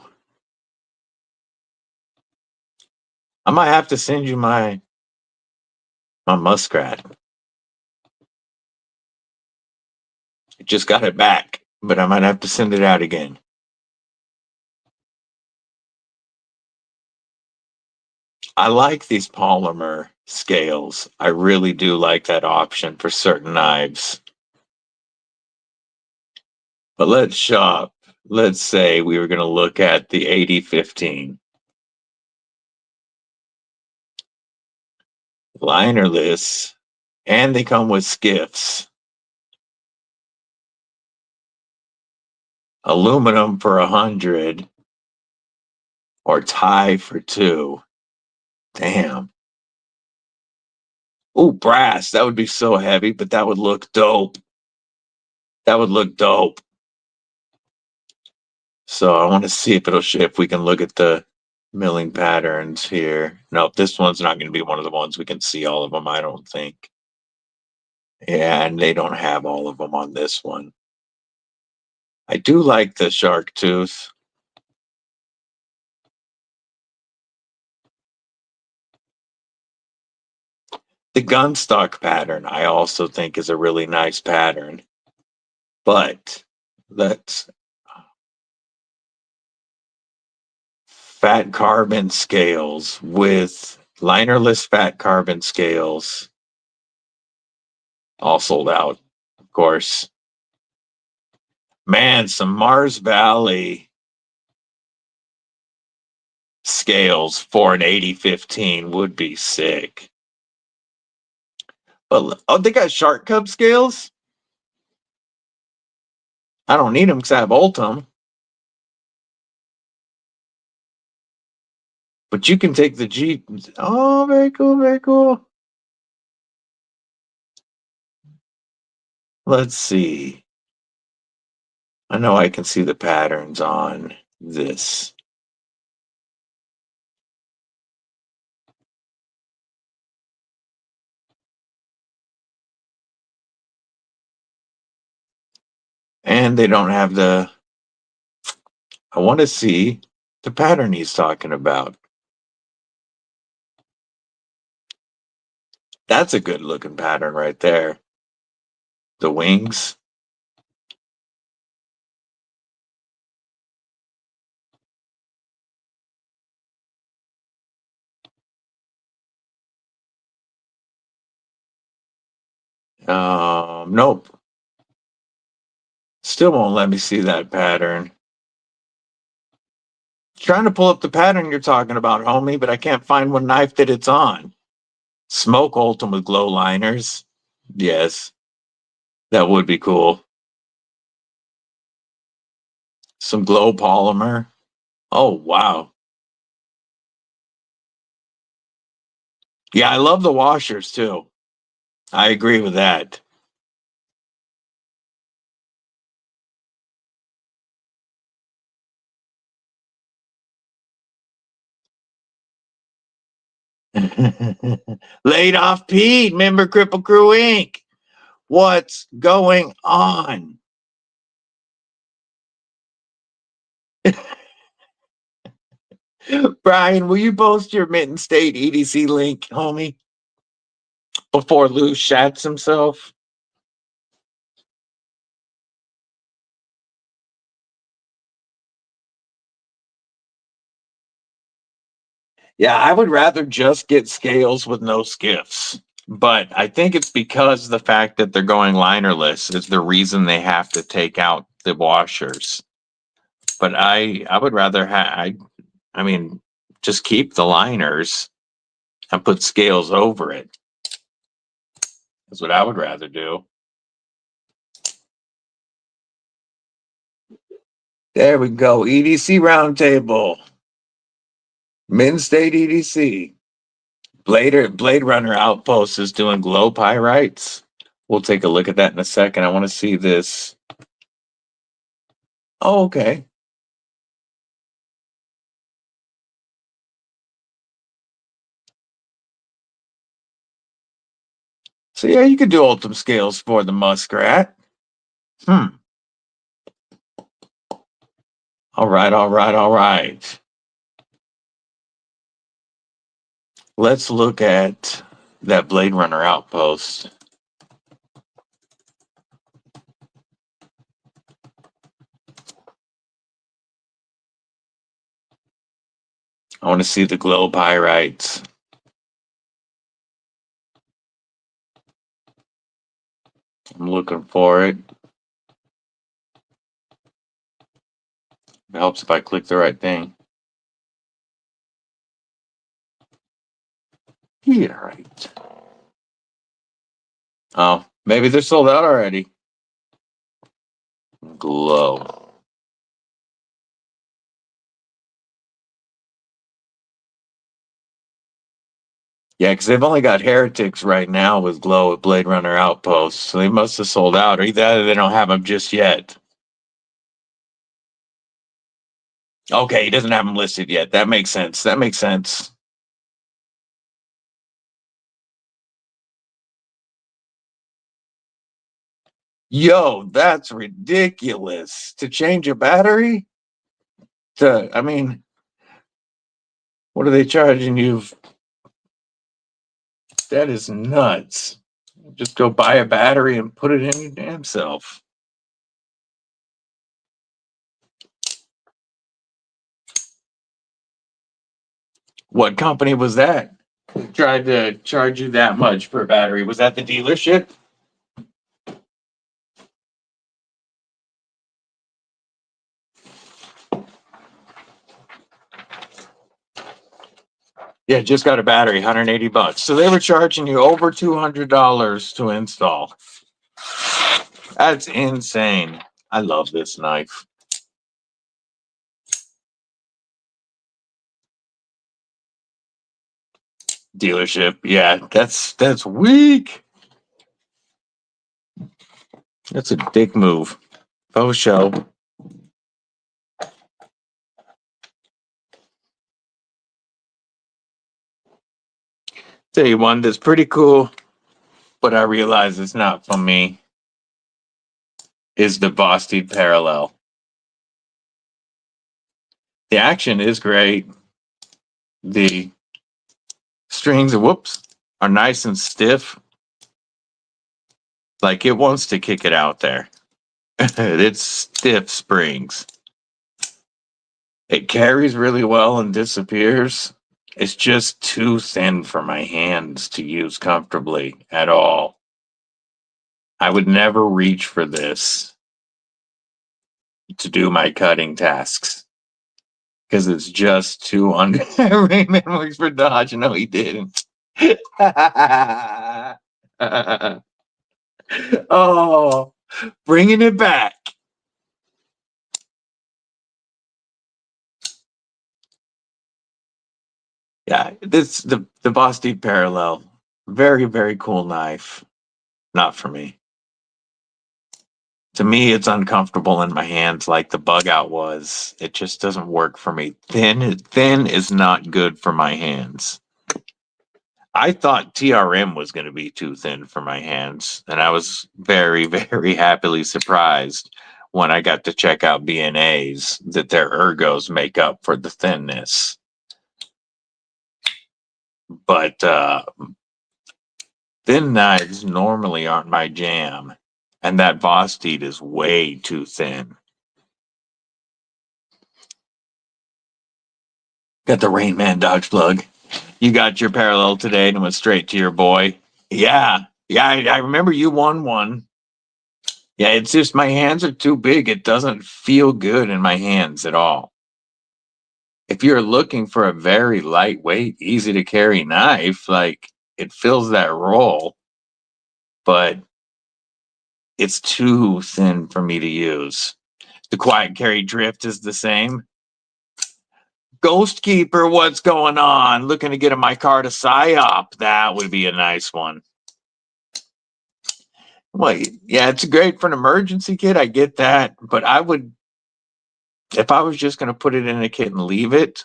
I might have to send you my muskrat. I just got it back, but I might have to send it out again. I like these polymer scales. I really do like that option for certain knives. But let's shop. Let's say we were going to look at the 8015. Linerless, and they come with skiffs. Aluminum for 100, or tie for 2. Damn. Oh, brass. That would be so heavy, but that would look dope. That would look dope. So I want to see if we can look at the milling patterns here. Nope, this one's not going to be one of the ones we can see all of them, I don't think. Yeah, and they don't have all of them on this one. I do like the shark tooth. The gunstock pattern, I also think, is a really nice pattern. But let's fat carbon scales with linerless fat carbon scales, all sold out, of course. Man, some Mars Valley scales for an 8015 would be sick. But oh, they got Shark Cub scales? I don't need them because I have Ultim. But you can take the G. Oh, very cool, very cool. Let's see. I know I can see the patterns on this. And they don't have the. I want to see the pattern he's talking about. That's a good looking pattern right there. The wings. Nope. Still won't let me see that pattern. Trying to pull up the pattern you're talking about, homie, but I can't find what knife that it's on. Smoke Ultim with glow liners. Yes, that would be cool. Some glow polymer. Oh, wow. Yeah, I love the washers too. I agree with that. Laid off Pete, member Kripple Krew Inc. What's going on? Brian, will you post your Mitten State EDC link, homie, before Lou shats himself? Yeah, I would rather just get scales with no skiffs. But I think it's because the fact that they're going linerless is the reason they have to take out the washers. But I would rather I mean, just keep the liners and put scales over it. That's what I would rather do. There we go. EDC roundtable. Min State EDC. Blade Runner Outpost is doing glow pyrites. We'll take a look at that in a second. I want to see this. Oh, okay. So yeah, you could do Ultim scales for the muskrat. All right, all right, all right. Let's look at that Blade Runner Outpost. I want to see the glow pyrites. I'm looking for it. It helps if I click the right thing. Yeah, right. Oh, maybe they're sold out already. Glow. Yeah, because they've only got Heretics right now with Glow at Blade Runner Outpost, so they must have sold out, or either they don't have them just yet. Okay, he doesn't have them listed yet. That makes sense. That makes sense. Yo, that's ridiculous. To change a battery? I mean, what are they charging you? That is nuts. Just go buy a battery and put it in your damn self. What company was that? Who tried to charge you that much for a battery? Was that the dealership? Yeah, just got a battery, $180. So they were charging you over $200 to install. That's insane. I love this knife. Dealership, yeah, that's weak. That's a dick move. Faux show. Tell you one that's pretty cool, but I realize it's not for me, is the Vosteed Parallel. The action is great. The strings, whoops, are nice and stiff. Like it wants to kick it out there. It's stiff springs. It carries really well and disappears. It's just too thin for my hands to use comfortably at all. I would never reach for this to do my cutting tasks because it's just too under. Rayman works for Dodge. No, he didn't. Oh, bringing it back. Yeah, this the Vosteed Parallel. Very, very cool knife. Not for me. To me, it's uncomfortable in my hands like the bug out was. It just doesn't work for me. Thin is not good for my hands. I thought TRM was going to be too thin for my hands, and I was very, very happily surprised when I got to check out B&A's that their ergos make up for the thinness. But thin knives normally aren't my jam, and that Vosteed is way too thin. Got the Rain Man Dodge plug. You got your parallel today and went straight to your boy. Yeah. I remember you won one. Yeah, it's just my hands are too big. It doesn't feel good in my hands at all. If you're looking for a very lightweight, easy to carry knife, like it fills that role, but it's too thin for me to use. The quiet carry drift is the same. Ghost Keeper, what's going on? Looking to get in my car to PSYOP. That would be a nice one. Well, yeah, it's great for an emergency kit. I get that. But I would, if I was just going to put it in a kit and leave it,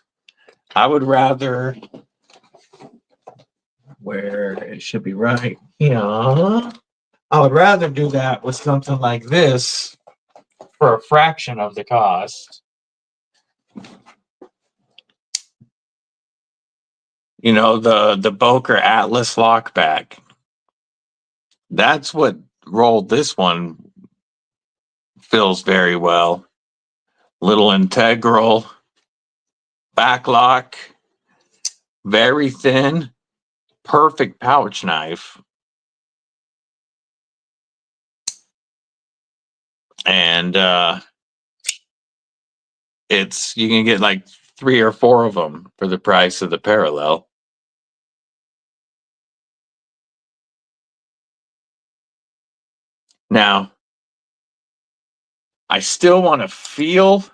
I would rather, where it should be right. Yeah. I would rather do that with something like this for a fraction of the cost. You know, the Boker Atlas lockback. That's what rolled this one. Feels very well. Little integral, backlock, very thin, perfect pouch knife. And it's, you can get like 3 or 4 of them for the price of the parallel. Now, I still want to feel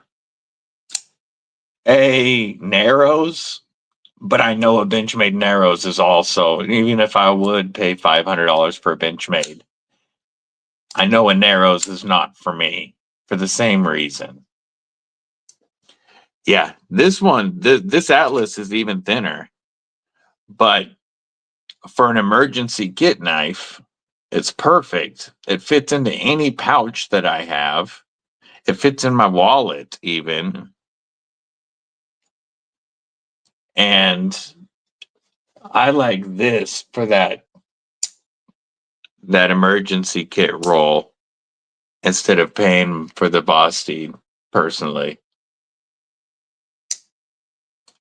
a Narrows, but I know a Benchmade Narrows is also, even if I would pay $500 for a Benchmade, I know a Narrows is not for me for the same reason. Yeah, this one, this Atlas is even thinner, but for an emergency kit knife, It's perfect. It fits into any pouch that I have. It fits in my wallet even. And I like this for that emergency kit roll instead of paying for the Vosteed personally.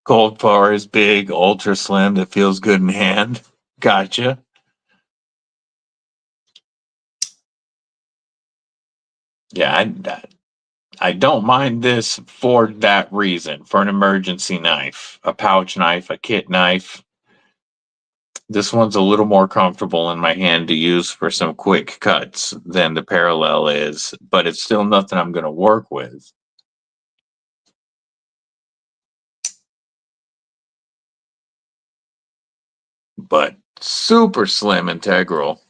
Cold bar is big, ultra slim, that feels good in hand. Gotcha. Yeah, I don't mind this for that reason, for an emergency knife, a pouch knife, a kit knife. This one's a little more comfortable in my hand to use for some quick cuts than the Parallel is, but it's still nothing I'm going to work with. But super slim integral.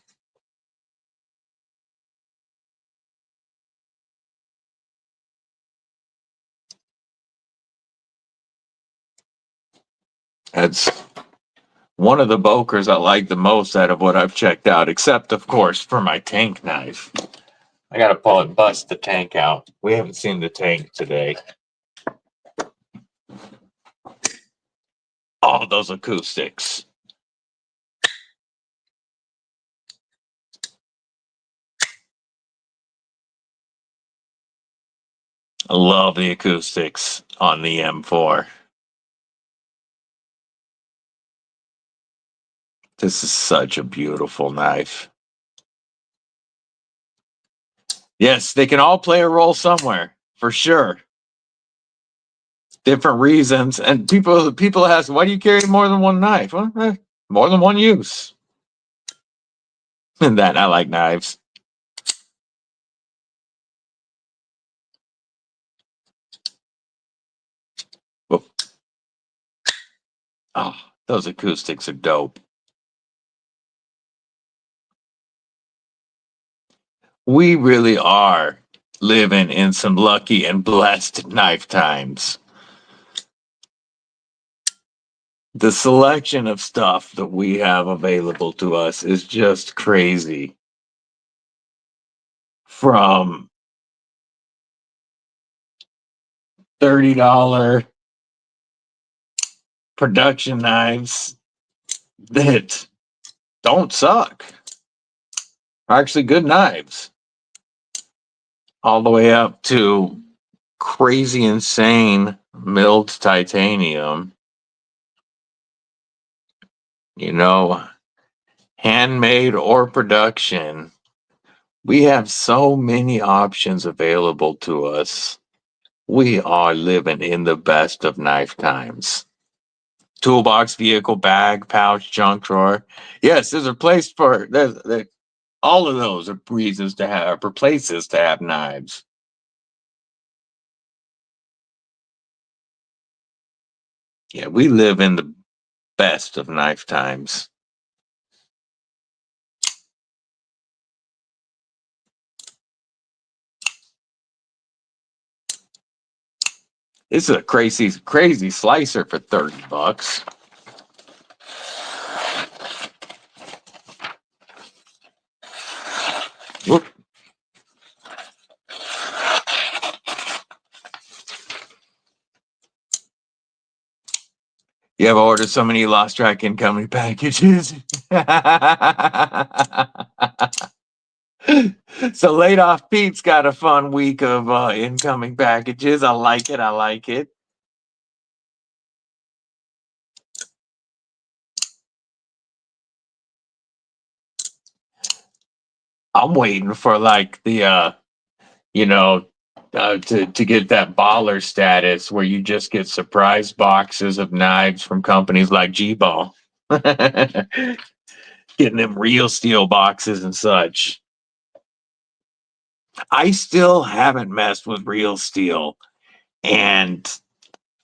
That's one of the Bokers I like the most out of what I've checked out, except, of course, for my tank knife. I got to bust the tank out. We haven't seen the tank today. Oh, those acoustics. I love the acoustics on the M4. This is such a beautiful knife. Yes, they can all play a role somewhere, for sure. Different reasons. And people ask, why do you carry more than one knife? Well, more than one use. And that, I like knives. Oh, those acoustics are dope. We really are living in some lucky and blessed knife times. The selection of stuff that we have available to us is just crazy. From $30 production knives that don't suck, are actually good knives, all the way up to crazy, insane milled titanium. You know, handmade or production. We have so many options available to us. We are living in the best of knife times. Toolbox, vehicle, bag, pouch, junk drawer. Yes, there's a place for all of those are reasons to have, or places to have knives. Yeah, we live in the best of knife times. This is a crazy slicer for $30. Whoop. You ever ordered so many lost track incoming packages? So laid off Pete's got a fun week of incoming packages. I like it. I like it. I'm waiting for like the to get that baller status where you just get surprise boxes of knives from companies like G-Ball. Getting them real steel boxes and such. I still haven't messed with real steel, and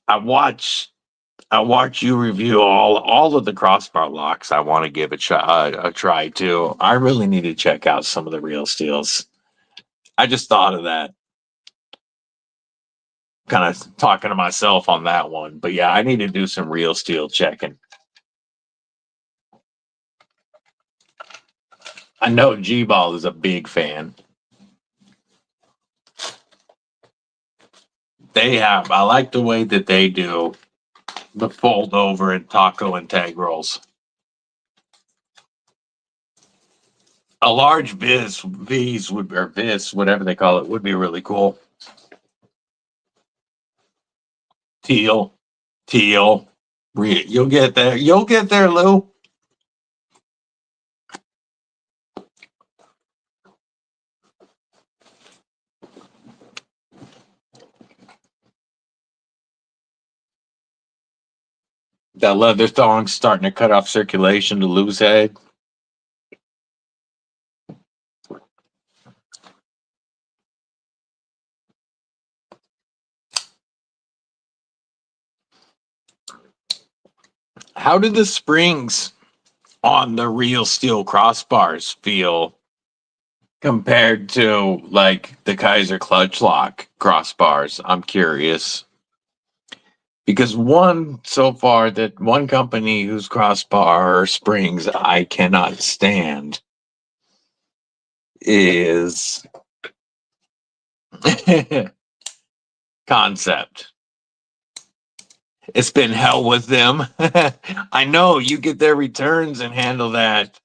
I watch you review all of the crossbar locks. I want to give a try too. I really need to check out some of the real steels. I just thought of that. Kind of talking to myself on that one, but yeah, I need to do some real steel checking. I know G-Ball is a big fan. I like the way that they do the fold over and taco integrals. A large V's would, or vis, whatever they call it, would be really cool. Teal. You'll get there. You'll get there, Lou. That leather thong's starting to cut off circulation to Lou's head. How do the springs on the real steel crossbars feel compared to like the Kaiser clutch lock crossbars? I'm curious. Because one company whose crossbar springs I cannot stand is Kansept. It's been hell with them. I know you get their returns and handle that.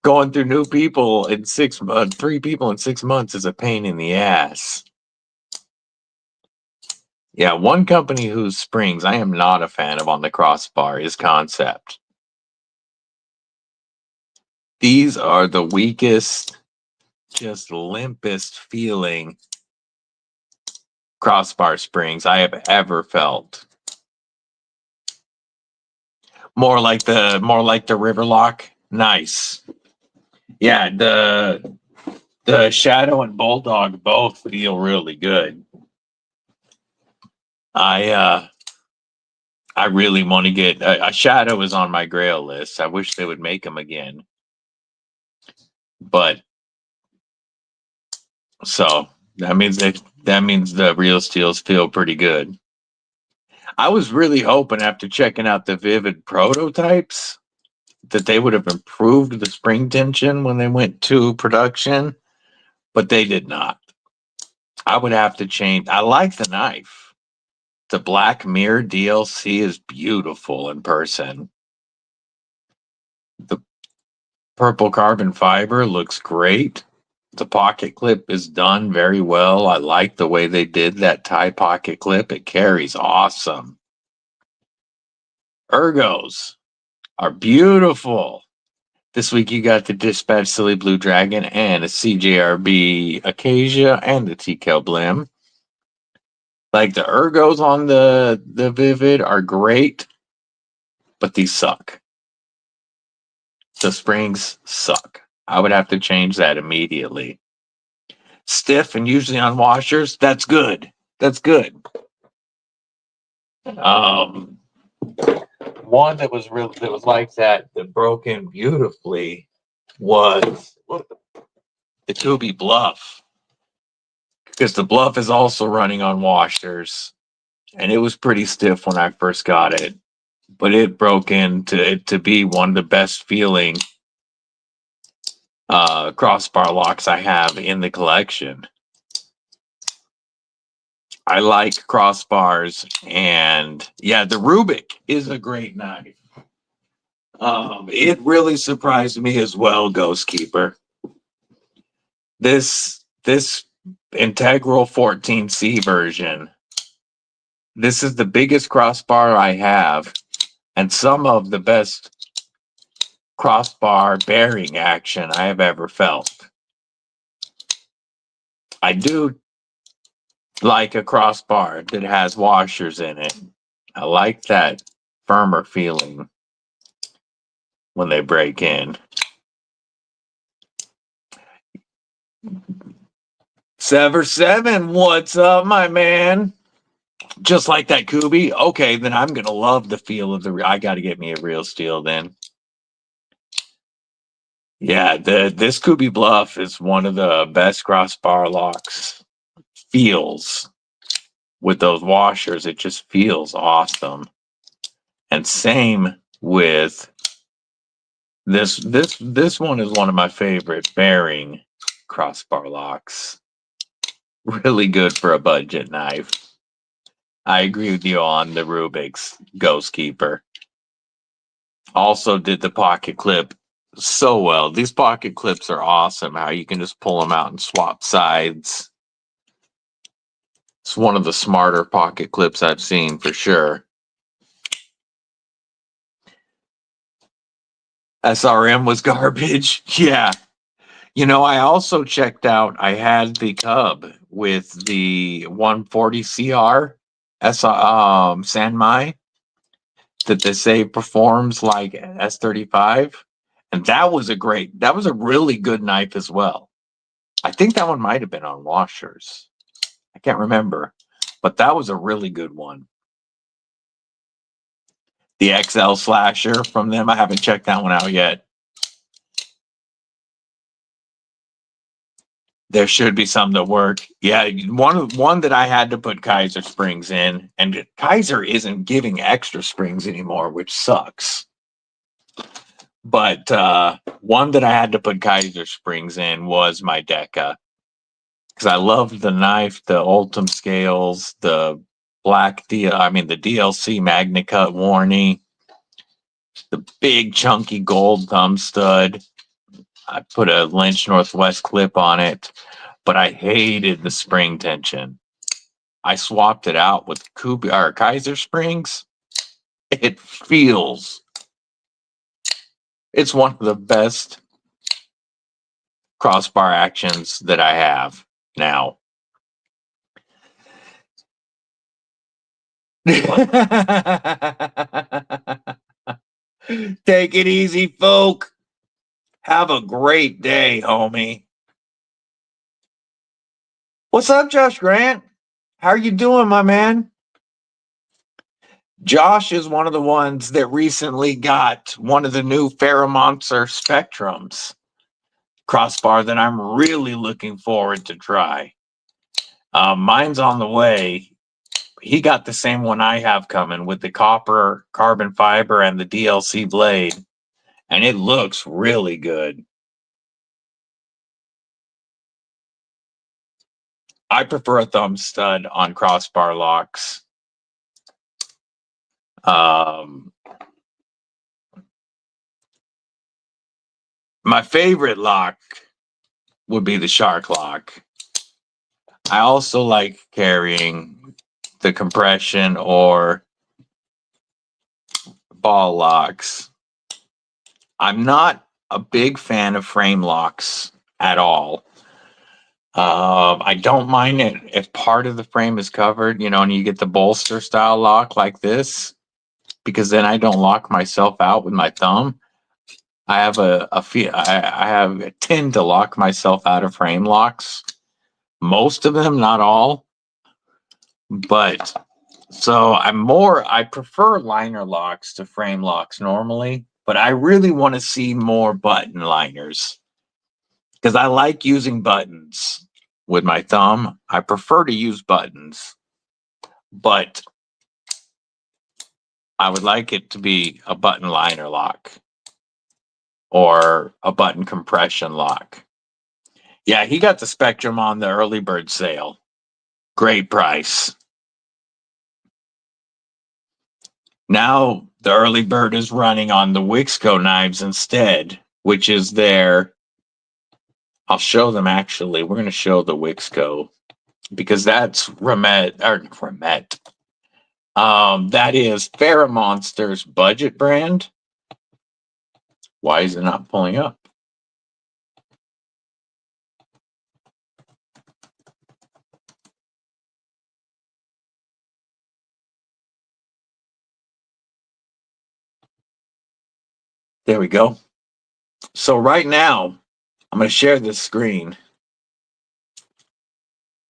Going through new people in 3 people in 6 months is a pain in the ass. Yeah, one company whose springs I am not a fan of on the crossbar is Kansept. These are the weakest, just limpest feeling crossbar springs I have ever felt. More like the Riverlock. Nice. Yeah, the Shadow and Bulldog both feel really good. I really want to get a Shadow is on my grail list. I wish they would make them again. But so that means the real steels feel pretty good. I was really hoping after checking out the Vivid prototypes that they would have improved the spring tension when they went to production, but they did not. I would have to change. I like the knife. The Black Mirror DLC is beautiful in person. The purple carbon fiber looks great. The pocket clip is done very well. I like the way they did that tie pocket clip. It carries awesome. Ergos are beautiful. This week you got the Dispatch Silly Blue Dragon and a CJRB Acacia and the TKL Blim. Like the ergos on the Vivid are great, but these suck. The springs suck. I would have to change that immediately. Stiff and usually on washers, that's good. That's good. One that was like that broke in beautifully was the Kubi Bluff. Because the Bluff is also running on washers. And it was pretty stiff when I first got it. But it broke into to be one of the best feeling crossbar locks I have in the collection. I like crossbars, and yeah, the Rubik is a great knife. It really surprised me as well, Ghost Keeper. This Integral 14C version. This is the biggest crossbar I have, and some of the best crossbar bearing action I have ever felt. I do like a crossbar that has washers in it. I like that firmer feeling when they break in. Sever 7, what's up, my man? Just like that Kubi? Okay, then I'm going to love the feel of I got to get me a real steel then. Yeah, this Kubi Bluff is one of the best crossbar locks. Feels with those washers, it just feels awesome. And same with This one is one of my favorite bearing crossbar locks. Really good for a budget knife. I agree with you on the Rubik's Ghost Keeper. Also did the pocket clip so well. These pocket clips are awesome. How you can just pull them out and swap sides. It's one of the smarter pocket clips I've seen for sure. SRM was garbage. Yeah. You know, I also checked out, I had the Cub with the 140 CR Sanmai that they say performs like S35. And that was a really good knife as well. I think that one might have been on washers. I can't remember, but that was a really good one. The XL slasher from them, I haven't checked that one out yet. There should be some that work. Yeah, one that I had to put Kaiser springs in, and Kaiser isn't giving extra springs anymore, which sucks. But one that I had to put Kaiser springs in was my Deca, because I loved the knife, the Ultim scales, the the DLC Magna Cut Warney, the big chunky gold thumb stud. I put a Lynch Northwest clip on it, but I hated the spring tension. I swapped it out with Kaiser springs. It's one of the best crossbar actions that I have now. Take it easy, folk. Have a great day, homie. What's up, Josh Grant? How are you doing, my man? Josh is one of the ones that recently got one of the new FerraMonster Spectrums crossbar that I'm really looking forward to try. Mine's on the way. He got the same one I have coming with the copper carbon fiber and the DLC blade, and it looks really good. I prefer a thumb stud on crossbar locks. My favorite lock would be the shark lock. I also like carrying the compression or ball locks. I'm not a big fan of frame locks at all. I don't mind it if part of the frame is covered, and you get the bolster style lock like this, because then I don't lock myself out with my thumb. I tend to lock myself out of frame locks. Most of them, not all. But so I prefer liner locks to frame locks normally, but I really want to see more button liners because I like using buttons with my thumb. I prefer to use buttons, but I would like it to be a button liner lock or a button compression lock. Yeah, he got the Spectrum on the early bird sale. Great price. Now the early bird is running on the WIXCO knives instead, which is I'll show them actually. We're going to show the WIXCO because that's That is FerraMonster's budget brand. Why is it not pulling up? There we go. So right now, I'm going to share this screen.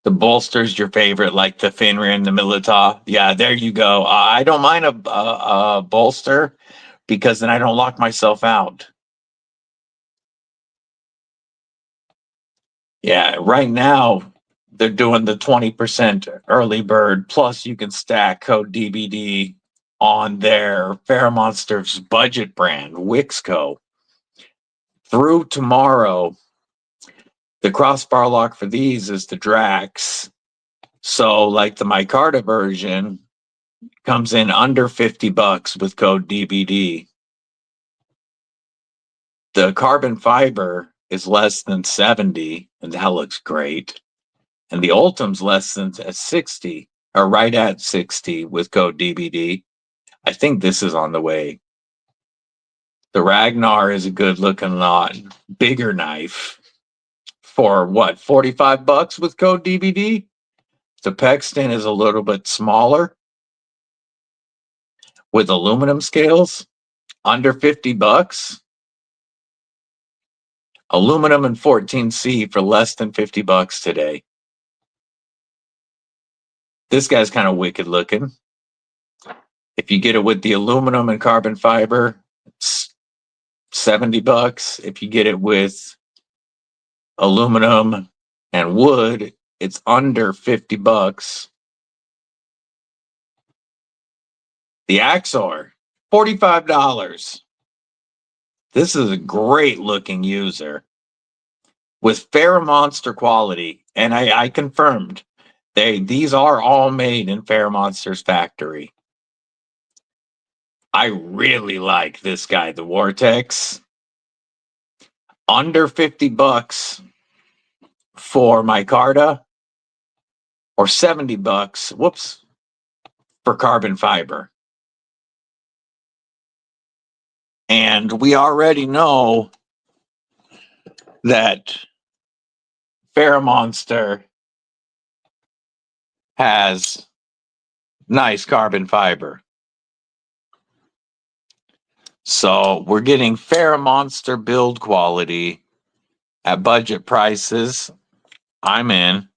The bolster's your favorite, like the Fenrir and the Milita. Yeah, there you go. I don't mind a bolster because then I don't lock myself out. Yeah, right now they're doing the 20% early bird, plus you can stack code DBD on their FerraMonster's budget brand, WIXCO. Through tomorrow, the crossbar lock for these is the Drax. So like the micarta version comes in under $50 with code DBD. The carbon fiber is less than 70, and that looks great. And the Ultim's less than 60, or right at 60 with code DBD. I think this is on the way. The Ragnar is a good looking lot, bigger knife for what, $45 with code DBD? The Pexton is a little bit smaller with aluminum scales, under $50. Aluminum and 14C for less than $50 today. This guy's kind of wicked looking. If you get it with the aluminum and carbon fiber, it's $70. If you get it with aluminum and wood, it's under $50. The Axor, $45. This is a great looking user with FerraMonster quality. And I confirmed these are all made in FerraMonster's factory. I really like this guy, the Vortex. Under $50 for micarta, or $70, whoops, for carbon fiber. And we already know that FerraMonster has nice carbon fiber. So we're getting FerraMonster build quality at budget prices. I'm in.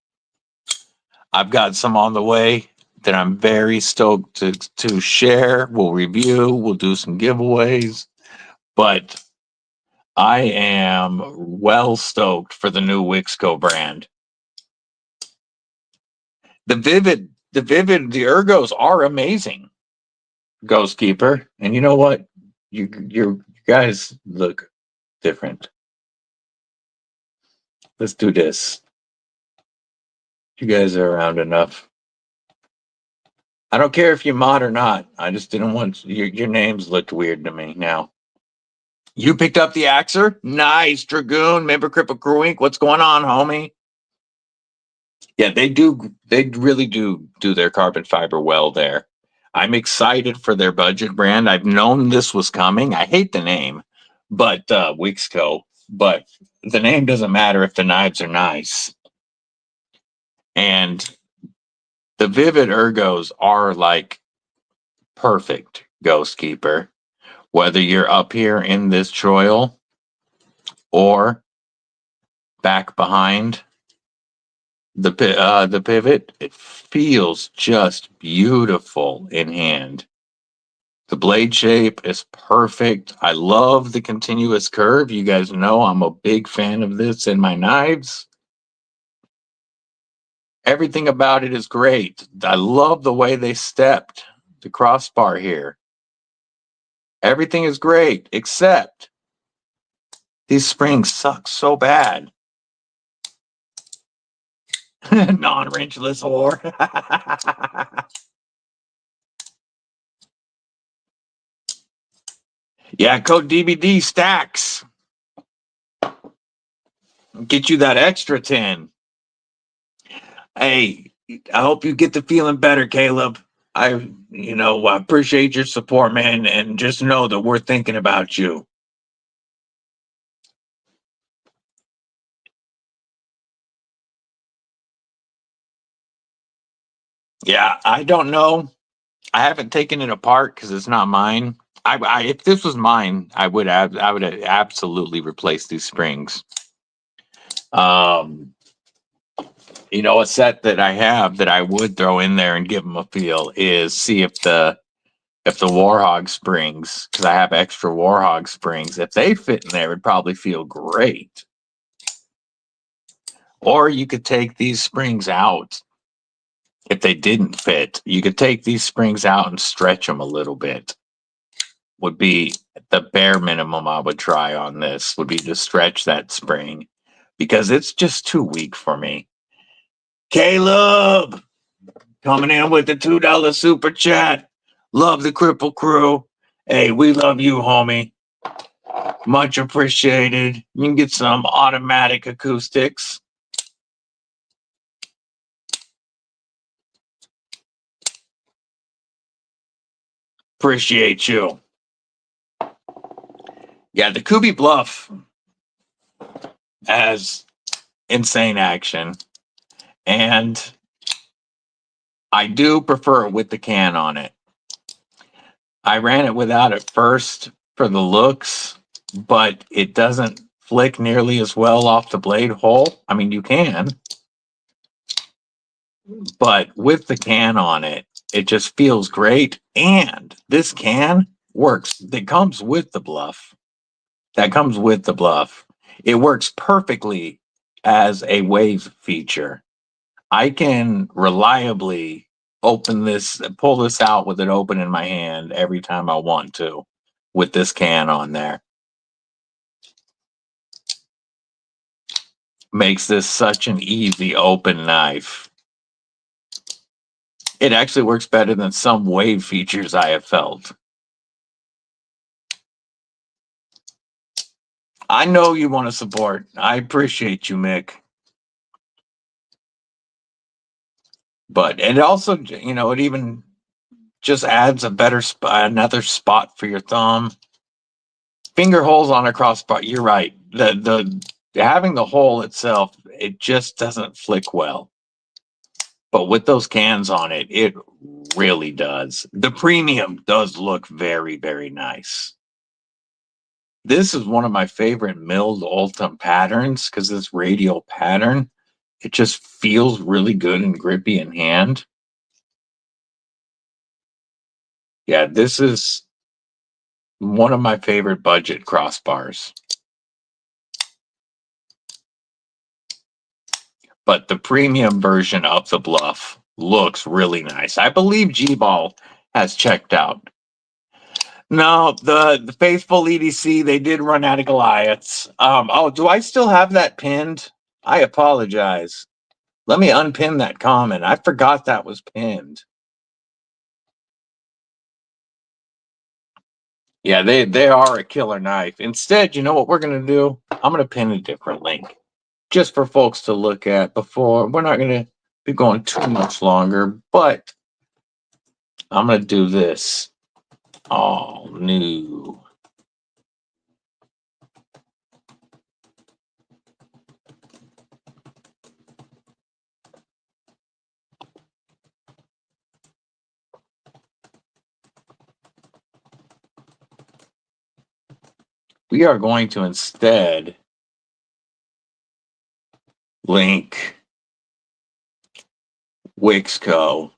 I've got some on the way that I'm very stoked to share. We'll review. We'll do some giveaways. But I am well stoked for the new WIXCO brand. The Ergos are amazing, Ghostkeeper. And you know what? You guys look different. Let's do this. You guys are around enough. I don't care if you're mod or not. I just didn't want your names looked weird to me now. You picked up the Axer? Nice, Dragoon, member Kripple Krew Inc. What's going on, homie? Yeah, they do. They really do their carbon fiber well there. I'm excited for their budget brand. I've known this was coming. I hate the name, but WIXCO. But the name doesn't matter if the knives are nice. And the Vivid Ergos are like perfect, Ghostkeeper. Whether you're up here in this choil or back behind the pivot, it feels just beautiful in hand. The blade shape is perfect. I love the continuous curve. You guys know I'm a big fan of this in my knives. Everything about it is great. I love the way they stepped the crossbar here. Everything is great, except these springs suck so bad. Non-wrenchless whore. Yeah, code DBD stacks. Get you that extra 10. Hey, I hope you get to feeling better, Caleb. I appreciate your support, man, and just know that we're thinking about you. Yeah, I don't know. I haven't taken it apart because it's not mine. If this was mine, I would absolutely replace these springs. A set that I have that I would throw in there and give them a feel is see if the Warhog springs, because I have extra Warhog springs, if they fit in there, it would probably feel great. Or you could take these springs out. If they didn't fit, you could take these springs out and stretch them a little bit. would be the bare minimum I would try on this, would be to stretch that spring, because it's just too weak for me. Caleb coming in with the $2 super chat. Love the Kripple Krew. Hey, we love you, homie. Much appreciated. You can get some automatic acoustics. Appreciate you. Yeah, the Kubi Bluff has insane action, and I do prefer it with the can on it. I ran it without at first for the looks, but it doesn't flick nearly as well off the blade hole. I mean, you can, but with the can on it, it just feels great. And this can works. It comes with the bluff. That comes with the bluff. It works perfectly as a wave feature. I can reliably open this, pull this out with it open in my hand every time I want to with this can on there. Makes this such an easy open knife. It actually works better than some wave features I have felt. I know you want to support. I appreciate you, Mick. But it also, you know, it even just adds a better another spot for your thumb. Finger holes on a crossbar. You're right. The having the hole itself, it just doesn't flick well. But with those cans on it, it really does. The premium does look very, very nice. This is one of my favorite milled Ultim patterns because this radial pattern, it just feels really good and grippy in hand. Yeah, this is one of my favorite budget crossbars. But the premium version of the Bluff looks really nice. I believe G-Ball has checked out. No, the faithful EDC, they did run out of Goliaths. Oh, do I still have that pinned? I apologize. Let me unpin that comment. I forgot that was pinned. Yeah, they are a killer knife. Instead, you know what we're going to do? I'm going to pin a different link just for folks to look at before. We're not going to be going too much longer, but I'm going to do this all new. We are going to instead link WIXCO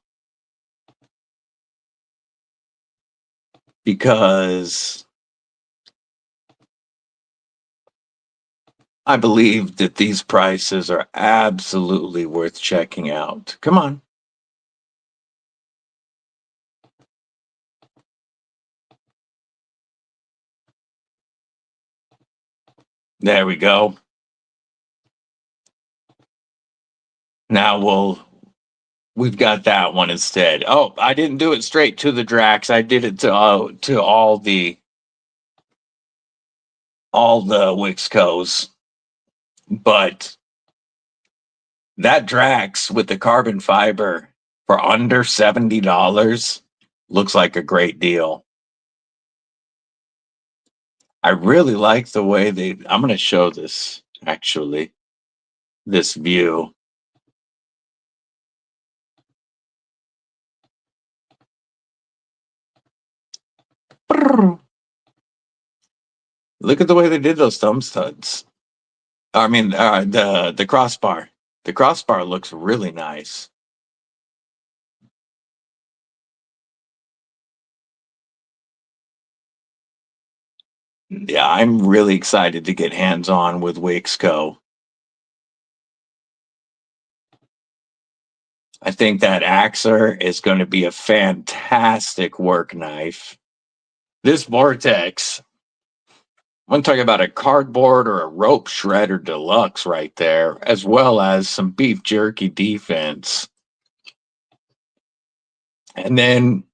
because I believe that these prices are absolutely worth checking out. Come on. There we go. Now we've got that one instead. Oh, I didn't do it straight to the Drax. I did it to all the WIXCOs. But that Drax with the carbon fiber for under $70 looks like a great deal. I really like the way I'm going to show this actually, this view. Look at the way they did those thumb studs. I mean, the crossbar. The crossbar looks really nice. Yeah, I'm really excited to get hands-on with WIXCO. I think that Axer is going to be a fantastic work knife. This Vortex, I'm talking about a cardboard or a rope shredder deluxe right there, as well as some beef jerky defense. And then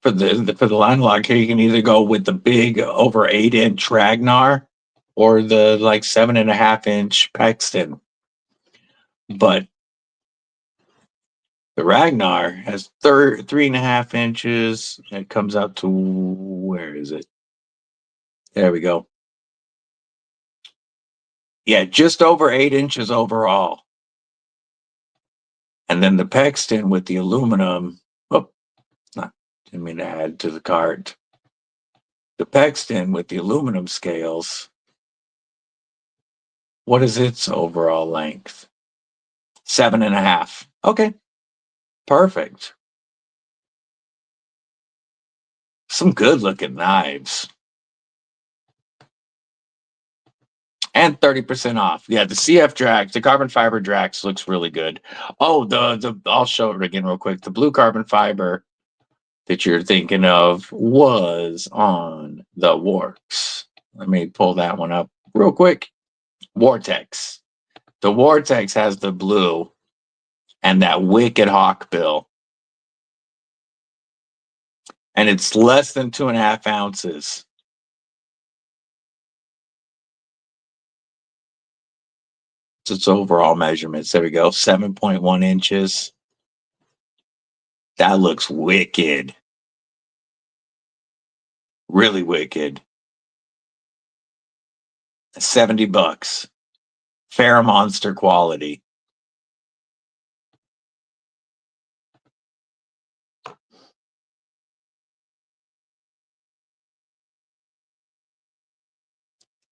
for the line lock here, you can either go with the big over 8-inch Ragnar or the like 7.5-inch Paxton. But the Ragnar has 3.5 inches. It comes out to, where is it? There we go. Yeah, just over 8 inches overall. And then the Paxton with the aluminum. Oh, didn't mean to add to the cart. The Paxton with the aluminum scales. What is its overall length? 7.5. Okay, perfect. Some good looking knives. And 30% off. Yeah, the CF Drax, the carbon fiber Drax looks really good. Oh, the I'll show it again real quick. The blue carbon fiber that you're thinking of was on the Works. Let me pull that one up real quick. Vortex. The Vortex has the blue and that wicked hawk bill. And it's less than 2.5 ounces. It's its overall measurements. There we go. 7.1 inches. That looks wicked. Really wicked. $70. FerraMonster quality.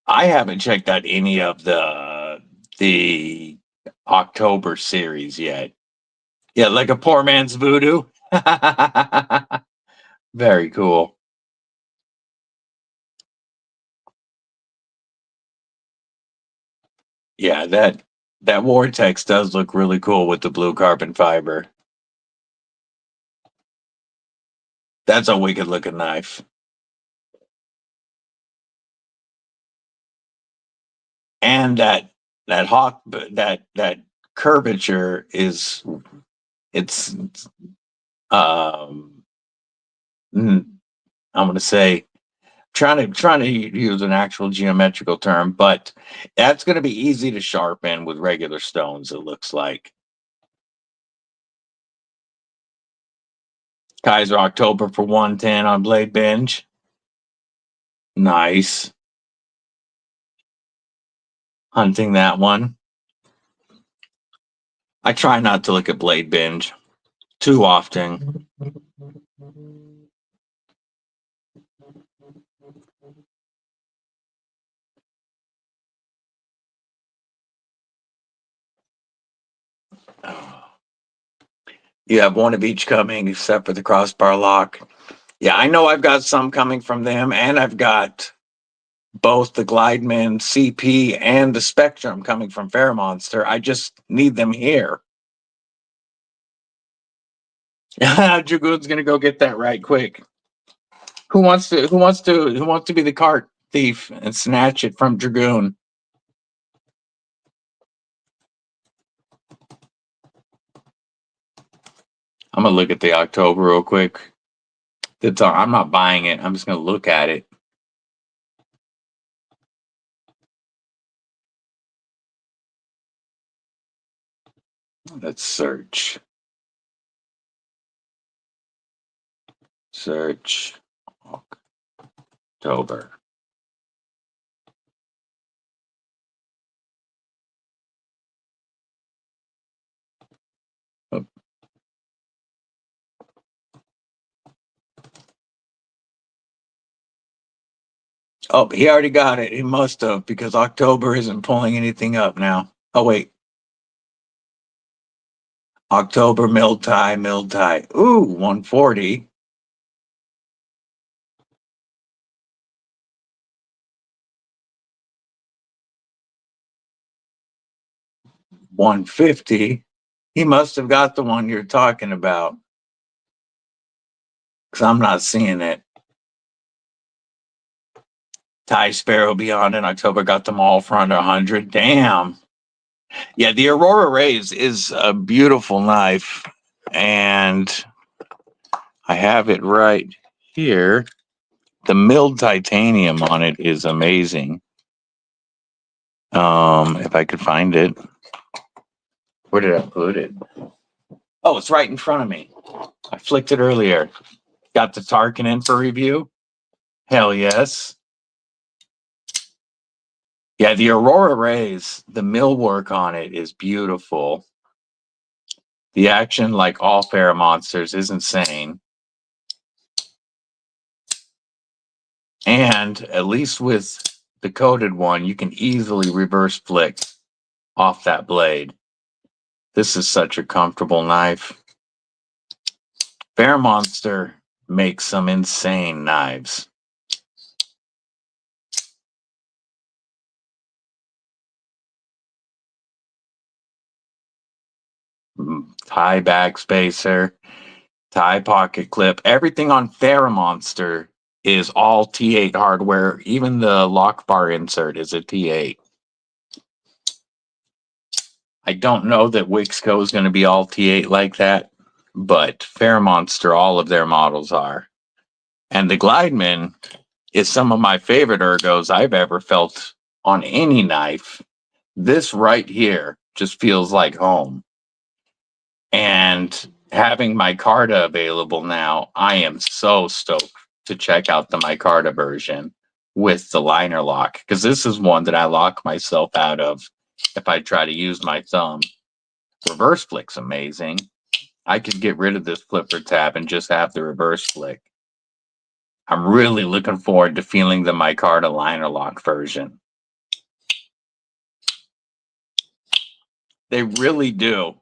I haven't checked out any of the October series yet. Yeah, like a poor man's voodoo. Very cool. Yeah, that Vortex does look really cool with the blue carbon fiber. That's a wicked looking knife. And that hawk, that curvature is, it's I'm gonna say, trying to use an actual geometrical term, but that's going to be easy to sharpen with regular stones, it looks like. Kaiser October for 110 on Blade Binge. Nice. Hunting that one. I try not to look at Blade Binge too often. You have one of each coming except for the crossbar lock. Yeah, I know I've got some coming from them, and I've got both the Glideman CP and the Spectrum coming from FerraMonster. I just need them here. Dragoon's gonna go get that right quick. Who wants to be the cart thief and snatch it from Dragoon? I'm gonna look at the October real quick. I'm not buying it. I'm just gonna look at it. Let's search. Search October. Oh, he already got it. He must have, because October isn't pulling anything up now. Oh, wait. October mill tie. Ooh, 140. $150. He must have got the one you're talking about, because I'm not seeing it. Thai Sparrow Beyond in October. Got them all for under 100. Damn. Yeah, the Aurora Rays is a beautiful knife. And I have it right here. The milled titanium on it is amazing. If I could find it. Where did I put it? Oh, it's right in front of me. I flicked it earlier. Got the Tarkin in for review. Hell yes. Yeah, the Aurora Rays, the millwork on it is beautiful. The action, like all FerraMonsters, is insane. And at least with the coated one, you can easily reverse flick off that blade. This is such a comfortable knife. FerraMonster makes some insane knives. Tie backspacer, tie pocket clip. Everything on FerraMonster is all T8 hardware. Even the lock bar insert is a T8. I don't know that WIXCO is going to be all T8 like that, but FerraMonster, all of their models are. And the Glideman is some of my favorite ergos I've ever felt on any knife. This right here just feels like home. And having micarta available now, I am so stoked to check out the micarta version with the liner lock, because this is one that I lock myself out of if I try to use my thumb. Reverse flick's amazing. I could get rid of this flipper tab and just have the reverse flick. I'm really looking forward to feeling the micarta liner lock version. They really do.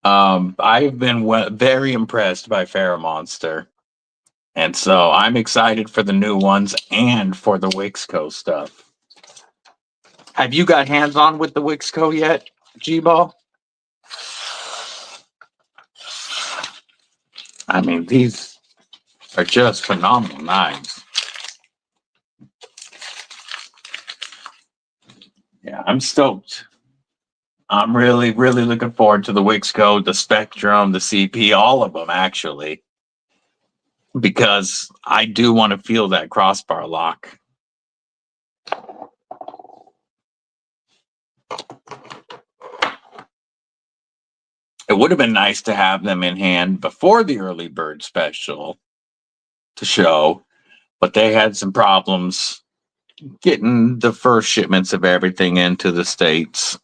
I've been very impressed by FerraMonster. And so I'm excited for the new ones and for the WIXCO stuff. Have you got hands-on with the WIXCO yet, G-Ball? I mean, these are just phenomenal knives. Yeah, I'm stoked. I'm really, really looking forward to the WIXCO, the Spectrum, the CP, all of them, actually. Because I do want to feel that crossbar lock. It would have been nice to have them in hand before the early bird special to show, but they had some problems getting the first shipments of everything into the States.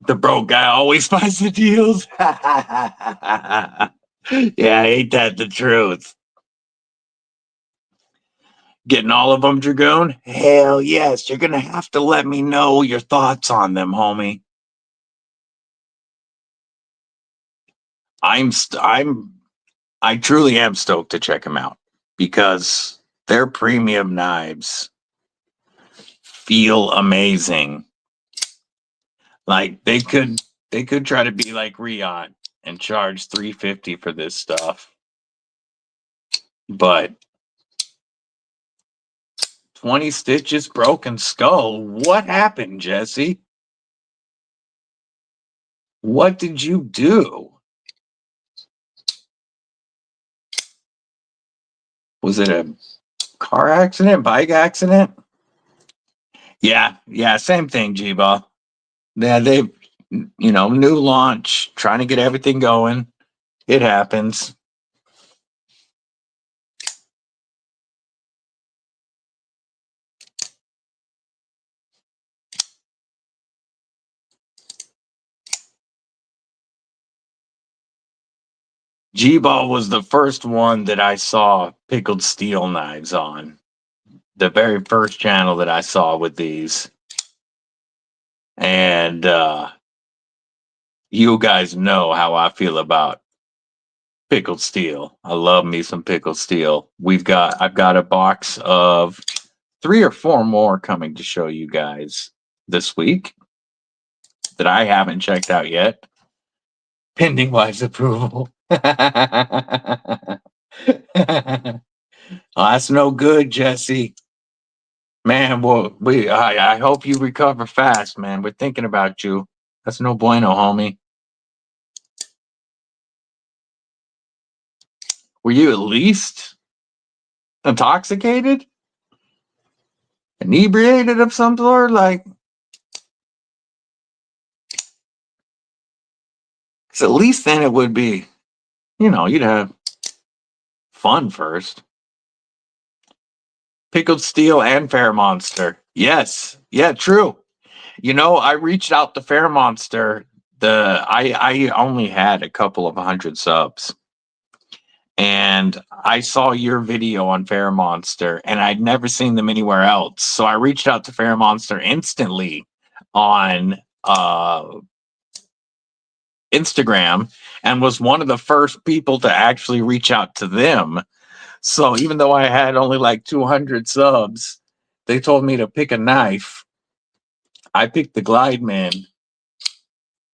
The broke guy always finds the deals. Yeah, ain't that the truth? Getting all of them, Dragoon? Hell yes. You're going to have to let me know your thoughts on them, homie. I truly am stoked to check them out because their premium knives feel amazing. Like they could try to be like Riot and charge $350 for this stuff. But 20 stitches, broken skull. What happened, Jesse? What did you do? Was it a car accident, bike accident? Yeah, same thing, G-Ball. Yeah, they, new launch, trying to get everything going. It happens. G-Ball was the first one that I saw pickled steel knives on. The very first channel that I saw with these. And you guys know how I feel about pickled steel. I love me some pickled steel. I've got a box of 3 or 4 more coming to show you guys this week. that I haven't checked out yet. Pending wife's approval. Oh, that's no good, Jesse. Man, well, I hope you recover fast, man. We're thinking about you. That's no bueno, homie. Were you at least intoxicated? Inebriated of some sort? Like, 'cause at least then it would be, you'd have fun first. Pickled steel and FerraMonster. Yes. Yeah, true. I reached out to FerraMonster. I only had a couple of 100 subs. And I saw your video on FerraMonster, and I'd never seen them anywhere else. So I reached out to FerraMonster instantly on Instagram, and was one of the first people to actually reach out to them. So even though I had only like 200 subs, they told me to pick a knife. I picked the Glideman,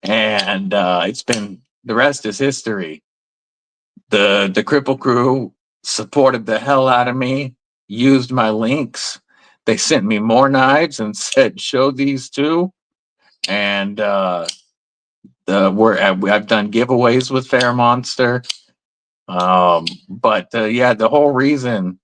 and the rest is history. The Kripple Krew supported the hell out of me, used my links. They sent me more knives and said, show these too. And I've done giveaways with FerraMonster. But the whole reason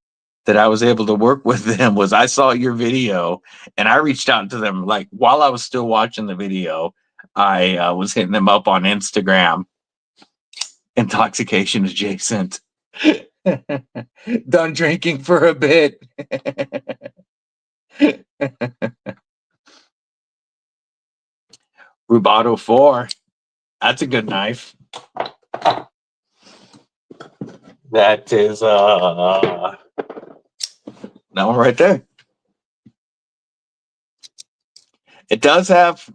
that I was able to work with them was I saw your video, and I reached out to them like while I was still watching the video. I was hitting them up on Instagram. Intoxication adjacent. Done drinking for a bit. Rubato 4. That's a good knife. That is that one right there. It does have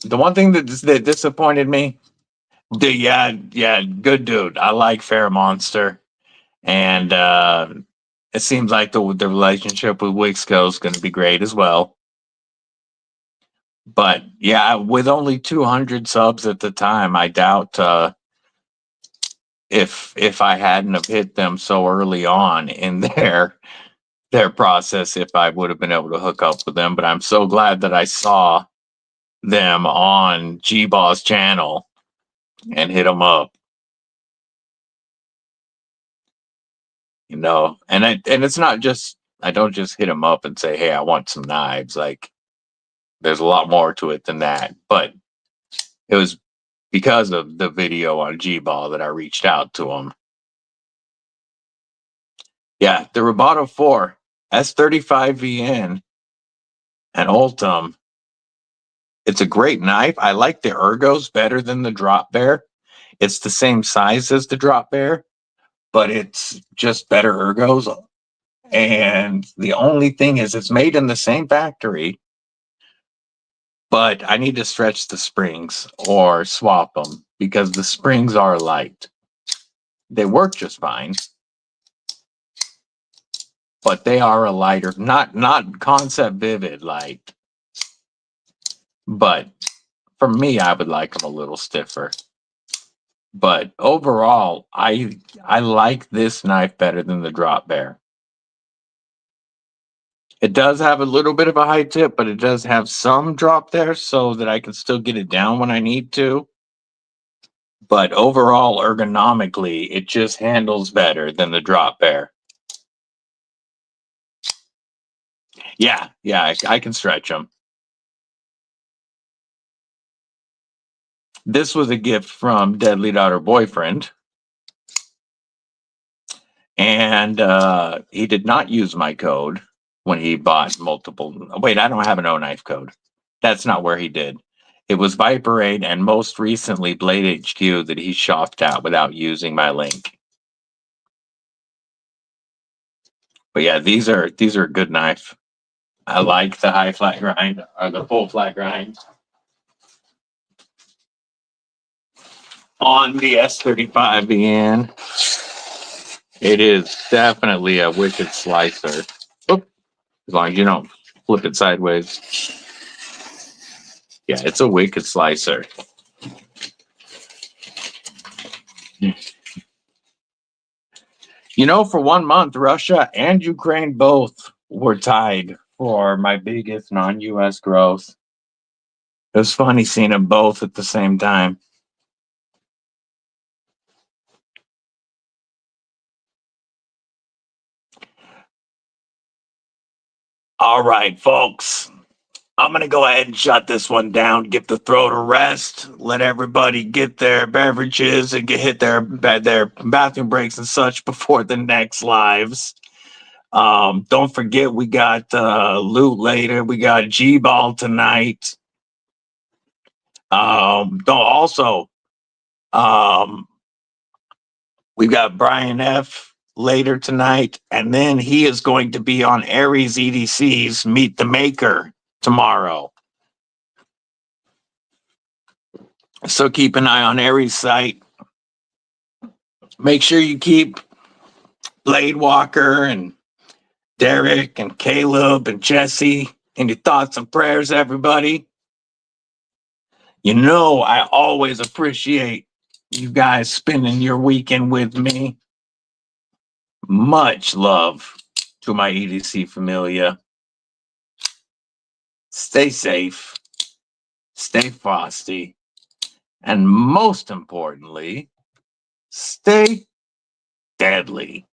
the one thing that disappointed me. Good dude. I like FerraMonster, and it seems like the relationship with WIXCO is going to be great as well. But yeah, with only 200 subs at the time, I doubt if I hadn't have hit them so early on in their process, if I would have been able to hook up with them. But I'm so glad that I saw them on G-Baw's channel and hit them up. And it's not just, I don't just hit them up and say, hey, I want some knives. Like, there's a lot more to it than that. But it was because of the video on G-Baw that I reached out to them. Yeah, the Rubato 4, S35VN, and Ultim. It's a great knife. I like the ergos better than the Drop Bear. It's the same size as the Drop Bear, but it's just better ergos. And the only thing is it's made in the same factory, but I need to stretch the springs or swap them because the springs are light. They work just fine, but they are a lighter, not Kansept Vivid light. But for me, I would like them a little stiffer. But overall, I like this knife better than the Drop Bear. It does have a little bit of a high tip, but it does have some drop there so that I can still get it down when I need to. But overall, ergonomically, it just handles better than the Drop Bear. Yeah, I can stretch them. This was a gift from Deadly Daughter Boyfriend. And he did not use my code when he bought multiple. Wait, I don't have an O knife code. That's not where he did. It was Viperade and most recently Blade HQ that he shopped out without using my link. But yeah, these are a good knife. I like the high flat grind or the full flat grind on the S35VN. It is definitely a wicked slicer. Oop, as long as you don't flip it sideways. Yeah, it's a wicked slicer. You know, for 1 month, Russia and Ukraine both were tied for my biggest non-US growth. It was funny seeing them both at the same time. All right, folks. I'm going to go ahead and shut this one down, give the throat a rest, let everybody get their beverages and hit their bathroom breaks and such before the next lives. Don't forget, we got loot later. We got G-Ball tonight. We've got Brian F. later tonight, and then he is going to be on Aries EDC's Meet the Maker tomorrow. So keep an eye on Aries' site. Make sure you keep Blade Walker and Derek and Caleb and Jesse in your thoughts and prayers, everybody. You know, I always appreciate you guys spending your weekend with me. Much love to my EDC familia. Stay safe, stay frosty, and most importantly, stay deadly.